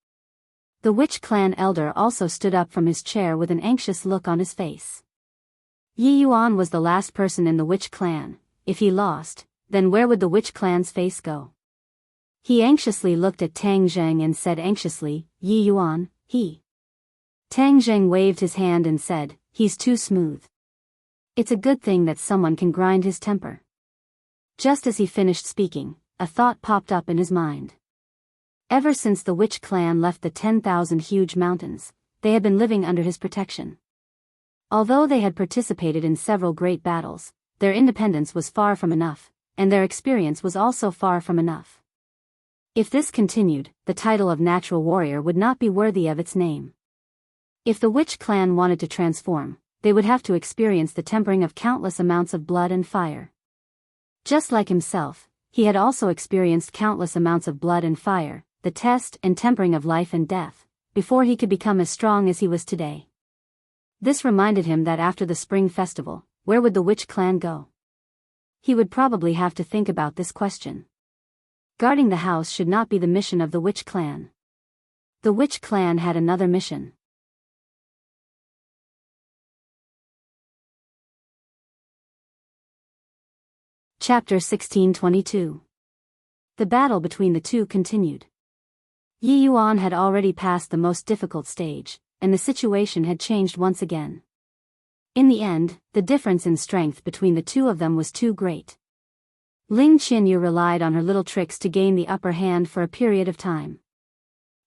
The Witch Clan elder also stood up from his chair with an anxious look on his face. Yi Yuan was the last person in the Witch Clan. If he lost, then where would the Witch Clan's face go? He anxiously looked at Tang Zheng and said anxiously, "Yi Yuan, he." Tang Zheng waved his hand and said, "He's too smooth. It's a good thing that someone can grind his temper." Just as he finished speaking, a thought popped up in his mind. Ever since the witch clan left the 10,000 huge mountains, they had been living under his protection. Although they had participated in several great battles, their independence was far from enough, and their experience was also far from enough. If this continued, the title of natural warrior would not be worthy of its name. If the witch clan wanted to transform, they would have to experience the tempering of countless amounts of blood and fire. Just like himself, he had also experienced countless amounts of blood and fire, the test and tempering of life and death, before he could become as strong as he was today. This reminded him that after the spring festival, where would the witch clan go? He would probably have to think about this question. Guarding the house should not be the mission of the witch clan. The witch clan had another mission. Chapter 1622. The battle between the two continued. Yi Yuan had already passed the most difficult stage, and the situation had changed once again. In the end, the difference in strength between the two of them was too great. Ling Qinyu relied on her little tricks to gain the upper hand for a period of time.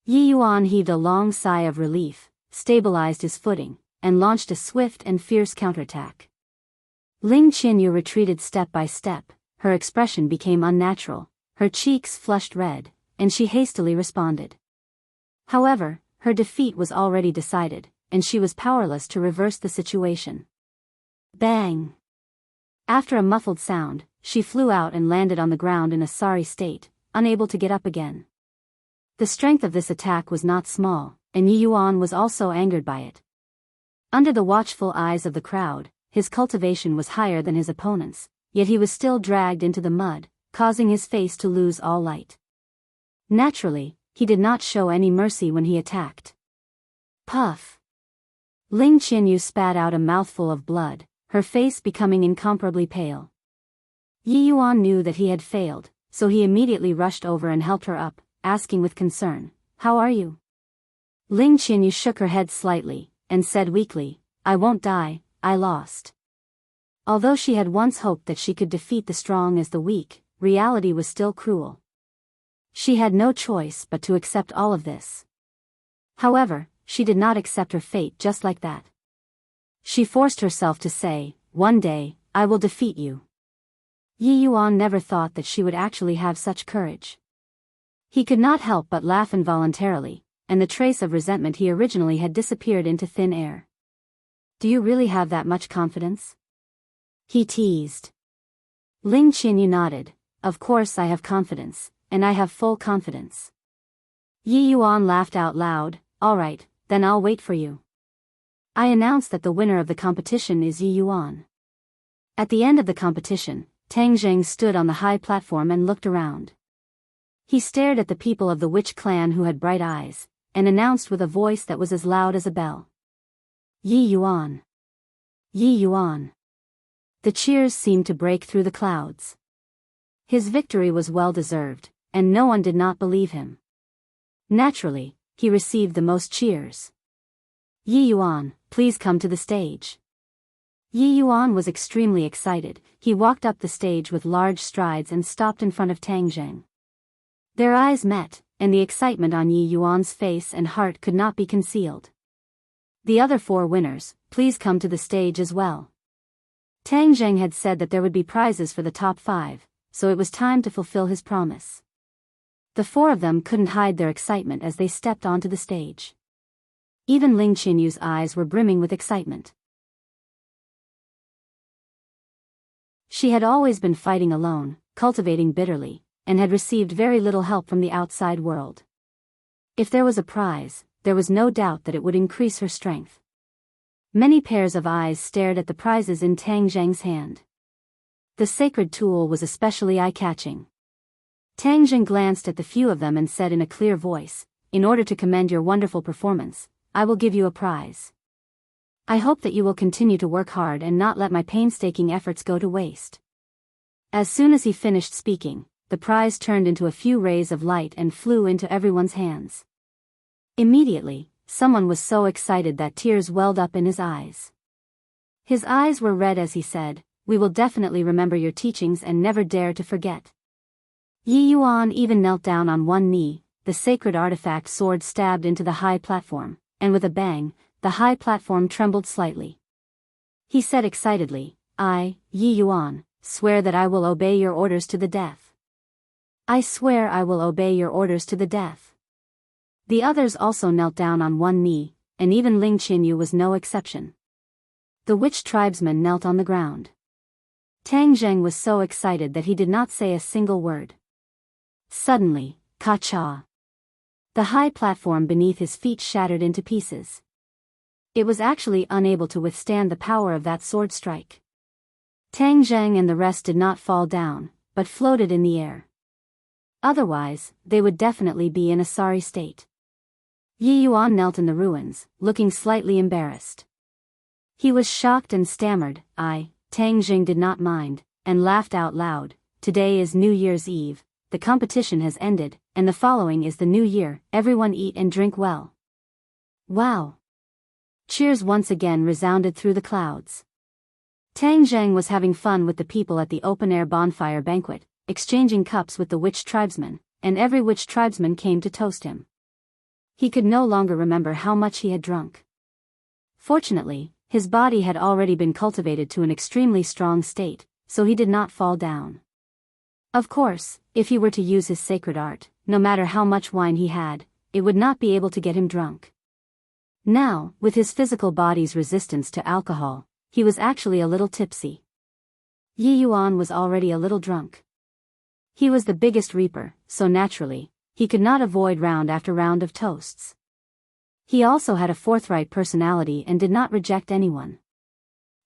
Yi Yuan heaved a long sigh of relief, stabilized his footing, and launched a swift and fierce counterattack. Ling Qinyu retreated step by step, her expression became unnatural, her cheeks flushed red, and she hastily responded. However, her defeat was already decided, and she was powerless to reverse the situation. Bang! After a muffled sound, she flew out and landed on the ground in a sorry state, unable to get up again. The strength of this attack was not small, and Yi Yuan was also angered by it. Under the watchful eyes of the crowd, his cultivation was higher than his opponent's, yet he was still dragged into the mud, causing his face to lose all light. Naturally, he did not show any mercy when he attacked. Puff! Ling Qinyu spat out a mouthful of blood, her face becoming incomparably pale. Yi Yuan knew that he had failed, so he immediately rushed over and helped her up, asking with concern, "How are you?" Ling Qinyu shook her head slightly, and said weakly, "I won't die, I lost." Although she had once hoped that she could defeat the strong as the weak, reality was still cruel. She had no choice but to accept all of this. However, she did not accept her fate just like that. She forced herself to say, "One day, I will defeat you." Yi Yuan never thought that she would actually have such courage. He could not help but laugh involuntarily, and the trace of resentment he originally had disappeared into thin air. "Do you really have that much confidence?" he teased. Ling Qinyu nodded. "Of course I have confidence, and I have full confidence." Yi Yuan laughed out loud. "All right, then I'll wait for you." I announce that the winner of the competition is Yi Yuan. At the end of the competition, Tang Zheng stood on the high platform and looked around. He stared at the people of the witch clan who had bright eyes, and announced with a voice that was as loud as a bell. "Yi Yuan! Yi Yuan!" The cheers seemed to break through the clouds. His victory was well deserved, and no one did not believe him. Naturally, he received the most cheers. "Yi Yuan, please come to the stage." Yi Yuan was extremely excited. He walked up the stage with large strides and stopped in front of Tang Zheng. Their eyes met, and the excitement on Yi Yuan's face and heart could not be concealed. "The other 4 winners, please come to the stage as well." Tang Zheng had said that there would be prizes for the top 5, so it was time to fulfill his promise. The 4 of them couldn't hide their excitement as they stepped onto the stage. Even Ling Qinyu's eyes were brimming with excitement. She had always been fighting alone, cultivating bitterly, and had received very little help from the outside world. If there was a prize, there was no doubt that it would increase her strength. Many pairs of eyes stared at the prizes in Tang Zheng's hand. The sacred tool was especially eye-catching. Tang Zheng glanced at the few of them and said in a clear voice, "In order to commend your wonderful performance, I will give you a prize. I hope that you will continue to work hard and not let my painstaking efforts go to waste." As soon as he finished speaking, the prize turned into a few rays of light and flew into everyone's hands. Immediately, someone was so excited that tears welled up in his eyes. His eyes were red as he said, "We will definitely remember your teachings and never dare to forget." Yi Yuan even knelt down on one knee, the sacred artifact sword stabbed into the high platform, and with a bang, the high platform trembled slightly. He said excitedly, "I, Yi Yuan, swear that I will obey your orders to the death. I swear I will obey your orders to the death." The others also knelt down on one knee, and even Ling Qinyu was no exception. The witch tribesman knelt on the ground. Tang Zheng was so excited that he did not say a single word. Suddenly, ka-cha! The high platform beneath his feet shattered into pieces. It was actually unable to withstand the power of that sword strike. Tang Zheng and the rest did not fall down, but floated in the air. Otherwise, they would definitely be in a sorry state. Yi Yuan knelt in the ruins, looking slightly embarrassed. He was shocked and stammered, Tang Zheng did not mind, and laughed out loud. "Today is New Year's Eve, the competition has ended, and the following is the new year, everyone eat and drink well." Wow! Cheers once again resounded through the clouds. Tang Zheng was having fun with the people at the open-air bonfire banquet, exchanging cups with the witch tribesmen, and every witch tribesman came to toast him. He could no longer remember how much he had drunk. Fortunately, his body had already been cultivated to an extremely strong state, so he did not fall down. Of course, if he were to use his sacred art, no matter how much wine he had, it would not be able to get him drunk. Now, with his physical body's resistance to alcohol, he was actually a little tipsy. Yi Yuan was already a little drunk. He was the biggest reaper, so naturally, he could not avoid round after round of toasts. He also had a forthright personality and did not reject anyone.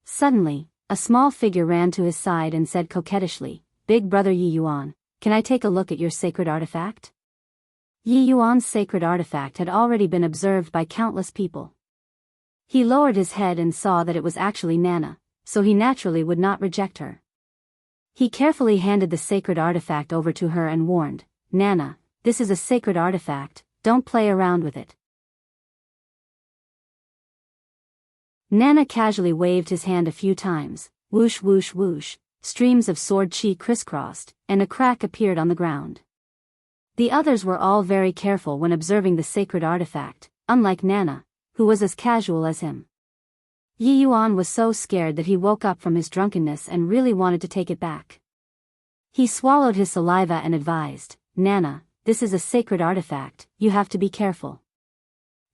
Suddenly, a small figure ran to his side and said coquettishly, "Big brother Yi Yuan, can I take a look at your sacred artifact?" Yi Yuan's sacred artifact had already been observed by countless people. He lowered his head and saw that it was actually Nana, so he naturally would not reject her. He carefully handed the sacred artifact over to her and warned, "Nana, this is a sacred artifact, don't play around with it." Nana casually waved his hand a few times, whoosh whoosh whoosh, streams of sword chi crisscrossed, and a crack appeared on the ground. The others were all very careful when observing the sacred artifact, unlike Nana, who was as casual as him. Yi Yuan was so scared that he woke up from his drunkenness and really wanted to take it back. He swallowed his saliva and advised, "Nana, this is a sacred artifact, you have to be careful."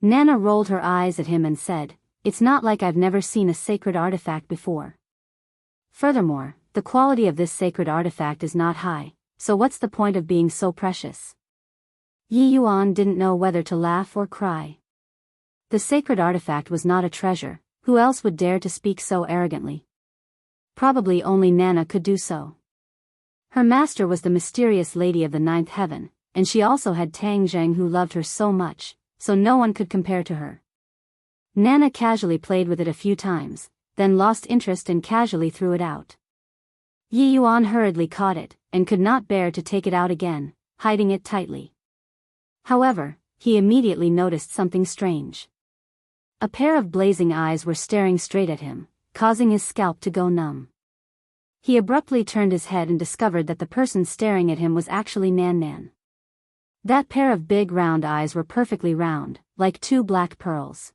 Nana rolled her eyes at him and said, "It's not like I've never seen a sacred artifact before. Furthermore, the quality of this sacred artifact is not high, so what's the point of being so precious?" Yi Yuan didn't know whether to laugh or cry. The sacred artifact was not a treasure, who else would dare to speak so arrogantly? Probably only Nana could do so. Her master was the mysterious lady of the ninth heaven, and she also had Tang Zheng who loved her so much, so no one could compare to her. Nana casually played with it a few times, then lost interest and casually threw it out. Yi Yuan hurriedly caught it, and could not bear to take it out again, hiding it tightly. However, he immediately noticed something strange. A pair of blazing eyes were staring straight at him, causing his scalp to go numb. He abruptly turned his head and discovered that the person staring at him was actually Nan Nan. That pair of big round eyes were perfectly round, like two black pearls.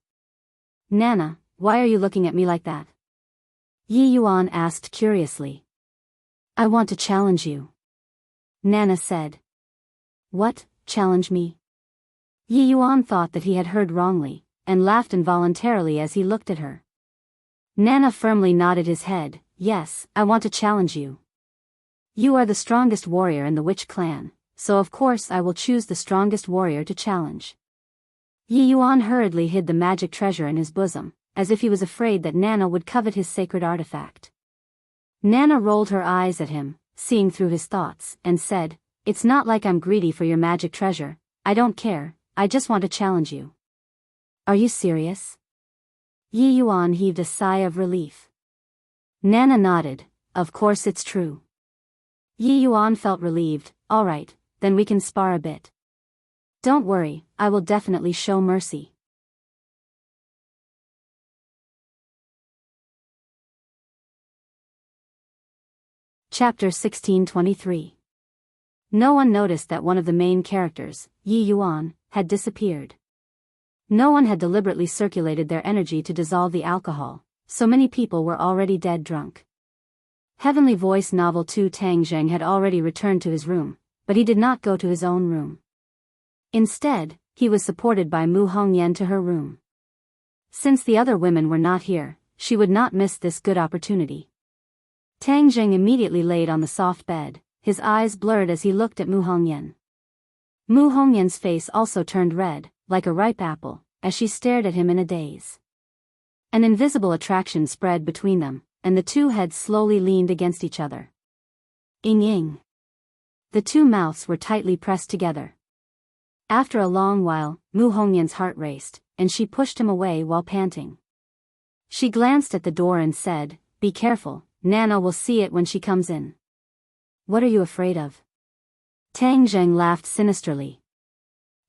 "Nana, why are you looking at me like that?" Yi Yuan asked curiously. "I want to challenge you," Nana said. "What, challenge me?" Yi Yuan thought that he had heard wrongly, and laughed involuntarily as he looked at her. Nana firmly nodded his head, "Yes, I want to challenge you. You are the strongest warrior in the witch clan, so of course I will choose the strongest warrior to challenge." Yi Yuan hurriedly hid the magic treasure in his bosom, as if he was afraid that Nana would covet his sacred artifact. Nana rolled her eyes at him, seeing through his thoughts, and said, "It's not like I'm greedy for your magic treasure, I don't care, I just want to challenge you." "Are you serious?" Yi Yuan heaved a sigh of relief. Nana nodded, "Of course it's true." Yi Yuan felt relieved, "All right, then we can spar a bit. Don't worry, I will definitely show mercy." Chapter 1623. No one noticed that one of the main characters, Yi Yuan, had disappeared. No one had deliberately circulated their energy to dissolve the alcohol, so many people were already dead drunk. Heavenly Voice Novel 2 Tang Zheng had already returned to his room, but he did not go to his own room. Instead, he was supported by Mu Hongyan to her room. Since the other women were not here, she would not miss this good opportunity. Tang Zheng immediately laid on the soft bed, his eyes blurred as he looked at Mu Hongyan. Mu Hongyan's face also turned red, like a ripe apple, as she stared at him in a daze. An invisible attraction spread between them, and the two heads slowly leaned against each other. Ing. The two mouths were tightly pressed together. After a long while, Mu Hongyan's heart raced, and she pushed him away while panting. She glanced at the door and said, "Be careful, Nana will see it when she comes in." "What are you afraid of?" Tang Zheng laughed sinisterly.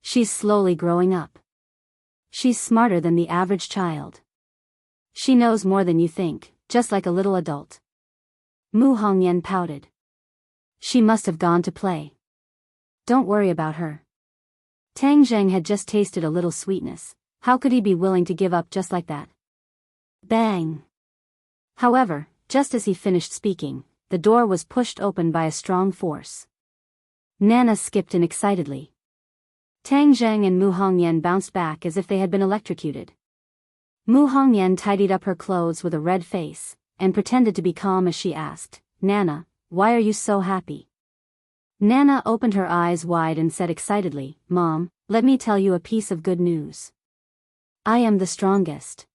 "She's slowly growing up. She's smarter than the average child. She knows more than you think, just like a little adult." Mu Hongyan pouted. "She must have gone to play. Don't worry about her." Tang Zheng had just tasted a little sweetness. How could he be willing to give up just like that? Bang! However, just as he finished speaking, the door was pushed open by a strong force. Nana skipped in excitedly. Tang Zheng and Mu Hongyan bounced back as if they had been electrocuted. Mu Hongyan tidied up her clothes with a red face, and pretended to be calm as she asked, "Nana, why are you so happy?" Nana opened her eyes wide and said excitedly, "Mom, let me tell you a piece of good news. I am the strongest."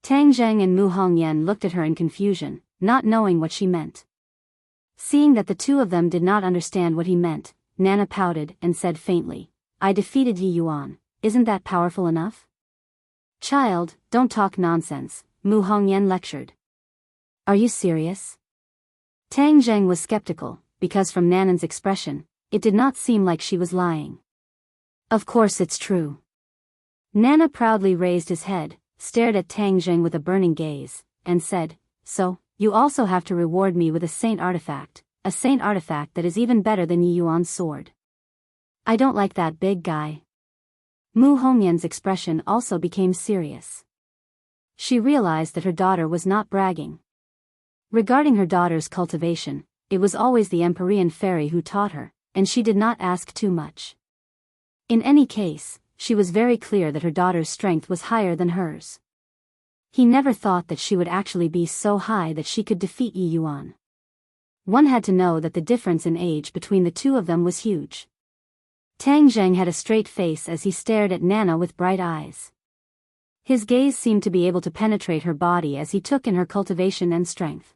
Tang Zheng and Mu Hongyan looked at her in confusion, not knowing what she meant. Seeing that the two of them did not understand what he meant, Nana pouted and said faintly, "I defeated Yi Yuan, isn't that powerful enough?" "Child, don't talk nonsense," Mu Hongyan lectured. "Are you serious?" Tang Zheng was skeptical, because from Nanan's expression, it did not seem like she was lying. "Of course it's true." Nana proudly raised his head, stared at Tang Zheng with a burning gaze, and said, "So, you also have to reward me with a saint artifact that is even better than Yi Yuan's sword." "I don't like that big guy." Mu Hongyan's expression also became serious. She realized that her daughter was not bragging. Regarding her daughter's cultivation, it was always the Empyrean fairy who taught her, and she did not ask too much. In any case, she was very clear that her daughter's strength was higher than hers. He never thought that she would actually be so high that she could defeat Yi Yuan. One had to know that the difference in age between the two of them was huge. Tang Zheng had a straight face as he stared at Nana with bright eyes. His gaze seemed to be able to penetrate her body as he took in her cultivation and strength.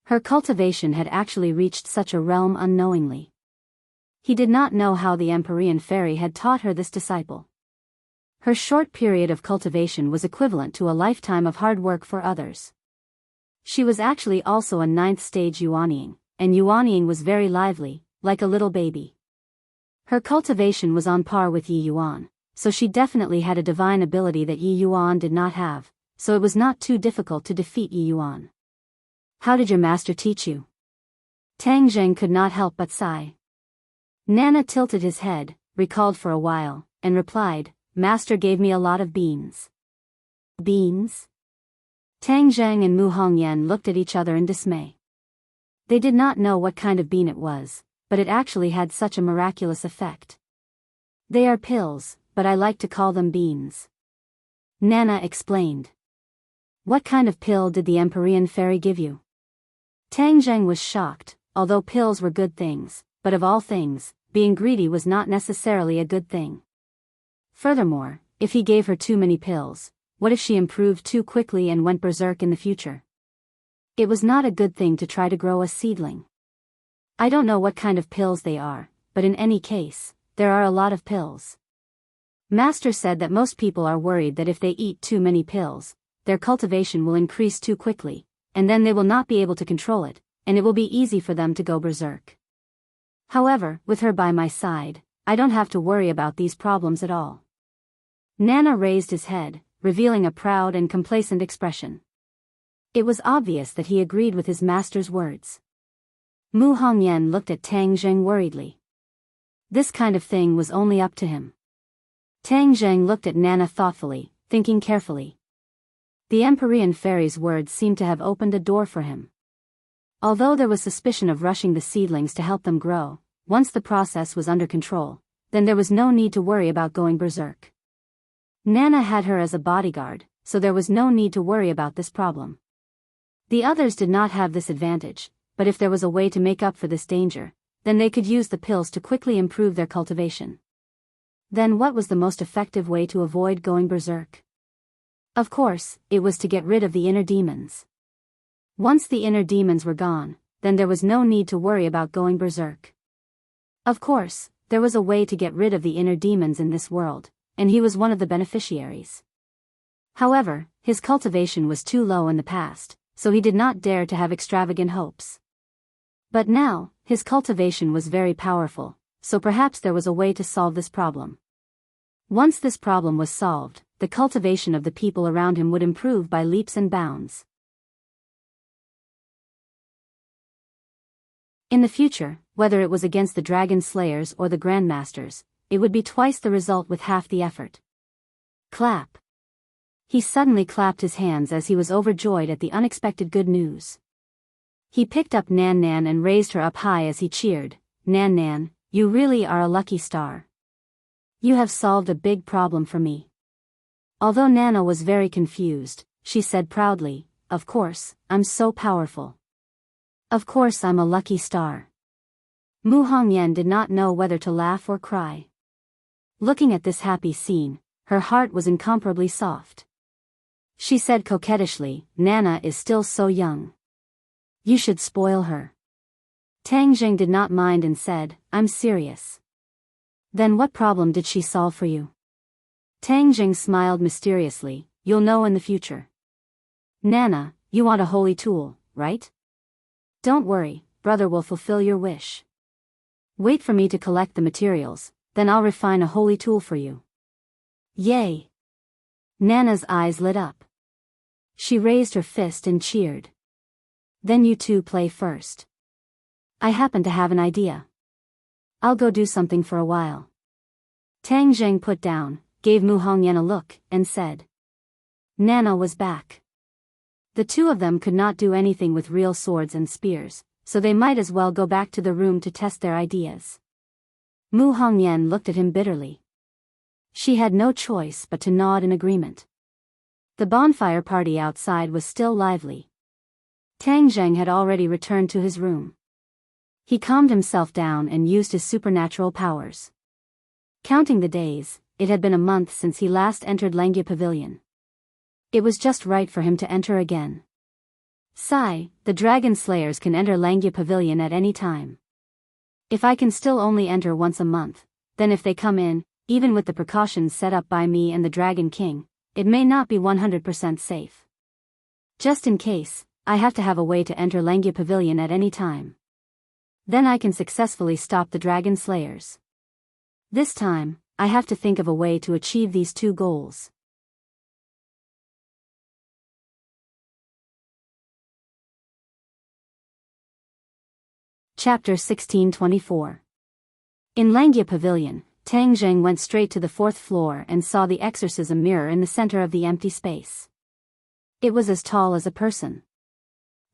Her cultivation had actually reached such a realm unknowingly. He did not know how the Empyrean fairy had taught her this disciple. Her short period of cultivation was equivalent to a lifetime of hard work for others. She was actually also a 9th stage Yuanying, and Yuanying was very lively, like a little baby. Her cultivation was on par with Yi Yuan, so she definitely had a divine ability that Yi Yuan did not have, so it was not too difficult to defeat Yi Yuan. "How did your master teach you?" Tang Zheng could not help but sigh. Nana tilted his head, recalled for a while, and replied, "Master gave me a lot of beans." "Beans?" Tang Zheng and Mu Hongyan looked at each other in dismay. They did not know what kind of bean it was, but it actually had such a miraculous effect. "They are pills, but I like to call them beans," Nana explained. "What kind of pill did the Empyrean fairy give you?" Tang Zheng was shocked. Although pills were good things, but of all things, being greedy was not necessarily a good thing. Furthermore, if he gave her too many pills, what if she improved too quickly and went berserk in the future? It was not a good thing to try to grow a seedling. "I don't know what kind of pills they are, but in any case, there are a lot of pills. Master said that most people are worried that if they eat too many pills, their cultivation will increase too quickly, and then they will not be able to control it, and it will be easy for them to go berserk. However, with her by my side, I don't have to worry about these problems at all." Nana raised his head, revealing a proud and complacent expression. It was obvious that he agreed with his master's words. Mu Hongyan looked at Tang Zheng worriedly. This kind of thing was only up to him. Tang Zheng looked at Nana thoughtfully, thinking carefully. The Empyrean fairy's words seemed to have opened a door for him. Although there was suspicion of rushing the seedlings to help them grow, once the process was under control, then there was no need to worry about going berserk. Nana had her as a bodyguard, so there was no need to worry about this problem. The others did not have this advantage, but if there was a way to make up for this danger, then they could use the pills to quickly improve their cultivation. Then what was the most effective way to avoid going berserk? Of course, it was to get rid of the inner demons. Once the inner demons were gone, then there was no need to worry about going berserk. Of course, there was a way to get rid of the inner demons in this world, and he was one of the beneficiaries. However, his cultivation was too low in the past, so he did not dare to have extravagant hopes. But now, his cultivation was very powerful, so perhaps there was a way to solve this problem. Once this problem was solved, the cultivation of the people around him would improve by leaps and bounds. In the future, whether it was against the dragon slayers or the grandmasters, it would be twice the result with half the effort. Clap. He suddenly clapped his hands as he was overjoyed at the unexpected good news. He picked up Nan Nan and raised her up high as he cheered, "Nan Nan, you really are a lucky star. You have solved a big problem for me." Although Nana was very confused, she said proudly, "Of course, I'm so powerful. Of course I'm a lucky star." Mu Hongyan did not know whether to laugh or cry. Looking at this happy scene, her heart was incomparably soft. She said coquettishly, "Nana is still so young. You should spoil her." Tang Jing did not mind and said, "I'm serious." "Then what problem did she solve for you?" Tang Jing smiled mysteriously, "You'll know in the future." "Nana, you want a holy tool, right?" "Don't worry, brother will fulfill your wish. Wait for me to collect the materials, then I'll refine a holy tool for you." "Yay!" Nana's eyes lit up. She raised her fist and cheered. "Then you two play first. I happen to have an idea. I'll go do something for a while." Tang Zheng put down, gave Mu Hongyan a look, and said. Nana was back. The two of them could not do anything with real swords and spears, so they might as well go back to the room to test their ideas. Mu Hongyan looked at him bitterly. She had no choice but to nod in agreement. The bonfire party outside was still lively. Tang Zheng had already returned to his room. He calmed himself down and used his supernatural powers. Counting the days, it had been a month since he last entered Langya Pavilion. It was just right for him to enter again. Sigh, the dragon slayers can enter Langya Pavilion at any time. If I can still only enter once a month, then if they come in, even with the precautions set up by me and the Dragon King, it may not be 100% safe. Just in case, I have to have a way to enter Langya Pavilion at any time. Then I can successfully stop the dragon slayers. This time, I have to think of a way to achieve these two goals. Chapter 1624. In Langya Pavilion, Tang Zheng went straight to the fourth floor and saw the exorcism mirror in the center of the empty space. It was as tall as a person.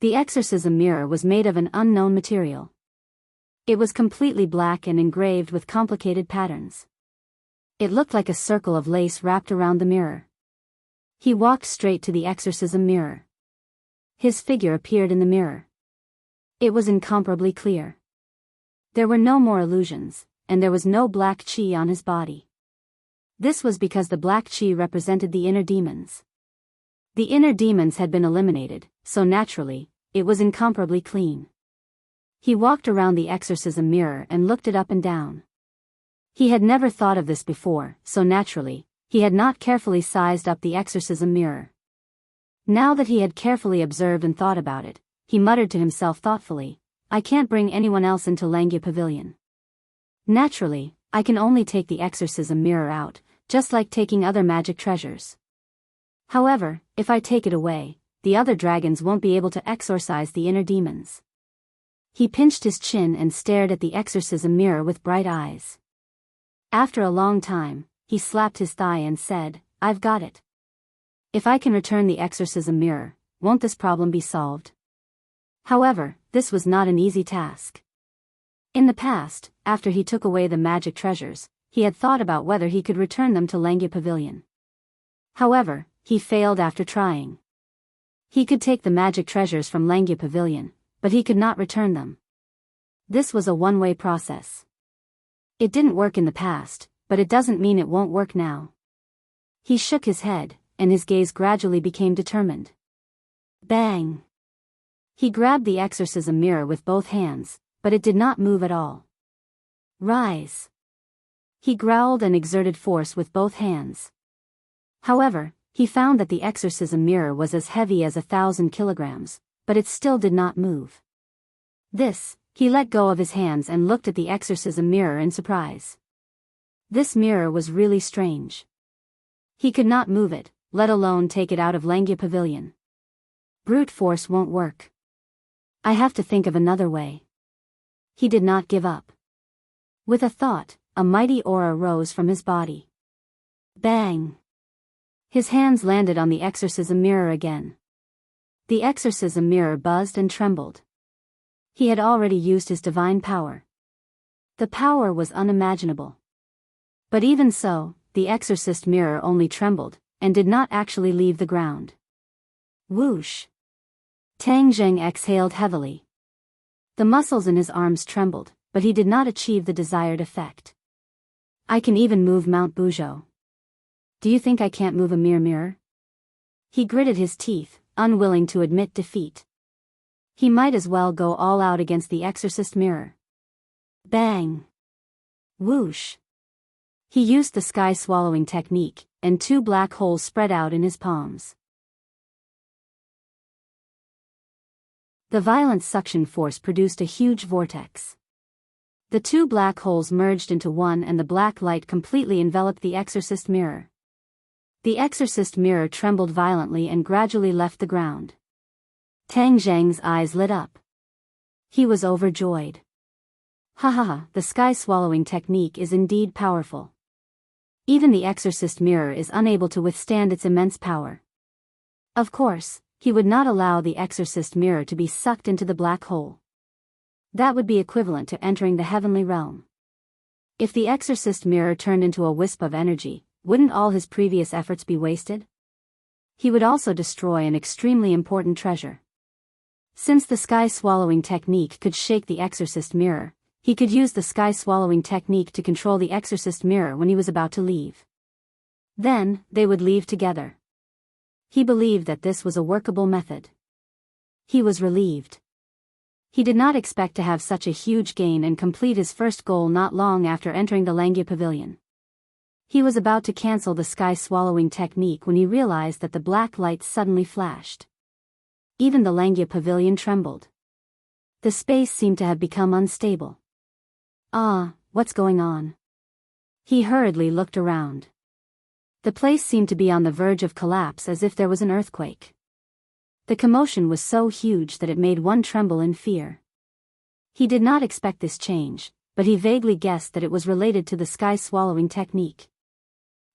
The exorcism mirror was made of an unknown material. It was completely black and engraved with complicated patterns. It looked like a circle of lace wrapped around the mirror. He walked straight to the exorcism mirror. His figure appeared in the mirror. It was incomparably clear. There were no more illusions, and there was no black chi on his body. This was because the black chi represented the inner demons. The inner demons had been eliminated, so naturally, it was incomparably clean. He walked around the exorcism mirror and looked it up and down. He had never thought of this before, so naturally, he had not carefully sized up the exorcism mirror. Now that he had carefully observed and thought about it, he muttered to himself thoughtfully, I can't bring anyone else into Langya Pavilion. Naturally, I can only take the exorcism mirror out, just like taking other magic treasures. However, if I take it away, the other dragons won't be able to exorcise the inner demons. He pinched his chin and stared at the exorcism mirror with bright eyes. After a long time, he slapped his thigh and said, "I've got it. If I can return the exorcism mirror, won't this problem be solved?" However, this was not an easy task. In the past, after he took away the magic treasures, he had thought about whether he could return them to Langia Pavilion. However, he failed after trying. He could take the magic treasures from Langia Pavilion, but he could not return them. This was a one-way process. It didn't work in the past, but it doesn't mean it won't work now. He shook his head, and his gaze gradually became determined. Bang! He grabbed the exorcism mirror with both hands, but it did not move at all. Rise! He growled and exerted force with both hands. However, he found that the exorcism mirror was as heavy as 1,000 kilograms, but it still did not move. He let go of his hands and looked at the exorcism mirror in surprise. This mirror was really strange. He could not move it, let alone take it out of Langia Pavilion. Brute force won't work. I have to think of another way. He did not give up. With a thought, a mighty aura rose from his body. Bang! His hands landed on the exorcism mirror again. The exorcism mirror buzzed and trembled. He had already used his divine power. The power was unimaginable. But even so, the exorcist mirror only trembled, and did not actually leave the ground. Whoosh! Tang Zheng exhaled heavily. The muscles in his arms trembled, but he did not achieve the desired effect. I can even move Mount Buzhou. Do you think I can't move a mere mirror? He gritted his teeth, unwilling to admit defeat. He might as well go all out against the exorcist mirror. Bang! Whoosh! He used the sky-swallowing technique, and 2 black holes spread out in his palms. The violent suction force produced a huge vortex. The 2 black holes merged into one and the black light completely enveloped the exorcist mirror. The exorcist mirror trembled violently and gradually left the ground. Tang Zheng's eyes lit up. He was overjoyed. Ha ha ha, the sky-swallowing technique is indeed powerful. Even the exorcist mirror is unable to withstand its immense power. Of course, he would not allow the exorcist mirror to be sucked into the black hole. That would be equivalent to entering the heavenly realm. If the exorcist mirror turned into a wisp of energy, wouldn't all his previous efforts be wasted? He would also destroy an extremely important treasure. Since the sky-swallowing technique could shake the exorcist mirror, he could use the sky-swallowing technique to control the exorcist mirror when he was about to leave. Then, they would leave together. He believed that this was a workable method. He was relieved. He did not expect to have such a huge gain and complete his first goal not long after entering the Langia Pavilion. He was about to cancel the sky-swallowing technique when he realized that the black light suddenly flashed. Even the Langia Pavilion trembled. The space seemed to have become unstable. Ah, what's going on? He hurriedly looked around. The place seemed to be on the verge of collapse as if there was an earthquake. The commotion was so huge that it made one tremble in fear. He did not expect this change, but he vaguely guessed that it was related to the sky-swallowing technique.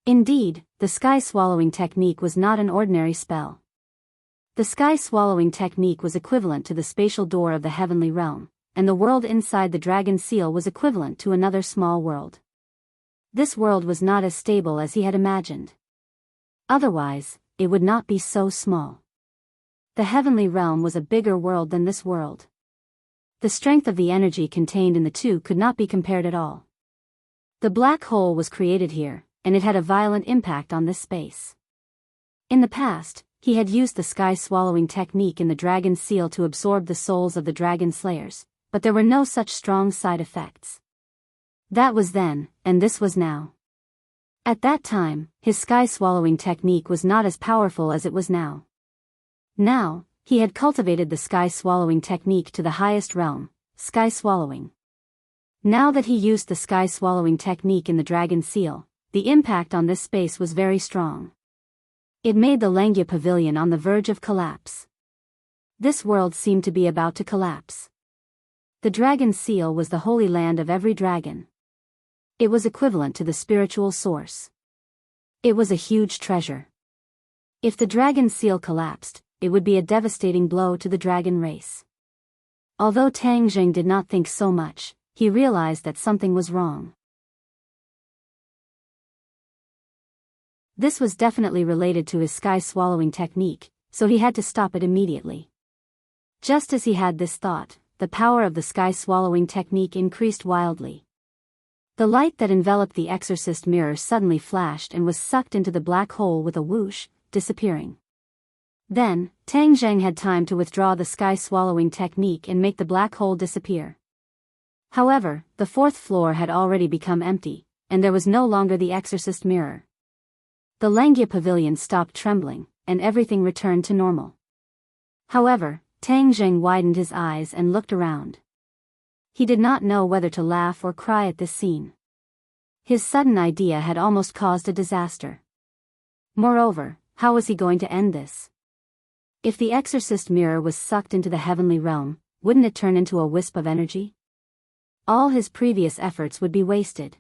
Indeed, the sky-swallowing technique was not an ordinary spell. The sky-swallowing technique was equivalent to the spatial door of the heavenly realm, and the world inside the dragon seal was equivalent to another small world. This world was not as stable as he had imagined. Otherwise, it would not be so small. The heavenly realm was a bigger world than this world. The strength of the energy contained in the two could not be compared at all. The black hole was created here, and it had a violent impact on this space. In the past, he had used the sky-swallowing technique in the dragon seal to absorb the souls of the dragon slayers, but there were no such strong side effects. That was then, and this was now. At that time, his sky-swallowing technique was not as powerful as it was now. Now, he had cultivated the sky-swallowing technique to the highest realm, sky-swallowing. Now that he used the sky-swallowing technique in the dragon seal, the impact on this space was very strong. It made the Langia Pavilion on the verge of collapse. This world seemed to be about to collapse. The dragon seal was the holy land of every dragon. It was equivalent to the spiritual source. It was a huge treasure. If the dragon seal collapsed, it would be a devastating blow to the dragon race. Although Tang Jing did not think so much, he realized that something was wrong. This was definitely related to his sky-swallowing technique, so he had to stop it immediately. Just as he had this thought, the power of the sky-swallowing technique increased wildly. The light that enveloped the exorcist mirror suddenly flashed and was sucked into the black hole with a whoosh, disappearing. Then, Tang Zheng had time to withdraw the sky-swallowing technique and make the black hole disappear. However, the fourth floor had already become empty, and there was no longer the exorcist mirror. The Langia pavilion stopped trembling, and everything returned to normal. However, Tang Zheng widened his eyes and looked around. He did not know whether to laugh or cry at this scene. His sudden idea had almost caused a disaster. Moreover, how was he going to end this? If the exorcist mirror was sucked into the heavenly realm, wouldn't it turn into a wisp of energy? All his previous efforts would be wasted.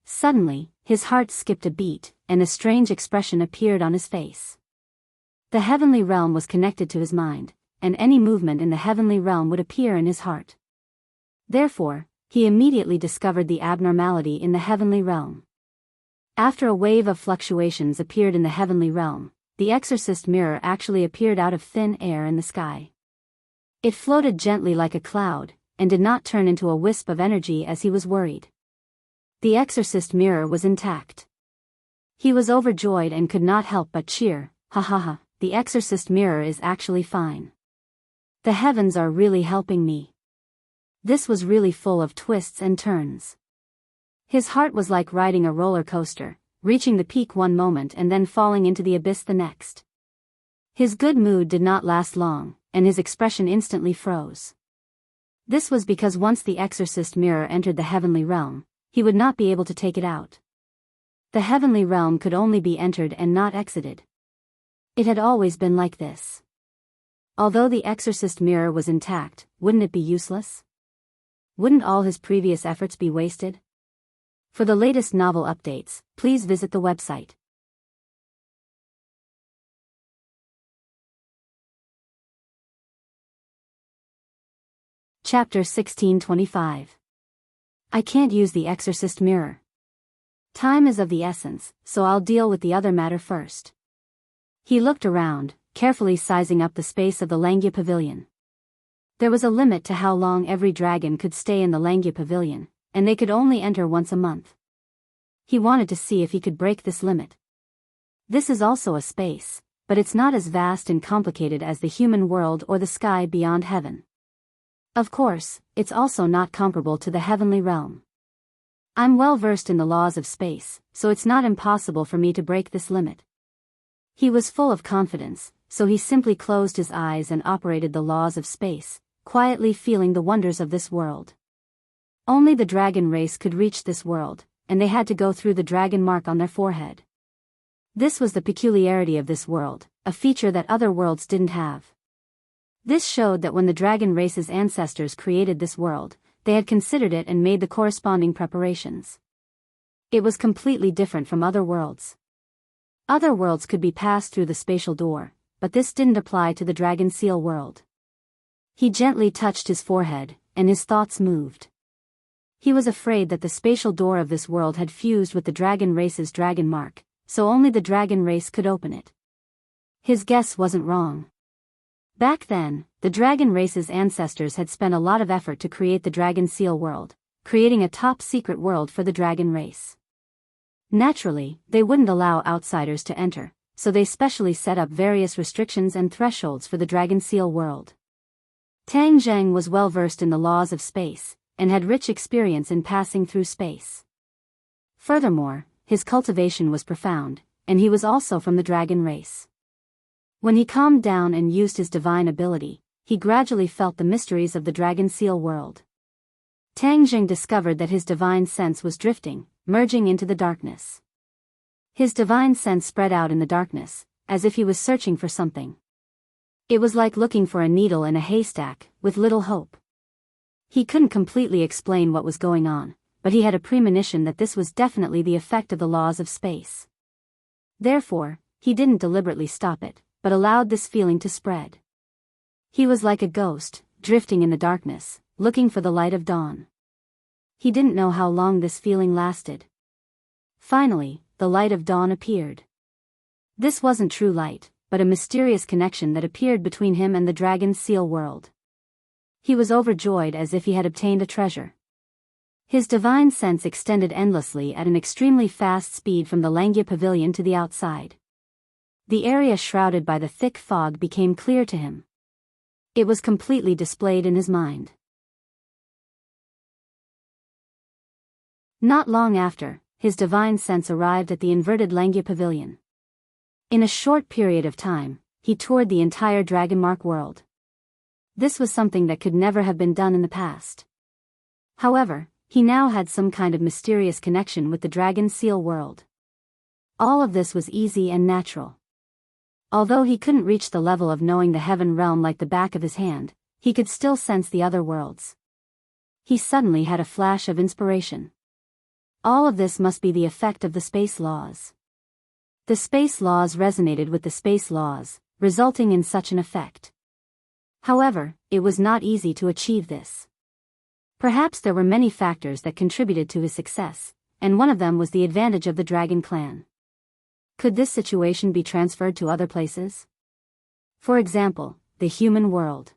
Suddenly, his heart skipped a beat, and a strange expression appeared on his face. The heavenly realm was connected to his mind, and any movement in the heavenly realm would appear in his heart. Therefore, he immediately discovered the abnormality in the heavenly realm. After a wave of fluctuations appeared in the heavenly realm, the exorcist mirror actually appeared out of thin air in the sky. It floated gently like a cloud, and did not turn into a wisp of energy as he was worried. The exorcist mirror was intact. He was overjoyed and could not help but cheer, "Ha ha ha, the exorcist mirror is actually fine. The heavens are really helping me." This was really full of twists and turns. His heart was like riding a roller coaster, reaching the peak one moment and then falling into the abyss the next. His good mood did not last long, and his expression instantly froze. This was because once the exorcist mirror entered the heavenly realm, he would not be able to take it out. The heavenly realm could only be entered and not exited. It had always been like this. Although the exorcist mirror was intact, wouldn't it be useless? Wouldn't all his previous efforts be wasted? For the latest novel updates, please visit the website. Chapter 1625. I can't use the exorcist mirror. Time is of the essence, so I'll deal with the other matter first. He looked around, carefully sizing up the space of the Langia pavilion. There was a limit to how long every dragon could stay in the Langia pavilion, and they could only enter once a month. He wanted to see if he could break this limit. This is also a space, but it's not as vast and complicated as the human world or the sky beyond heaven. Of course, it's also not comparable to the heavenly realm. I'm well versed in the laws of space, so it's not impossible for me to break this limit. He was full of confidence, so he simply closed his eyes and operated the laws of space, quietly feeling the wonders of this world. Only the dragon race could reach this world, and they had to go through the dragon mark on their forehead. This was the peculiarity of this world, a feature that other worlds didn't have. This showed that when the dragon race's ancestors created this world, they had considered it and made the corresponding preparations. It was completely different from other worlds. Other worlds could be passed through the spatial door, but this didn't apply to the dragon seal world. He gently touched his forehead, and his thoughts moved. He was afraid that the spatial door of this world had fused with the dragon race's dragon mark, so only the dragon race could open it. His guess wasn't wrong. Back then, the dragon race's ancestors had spent a lot of effort to create the dragon seal world, creating a top-secret world for the dragon race. Naturally, they wouldn't allow outsiders to enter, so they specially set up various restrictions and thresholds for the dragon seal world. Tang Zheng was well versed in the laws of space, and had rich experience in passing through space. Furthermore, his cultivation was profound, and he was also from the dragon race. When he calmed down and used his divine ability, he gradually felt the mysteries of the dragon seal world. Tang Jing discovered that his divine sense was drifting, merging into the darkness. His divine sense spread out in the darkness, as if he was searching for something. It was like looking for a needle in a haystack, with little hope. He couldn't completely explain what was going on, but he had a premonition that this was definitely the effect of the laws of space. Therefore, he didn't deliberately stop it, but allowed this feeling to spread. He was like a ghost, drifting in the darkness, looking for the light of dawn. He didn't know how long this feeling lasted. Finally, the light of dawn appeared. This wasn't true light, but a mysterious connection that appeared between him and the dragon's seal world. He was overjoyed as if he had obtained a treasure. His divine sense extended endlessly at an extremely fast speed from the Langya pavilion to the outside. The area shrouded by the thick fog became clear to him. It was completely displayed in his mind. Not long after, his divine sense arrived at the inverted Langya pavilion. In a short period of time, he toured the entire Dragonmark world. This was something that could never have been done in the past. However, he now had some kind of mysterious connection with the dragon seal world. All of this was easy and natural. Although he couldn't reach the level of knowing the heaven realm like the back of his hand, he could still sense the other worlds. He suddenly had a flash of inspiration. All of this must be the effect of the space laws. The space laws resonated with the space laws, resulting in such an effect. However, it was not easy to achieve this. Perhaps there were many factors that contributed to his success, and one of them was the advantage of the dragon clan. Could this situation be transferred to other places? For example, the human world.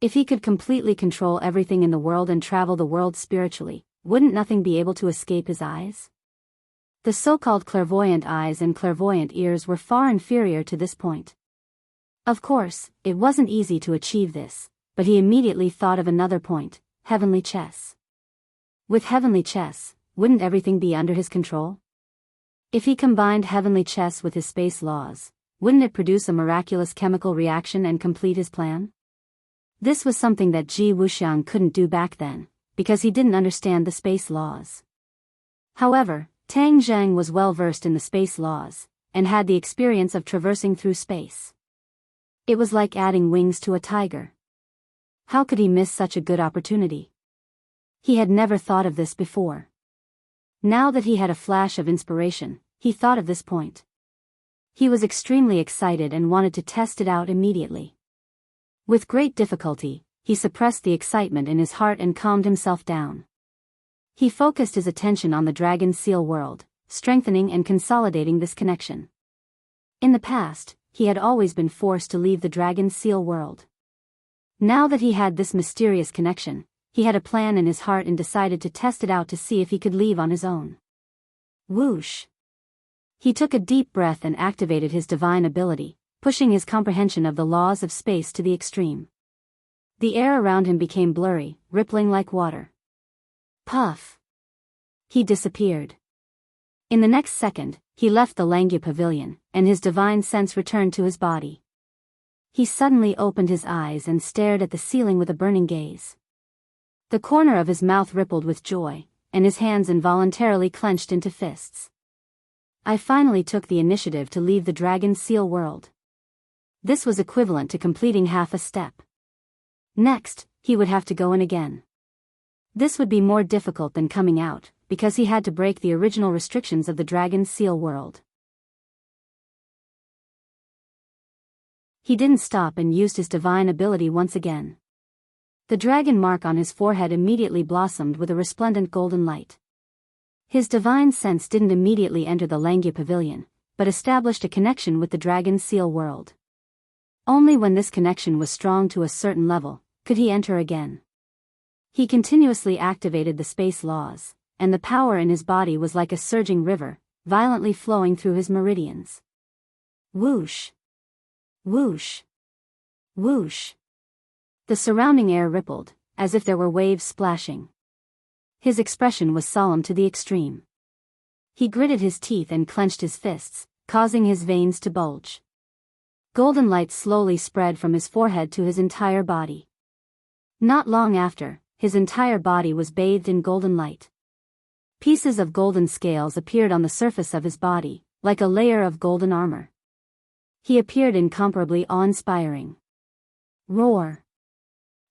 If he could completely control everything in the world and travel the world spiritually, wouldn't nothing be able to escape his eyes? The so-called clairvoyant eyes and clairvoyant ears were far inferior to this point. Of course, it wasn't easy to achieve this, but he immediately thought of another point: heavenly chess. With heavenly chess, wouldn't everything be under his control? If he combined heavenly chess with his space laws, wouldn't it produce a miraculous chemical reaction and complete his plan? This was something that Ji Wuxiang couldn't do back then, because he didn't understand the space laws. However, Tang Zheng was well versed in the space laws, and had the experience of traversing through space. It was like adding wings to a tiger. How could he miss such a good opportunity? He had never thought of this before. Now that he had a flash of inspiration, he thought of this point. He was extremely excited and wanted to test it out immediately. With great difficulty, he suppressed the excitement in his heart and calmed himself down. He focused his attention on the dragon seal world, strengthening and consolidating this connection. In the past, he had always been forced to leave the dragon seal world. Now that he had this mysterious connection, he had a plan in his heart and decided to test it out to see if he could leave on his own. Whoosh! He took a deep breath and activated his divine ability, pushing his comprehension of the laws of space to the extreme. The air around him became blurry, rippling like water. Puff! He disappeared. In the next second, he left the Langya pavilion, and his divine sense returned to his body. He suddenly opened his eyes and stared at the ceiling with a burning gaze. The corner of his mouth rippled with joy, and his hands involuntarily clenched into fists. I finally took the initiative to leave the dragon seal world. This was equivalent to completing half a step. Next, he would have to go in again. This would be more difficult than coming out, because he had to break the original restrictions of the dragon seal world. He didn't stop and used his divine ability once again. The dragon mark on his forehead immediately blossomed with a resplendent golden light. His divine sense didn't immediately enter the Langya pavilion, but established a connection with the dragon seal world. Only when this connection was strong to a certain level, could he enter again. He continuously activated the space laws, and the power in his body was like a surging river, violently flowing through his meridians. Whoosh! Whoosh! Whoosh! The surrounding air rippled, as if there were waves splashing. His expression was solemn to the extreme. He gritted his teeth and clenched his fists, causing his veins to bulge. Golden light slowly spread from his forehead to his entire body. Not long after, his entire body was bathed in golden light. Pieces of golden scales appeared on the surface of his body, like a layer of golden armor. He appeared incomparably awe-inspiring. Roar.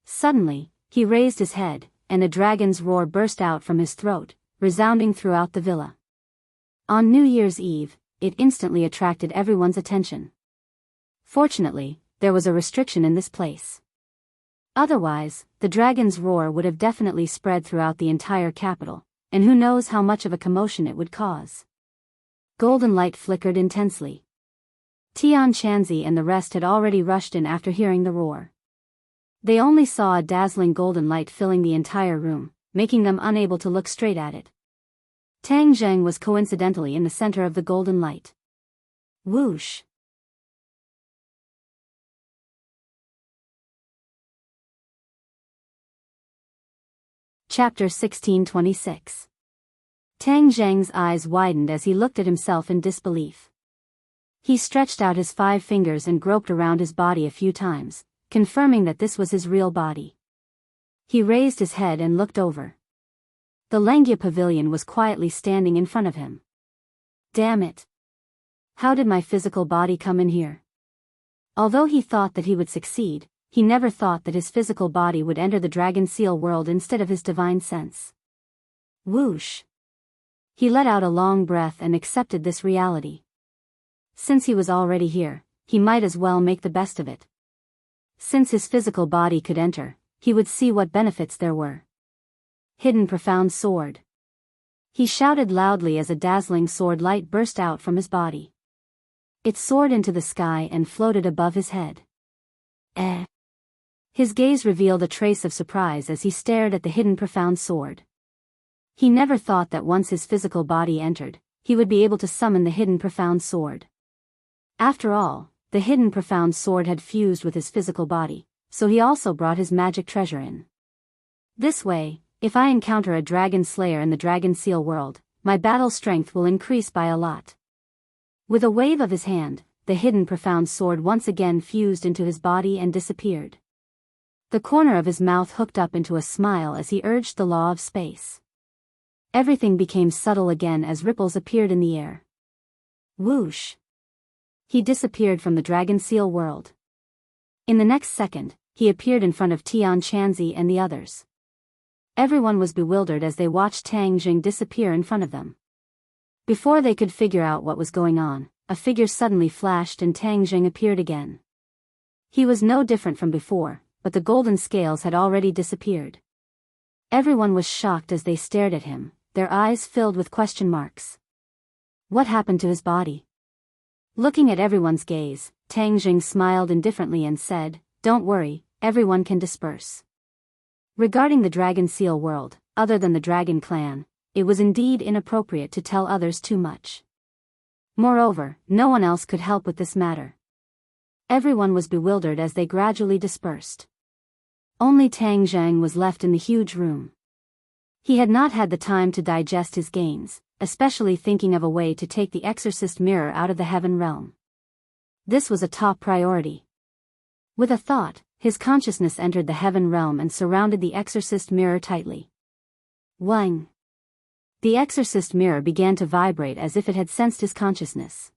Suddenly, he raised his head, and a dragon's roar burst out from his throat, resounding throughout the villa. On New Year's Eve, it instantly attracted everyone's attention. Fortunately, there was a restriction in this place. Otherwise, the dragon's roar would have definitely spread throughout the entire capital, and who knows how much of a commotion it would cause. Golden light flickered intensely. Tian Chanzi and the rest had already rushed in after hearing the roar. They only saw a dazzling golden light filling the entire room, making them unable to look straight at it. Tang Zheng was coincidentally in the center of the golden light. Whoosh! Chapter 1626. Tang Zheng's eyes widened as he looked at himself in disbelief. He stretched out his 5 fingers and groped around his body a few times, confirming that this was his real body. He raised his head and looked over. The Langia pavilion was quietly standing in front of him. Damn it! How did my physical body come in here? Although he thought that he would succeed, he never thought that his physical body would enter the Dragon Seal world instead of his divine sense. Whoosh! He let out a long breath and accepted this reality. Since he was already here, he might as well make the best of it. Since his physical body could enter, he would see what benefits there were. Hidden profound sword. He shouted loudly as a dazzling sword light burst out from his body. It soared into the sky and floated above his head. His gaze revealed a trace of surprise as he stared at the hidden profound sword. He never thought that once his physical body entered, he would be able to summon the hidden profound sword. After all, the hidden profound sword had fused with his physical body, so he also brought his magic treasure in. This way, if I encounter a dragon slayer in the Dragon Seal world, my battle strength will increase by a lot. With a wave of his hand, the hidden profound sword once again fused into his body and disappeared. The corner of his mouth hooked up into a smile as he urged the law of space. Everything became subtle again as ripples appeared in the air. Whoosh! He disappeared from the Dragon Seal world. In the next second, he appeared in front of Tian Chanzi and the others. Everyone was bewildered as they watched Tang Jing disappear in front of them. Before they could figure out what was going on, a figure suddenly flashed and Tang Jing appeared again. He was no different from before, but the golden scales had already disappeared. Everyone was shocked as they stared at him, their eyes filled with question marks. What happened to his body? Looking at everyone's gaze, Tang Jing smiled indifferently and said, "Don't worry, everyone can disperse." Regarding the Dragon Seal world, other than the Dragon Clan, it was indeed inappropriate to tell others too much. Moreover, no one else could help with this matter. Everyone was bewildered as they gradually dispersed. Only Tang Zhang was left in the huge room. He had not had the time to digest his gains, especially thinking of a way to take the exorcist mirror out of the heaven realm. This was a top priority. With a thought, his consciousness entered the heaven realm and surrounded the exorcist mirror tightly. Wang! The exorcist mirror began to vibrate as if it had sensed his consciousness.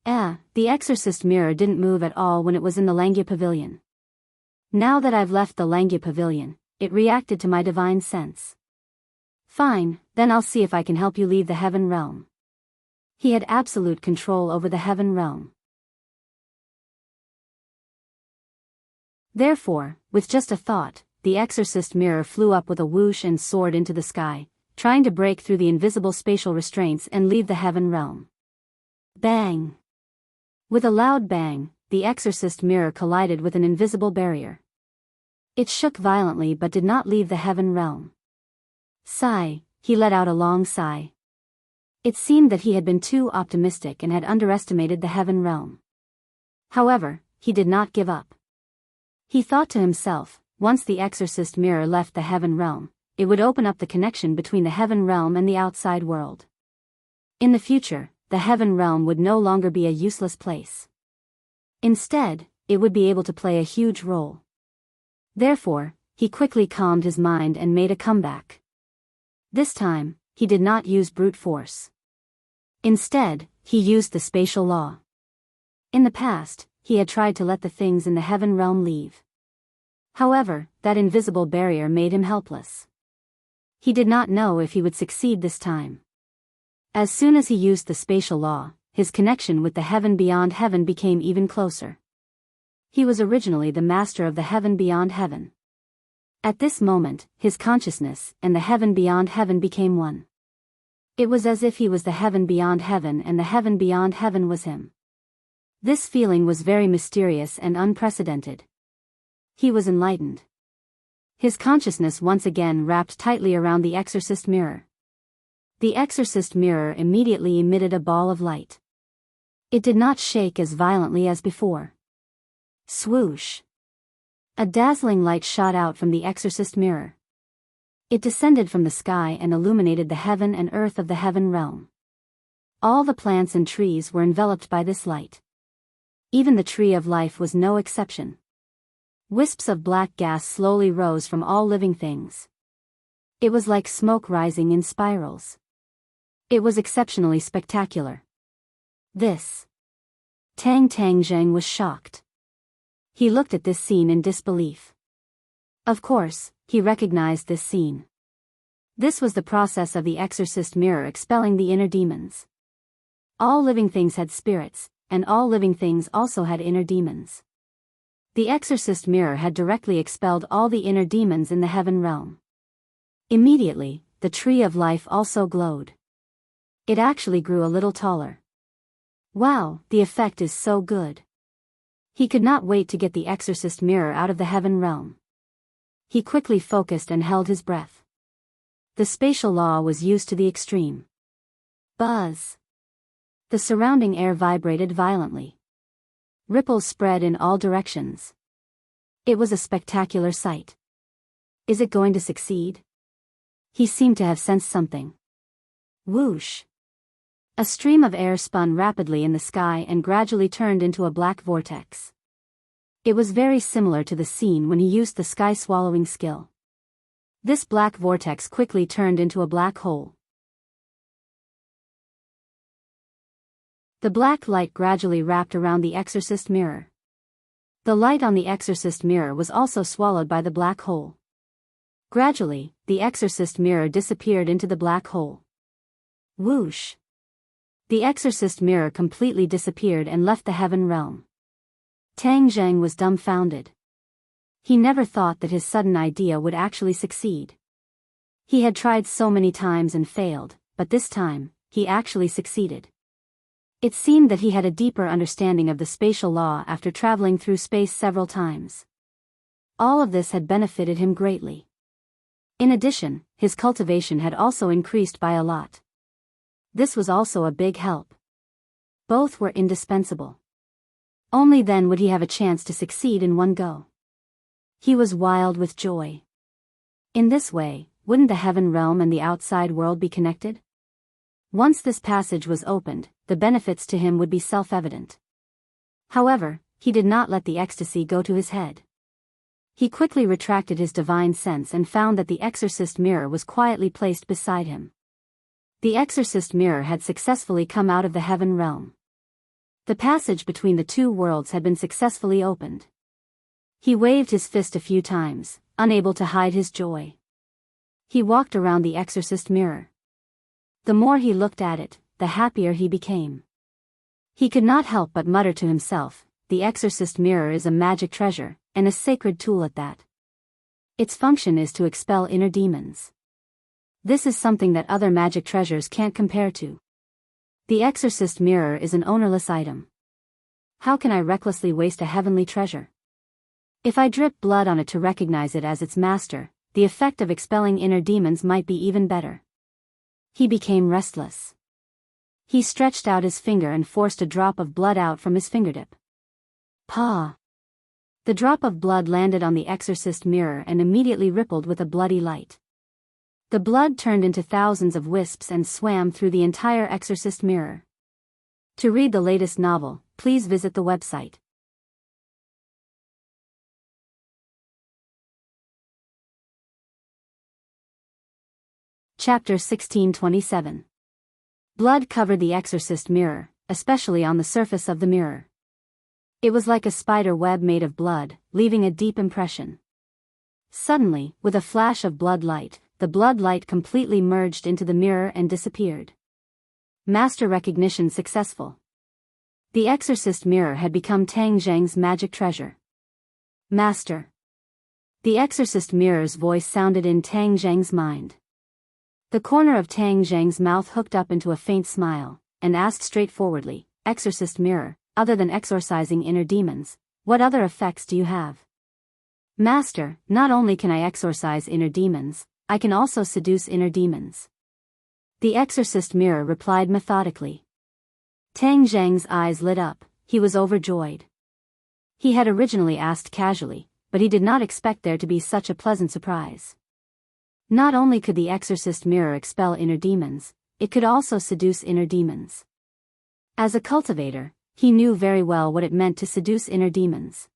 The exorcist mirror didn't move at all when it was in the Langia pavilion. Now that I've left the Langia pavilion, it reacted to my divine sense. Fine, then I'll see if I can help you leave the heaven realm. He had absolute control over the heaven realm. Therefore, with just a thought, the exorcist mirror flew up with a whoosh and soared into the sky, trying to break through the invisible spatial restraints and leave the heaven realm. Bang! With a loud bang, the exorcist mirror collided with an invisible barrier. It shook violently but did not leave the heaven realm. Sigh, he let out a long sigh. It seemed that he had been too optimistic and had underestimated the heaven realm. However, he did not give up. He thought to himself, once the exorcist mirror left the heaven realm, it would open up the connection between the heaven realm and the outside world. In the future, the heaven realm would no longer be a useless place. Instead, it would be able to play a huge role. Therefore, he quickly calmed his mind and made a comeback. This time, he did not use brute force. Instead, he used the spatial law. In the past, he had tried to let the things in the heaven realm leave. However, that invisible barrier made him helpless. He did not know if he would succeed this time. As soon as he used the spatial law, his connection with the heaven beyond heaven became even closer. He was originally the master of the heaven beyond heaven. At this moment, his consciousness and the heaven beyond heaven became one. It was as if he was the heaven beyond heaven and the heaven beyond heaven was him. This feeling was very mysterious and unprecedented. He was enlightened. His consciousness once again wrapped tightly around the exorcist mirror. The exorcist mirror immediately emitted a ball of light. It did not shake as violently as before. Swoosh! A dazzling light shot out from the exorcist mirror. It descended from the sky and illuminated the heaven and earth of the heaven realm. All the plants and trees were enveloped by this light. Even the tree of life was no exception. Wisps of black gas slowly rose from all living things. It was like smoke rising in spirals. It was exceptionally spectacular. This. Tang Zheng was shocked. He looked at this scene in disbelief. Of course, he recognized this scene. This was the process of the exorcist mirror expelling the inner demons. All living things had spirits, and all living things also had inner demons. The exorcist mirror had directly expelled all the inner demons in the heaven realm. Immediately, the tree of life also glowed. It actually grew a little taller. Wow, the effect is so good. He could not wait to get the exorcist mirror out of the heaven realm. He quickly focused and held his breath. The spatial law was used to the extreme. Buzz! The surrounding air vibrated violently. Ripples spread in all directions. It was a spectacular sight. Is it going to succeed? He seemed to have sensed something. Whoosh! A stream of air spun rapidly in the sky and gradually turned into a black vortex. It was very similar to the scene when he used the sky-swallowing skill. This black vortex quickly turned into a black hole. The black light gradually wrapped around the exorcist mirror. The light on the exorcist mirror was also swallowed by the black hole. Gradually, the exorcist mirror disappeared into the black hole. Whoosh! The exorcist mirror completely disappeared and left the heaven realm. Tang Zheng was dumbfounded. He never thought that his sudden idea would actually succeed. He had tried so many times and failed, but this time, he actually succeeded. It seemed that he had a deeper understanding of the spatial law after traveling through space several times. All of this had benefited him greatly. In addition, his cultivation had also increased by a lot. This was also a big help. Both were indispensable. Only then would he have a chance to succeed in one go. He was wild with joy. In this way, wouldn't the heaven realm and the outside world be connected? Once this passage was opened, the benefits to him would be self-evident. However, he did not let the ecstasy go to his head. He quickly retracted his divine sense and found that the exorcist mirror was quietly placed beside him. The exorcist mirror had successfully come out of the heaven realm. The passage between the two worlds had been successfully opened. He waved his fist a few times, unable to hide his joy. He walked around the exorcist mirror. The more he looked at it, the happier he became. He could not help but mutter to himself, the exorcist mirror is a magic treasure, and a sacred tool at that. Its function is to expel inner demons. This is something that other magic treasures can't compare to. The exorcist mirror is an ownerless item. How can I recklessly waste a heavenly treasure? If I drip blood on it to recognize it as its master, the effect of expelling inner demons might be even better. He became restless. He stretched out his finger and forced a drop of blood out from his fingertip. Pa! The drop of blood landed on the exorcist mirror and immediately rippled with a bloody light. The blood turned into thousands of wisps and swam through the entire exorcist mirror. To read the latest novel, please visit the website. Chapter 1627. Blood covered the exorcist mirror, especially on the surface of the mirror. It was like a spider web made of blood, leaving a deep impression. Suddenly, with a flash of blood light, the blood light completely merged into the mirror and disappeared. Master recognition successful. The exorcist mirror had become Tang Zheng's magic treasure. Master. The exorcist mirror's voice sounded in Tang Zheng's mind. The corner of Tang Zheng's mouth hooked up into a faint smile, and asked straightforwardly, Exorcist mirror, other than exorcising inner demons, what other effects do you have? Master, not only can I exorcise inner demons, I can also seduce inner demons. The exorcist mirror replied methodically. Tang Zheng's eyes lit up, he was overjoyed. He had originally asked casually, but he did not expect there to be such a pleasant surprise. Not only could the exorcist mirror expel inner demons, it could also seduce inner demons. As a cultivator, he knew very well what it meant to seduce inner demons.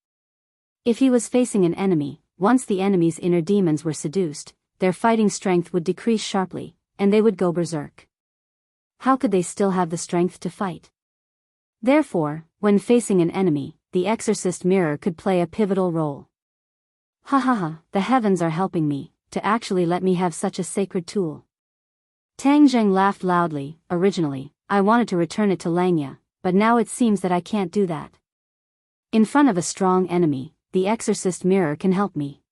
If he was facing an enemy, once the enemy's inner demons were seduced, their fighting strength would decrease sharply, and they would go berserk. How could they still have the strength to fight? Therefore, when facing an enemy, the exorcist mirror could play a pivotal role. Ha ha ha, the heavens are helping me, to actually let me have such a sacred tool. Tang Zheng laughed loudly. Originally, I wanted to return it to Langya, but now it seems that I can't do that. In front of a strong enemy, the exorcist mirror can help me.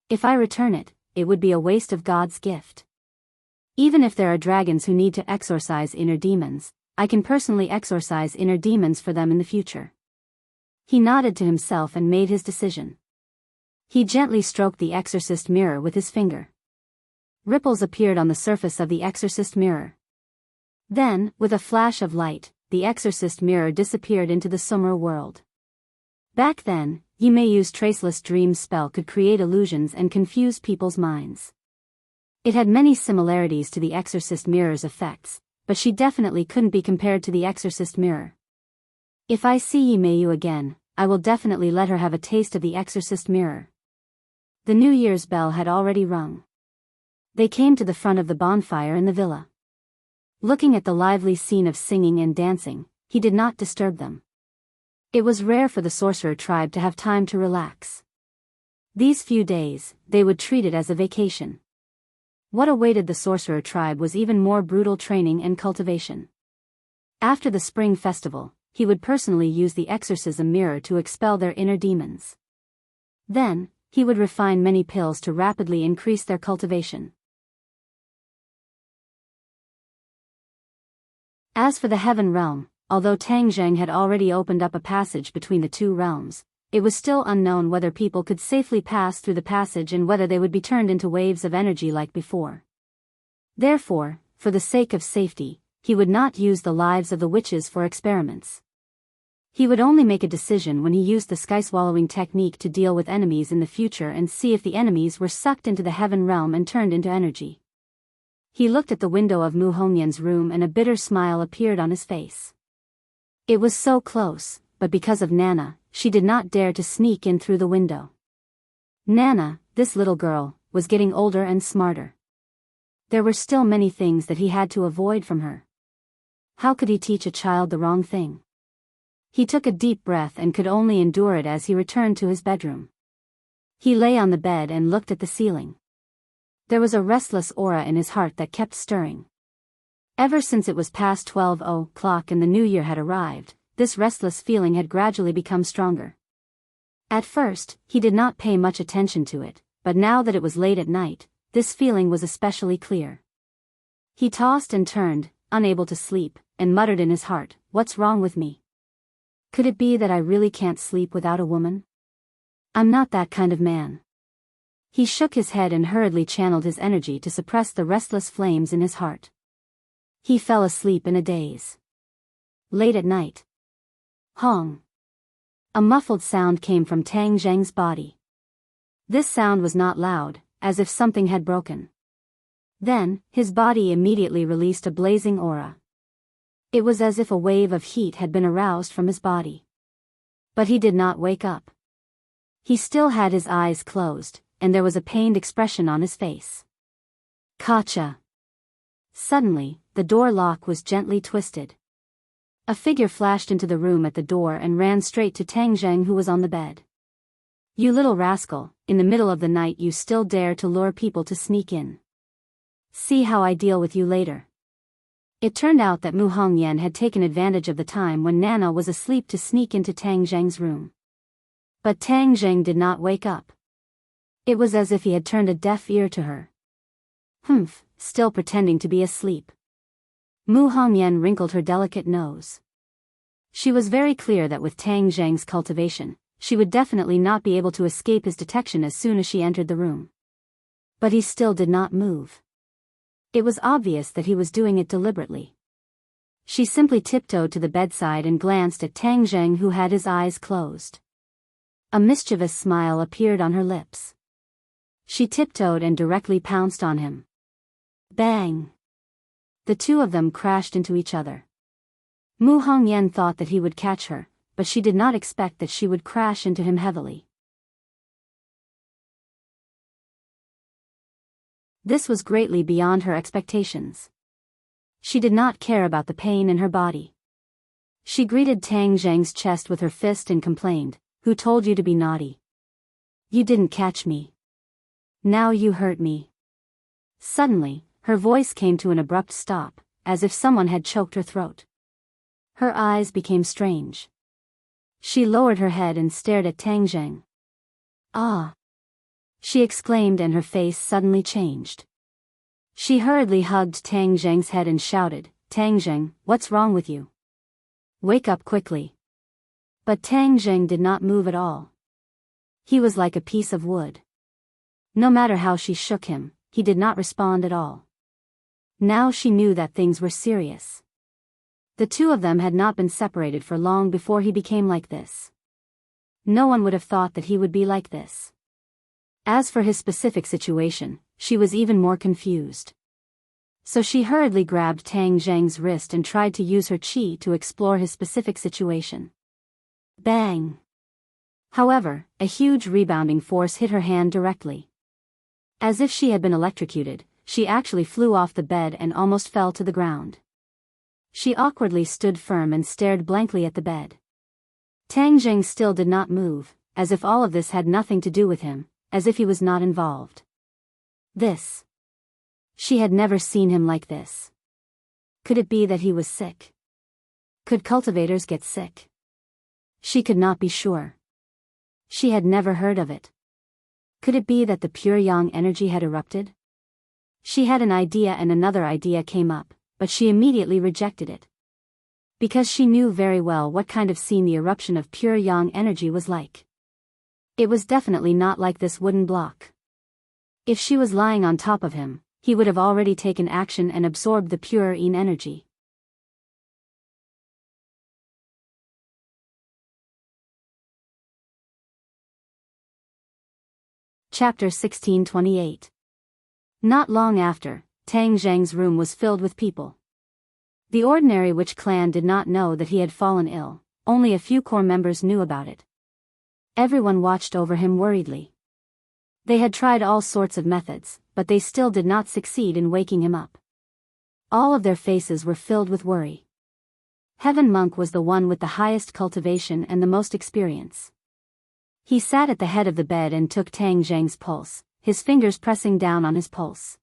If I return it, it would be a waste of God's gift. Even if there are dragons who need to exorcise inner demons, I can personally exorcise inner demons for them in the future. He nodded to himself and made his decision. He gently stroked the exorcist mirror with his finger. Ripples appeared on the surface of the exorcist mirror. Then, with a flash of light, the exorcist mirror disappeared into the Summer world. Back then, Yimei's traceless dream spell could create illusions and confuse people's minds. It had many similarities to the exorcist mirror's effects, but she definitely couldn't be compared to the exorcist mirror. If I see Yimei again, I will definitely let her have a taste of the exorcist mirror. The New Year's bell had already rung. They came to the front of the bonfire in the villa. Looking at the lively scene of singing and dancing, he did not disturb them. It was rare for the sorcerer tribe to have time to relax. These few days, they would treat it as a vacation. What awaited the sorcerer tribe was even more brutal training and cultivation. After the spring festival, he would personally use the exorcism mirror to expel their inner demons. Then, he would refine many pills to rapidly increase their cultivation. As for the heaven realm, although Tang Zheng had already opened up a passage between the two realms, it was still unknown whether people could safely pass through the passage and whether they would be turned into waves of energy like before. Therefore, for the sake of safety, he would not use the lives of the witches for experiments. He would only make a decision when he used the sky-swallowing technique to deal with enemies in the future and see if the enemies were sucked into the heaven realm and turned into energy. He looked at the window of Mu Hongyan's room and a bitter smile appeared on his face. It was so close, but because of Nana, she did not dare to sneak in through the window. Nana, this little girl, was getting older and smarter. There were still many things that he had to avoid from her. How could he teach a child the wrong thing? He took a deep breath and could only endure it as he returned to his bedroom. He lay on the bed and looked at the ceiling. There was a restless aura in his heart that kept stirring. Ever since it was past 12 o'clock and the new year had arrived, this restless feeling had gradually become stronger. At first, he did not pay much attention to it, but now that it was late at night, this feeling was especially clear. He tossed and turned, unable to sleep, and muttered in his heart, "What's wrong with me? Could it be that I really can't sleep without a woman? I'm not that kind of man." He shook his head and hurriedly channeled his energy to suppress the restless flames in his heart. He fell asleep in a daze. Late at night. Hong. A muffled sound came from Tang Zheng's body. This sound was not loud, as if something had broken. Then, his body immediately released a blazing aura. It was as if a wave of heat had been aroused from his body. But he did not wake up. He still had his eyes closed, and there was a pained expression on his face. Kacha. Suddenly, the door lock was gently twisted. A figure flashed into the room at the door and ran straight to Tang Zheng, who was on the bed. "You little rascal, in the middle of the night you still dare to lure people to sneak in. See how I deal with you later." It turned out that Mu Hongyan had taken advantage of the time when Nana was asleep to sneak into Tang Zheng's room. But Tang Zheng did not wake up. It was as if he had turned a deaf ear to her. "Humph, still pretending to be asleep." Mu Hongyan wrinkled her delicate nose. She was very clear that with Tang Zheng's cultivation, she would definitely not be able to escape his detection as soon as she entered the room. But he still did not move. It was obvious that he was doing it deliberately. She simply tiptoed to the bedside and glanced at Tang Zheng, who had his eyes closed. A mischievous smile appeared on her lips. She tiptoed and directly pounced on him. Bang! The two of them crashed into each other. Mu Hongyan thought that he would catch her, but she did not expect that she would crash into him heavily. This was greatly beyond her expectations. She did not care about the pain in her body. She greeted Tang Zheng's chest with her fist and complained, "Who told you to be naughty? You didn't catch me. Now you hurt me." Suddenly, her voice came to an abrupt stop, as if someone had choked her throat. Her eyes became strange. She lowered her head and stared at Tang Zheng. "Ah!" she exclaimed, and her face suddenly changed. She hurriedly hugged Tang Zheng's head and shouted, "Tang Zheng, what's wrong with you? Wake up quickly." But Tang Zheng did not move at all. He was like a piece of wood. No matter how she shook him, he did not respond at all. Now she knew that things were serious. The two of them had not been separated for long before he became like this. No one would have thought that he would be like this. As for his specific situation, she was even more confused. So she hurriedly grabbed Tang Zheng's wrist and tried to use her qi to explore his specific situation. Bang! However, a huge rebounding force hit her hand directly. As if she had been electrocuted, she actually flew off the bed and almost fell to the ground. She awkwardly stood firm and stared blankly at the bed. Tang Zheng still did not move, as if all of this had nothing to do with him, as if he was not involved. This. She had never seen him like this. Could it be that he was sick? Could cultivators get sick? She could not be sure. She had never heard of it. Could it be that the pure yang energy had erupted? She had an idea and another idea came up, but she immediately rejected it. Because she knew very well what kind of scene the eruption of pure yang energy was like. It was definitely not like this wooden block. If she was lying on top of him, he would have already taken action and absorbed the pure yin energy. Chapter 1628. Not long after, Tang Zheng's room was filled with people. The ordinary witch clan did not know that he had fallen ill, only a few core members knew about it. Everyone watched over him worriedly. They had tried all sorts of methods, but they still did not succeed in waking him up. All of their faces were filled with worry. Heaven Monk was the one with the highest cultivation and the most experience. He sat at the head of the bed and took Tang Zheng's pulse, his fingers pressing down on his pulse.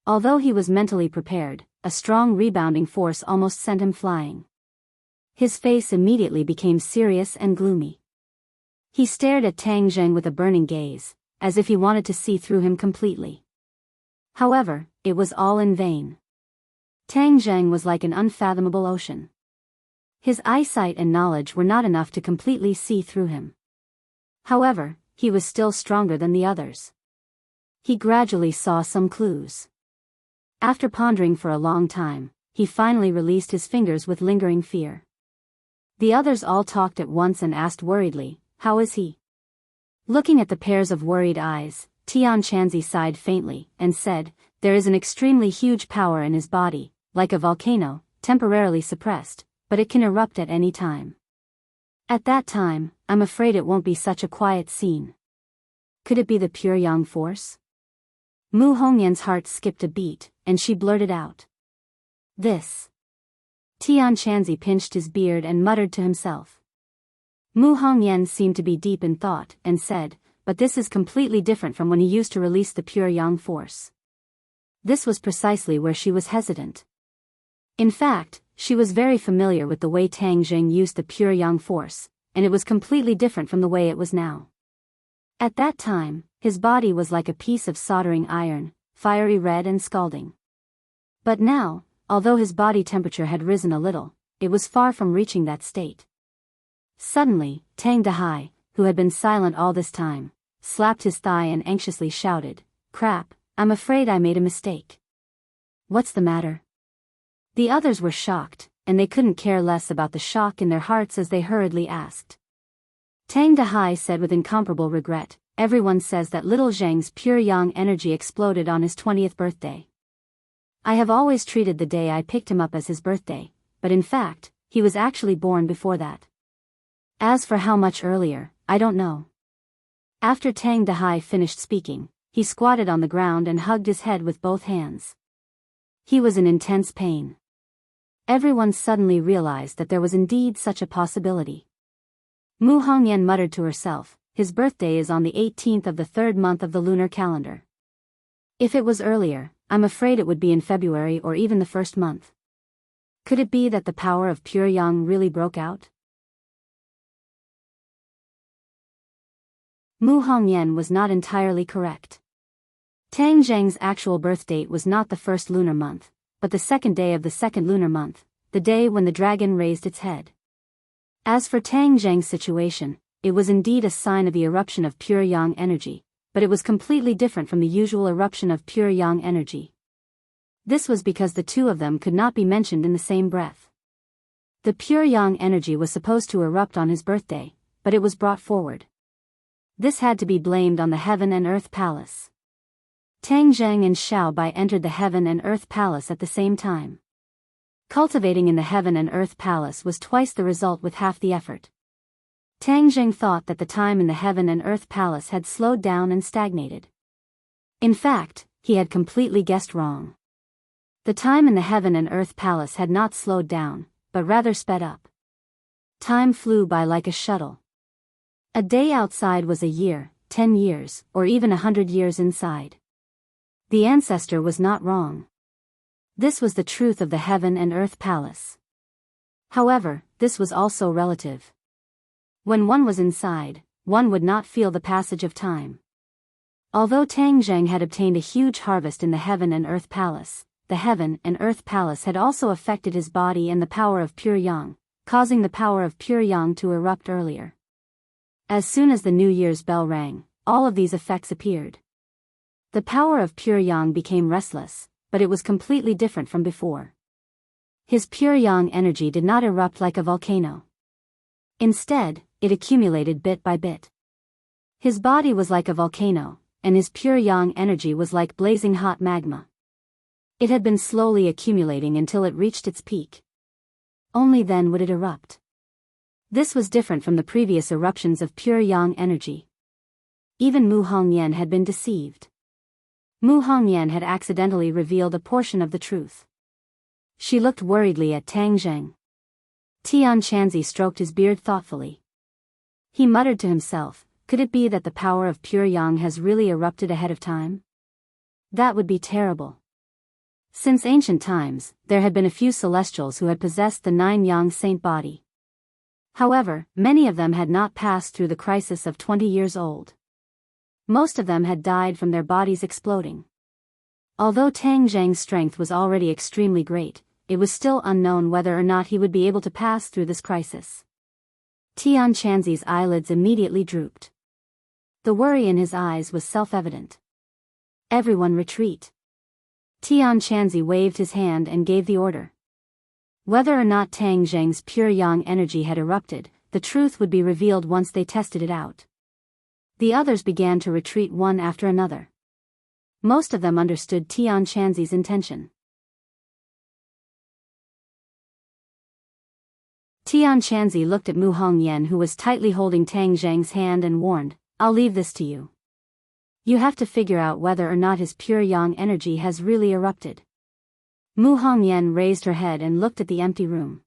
Although he was mentally prepared, a strong rebounding force almost sent him flying. His face immediately became serious and gloomy. He stared at Tang Zheng with a burning gaze, as if he wanted to see through him completely. However, it was all in vain. Tang Zheng was like an unfathomable ocean. His eyesight and knowledge were not enough to completely see through him. However, he was still stronger than the others. He gradually saw some clues. After pondering for a long time, he finally released his fingers with lingering fear. The others all talked at once and asked worriedly, "How is he?" Looking at the pairs of worried eyes, Tian Chanzi sighed faintly, and said, "There is an extremely huge power in his body, like a volcano, temporarily suppressed, but it can erupt at any time. At that time, I'm afraid it won't be such a quiet scene." Could it be the pure yang force? Mu Hongyan's heart skipped a beat, and she blurted out, "This." Tian Chanzi pinched his beard and muttered to himself. Mu Hongyan seemed to be deep in thought and said, but this is completely different from when he used to release the pure yang force. This was precisely where she was hesitant. In fact, she was very familiar with the way Tang Jing used the pure yang force, and it was completely different from the way it was now. At that time, his body was like a piece of soldering iron, fiery red and scalding. But now, although his body temperature had risen a little, it was far from reaching that state. Suddenly, Tang Dahai, who had been silent all this time, slapped his thigh and anxiously shouted, "Crap, I'm afraid I made a mistake." "What's the matter?" The others were shocked, and they couldn't care less about the shock in their hearts as they hurriedly asked. Tang Dahai said with incomparable regret, "Everyone says that little Zhang's pure yang energy exploded on his 20th birthday. I have always treated the day I picked him up as his birthday, but in fact, he was actually born before that. As for how much earlier, I don't know." After Tang Dahai finished speaking, he squatted on the ground and hugged his head with both hands. He was in intense pain. Everyone suddenly realized that there was indeed such a possibility. Mu Hongyan muttered to herself, "His birthday is on the 18th of the 3rd month of the lunar calendar. If it was earlier, I'm afraid it would be in February or even the 1st month. Could it be that the power of pure yang really broke out?" Mu Hongyan was not entirely correct. Tang Zheng's actual birth date was not the 1st lunar month, but the 2nd day of the 2nd lunar month, the day when the dragon raised its head. As for Tang Zheng's situation, it was indeed a sign of the eruption of pure yang energy, but it was completely different from the usual eruption of pure yang energy. This was because the two of them could not be mentioned in the same breath. The pure yang energy was supposed to erupt on his birthday, but it was brought forward. This had to be blamed on the Heaven and Earth Palace. Tang Zheng and Xiao Bai entered the Heaven and Earth Palace at the same time. Cultivating in the Heaven and Earth Palace was twice the result with half the effort. Tang Zheng thought that the time in the Heaven and Earth Palace had slowed down and stagnated. In fact, he had completely guessed wrong. The time in the Heaven and Earth Palace had not slowed down, but rather sped up. Time flew by like a shuttle. A day outside was a year, 10 years, or even 100 years inside. The ancestor was not wrong. This was the truth of the Heaven and Earth Palace. However, this was also relative. When one was inside, one would not feel the passage of time. Although Tang Zheng had obtained a huge harvest in the Heaven and Earth Palace, the Heaven and Earth Palace had also affected his body and the power of pure yang, causing the power of pure yang to erupt earlier. As soon as the New Year's bell rang, all of these effects appeared. The power of pure yang became restless, but it was completely different from before. His pure yang energy did not erupt like a volcano. Instead, it accumulated bit by bit. His body was like a volcano, and his pure yang energy was like blazing hot magma. It had been slowly accumulating until it reached its peak. Only then would it erupt. This was different from the previous eruptions of pure yang energy. Even Mu Hongyan had been deceived. Mu Hongyan had accidentally revealed a portion of the truth. She looked worriedly at Tang Zheng. Tian Chanzi stroked his beard thoughtfully. He muttered to himself, could it be that the power of pure yang has really erupted ahead of time? That would be terrible. Since ancient times, there had been a few celestials who had possessed the 9 yang saint body. However, many of them had not passed through the crisis of 20 years old. Most of them had died from their bodies exploding. Although Tang Zheng's strength was already extremely great, it was still unknown whether or not he would be able to pass through this crisis. Tian Chanzi's eyelids immediately drooped. The worry in his eyes was self-evident. Everyone retreat. Tian Chanzi waved his hand and gave the order. Whether or not Tang Zheng's pure yang energy had erupted, the truth would be revealed once they tested it out. The others began to retreat one after another. Most of them understood Tian Chanzi's intention. Tian Chanzi looked at Mu Hongyan, who was tightly holding Tang Zheng's hand, and warned, I'll leave this to you. You have to figure out whether or not his pure yang energy has really erupted. Mu Hongyan raised her head and looked at the empty room.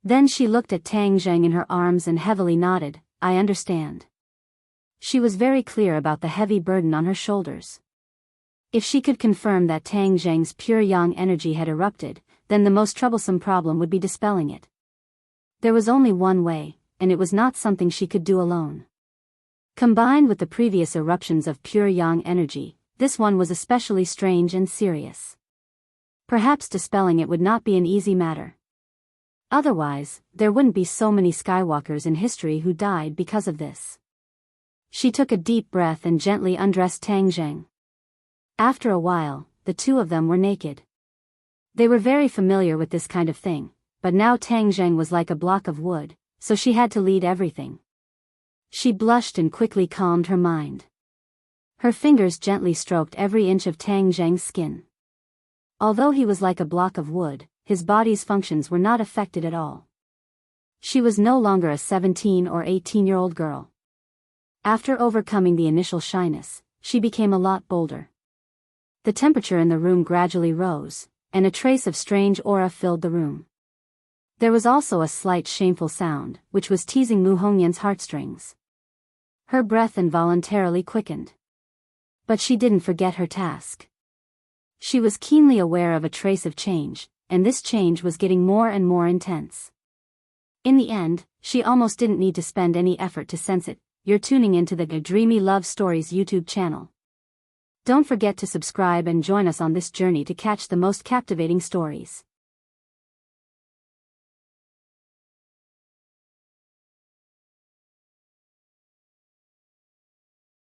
Then she looked at Tang Zheng in her arms and heavily nodded, I understand. She was very clear about the heavy burden on her shoulders. If she could confirm that Tang Zheng's pure yang energy had erupted, then the most troublesome problem would be dispelling it. There was only one way, and it was not something she could do alone. Combined with the previous eruptions of pure yang energy, this one was especially strange and serious. Perhaps dispelling it would not be an easy matter. Otherwise, there wouldn't be so many Skywalkers in history who died because of this. She took a deep breath and gently undressed Tang Zheng. After a while, the two of them were naked. They were very familiar with this kind of thing, but now Tang Zheng was like a block of wood, so she had to lead everything. She blushed and quickly calmed her mind. Her fingers gently stroked every inch of Tang Zheng's skin. Although he was like a block of wood, his body's functions were not affected at all. She was no longer a 17 or 18-year-old girl. After overcoming the initial shyness, she became a lot bolder. The temperature in the room gradually rose, and a trace of strange aura filled the room. There was also a slight shameful sound, which was teasing Mu Hongyan's heartstrings. Her breath involuntarily quickened. But she didn't forget her task. She was keenly aware of a trace of change, and this change was getting more and more intense. In the end, she almost didn't need to spend any effort to sense it. You're tuning into the Dreamy Love Stories YouTube channel. Don't forget to subscribe and join us on this journey to catch the most captivating stories.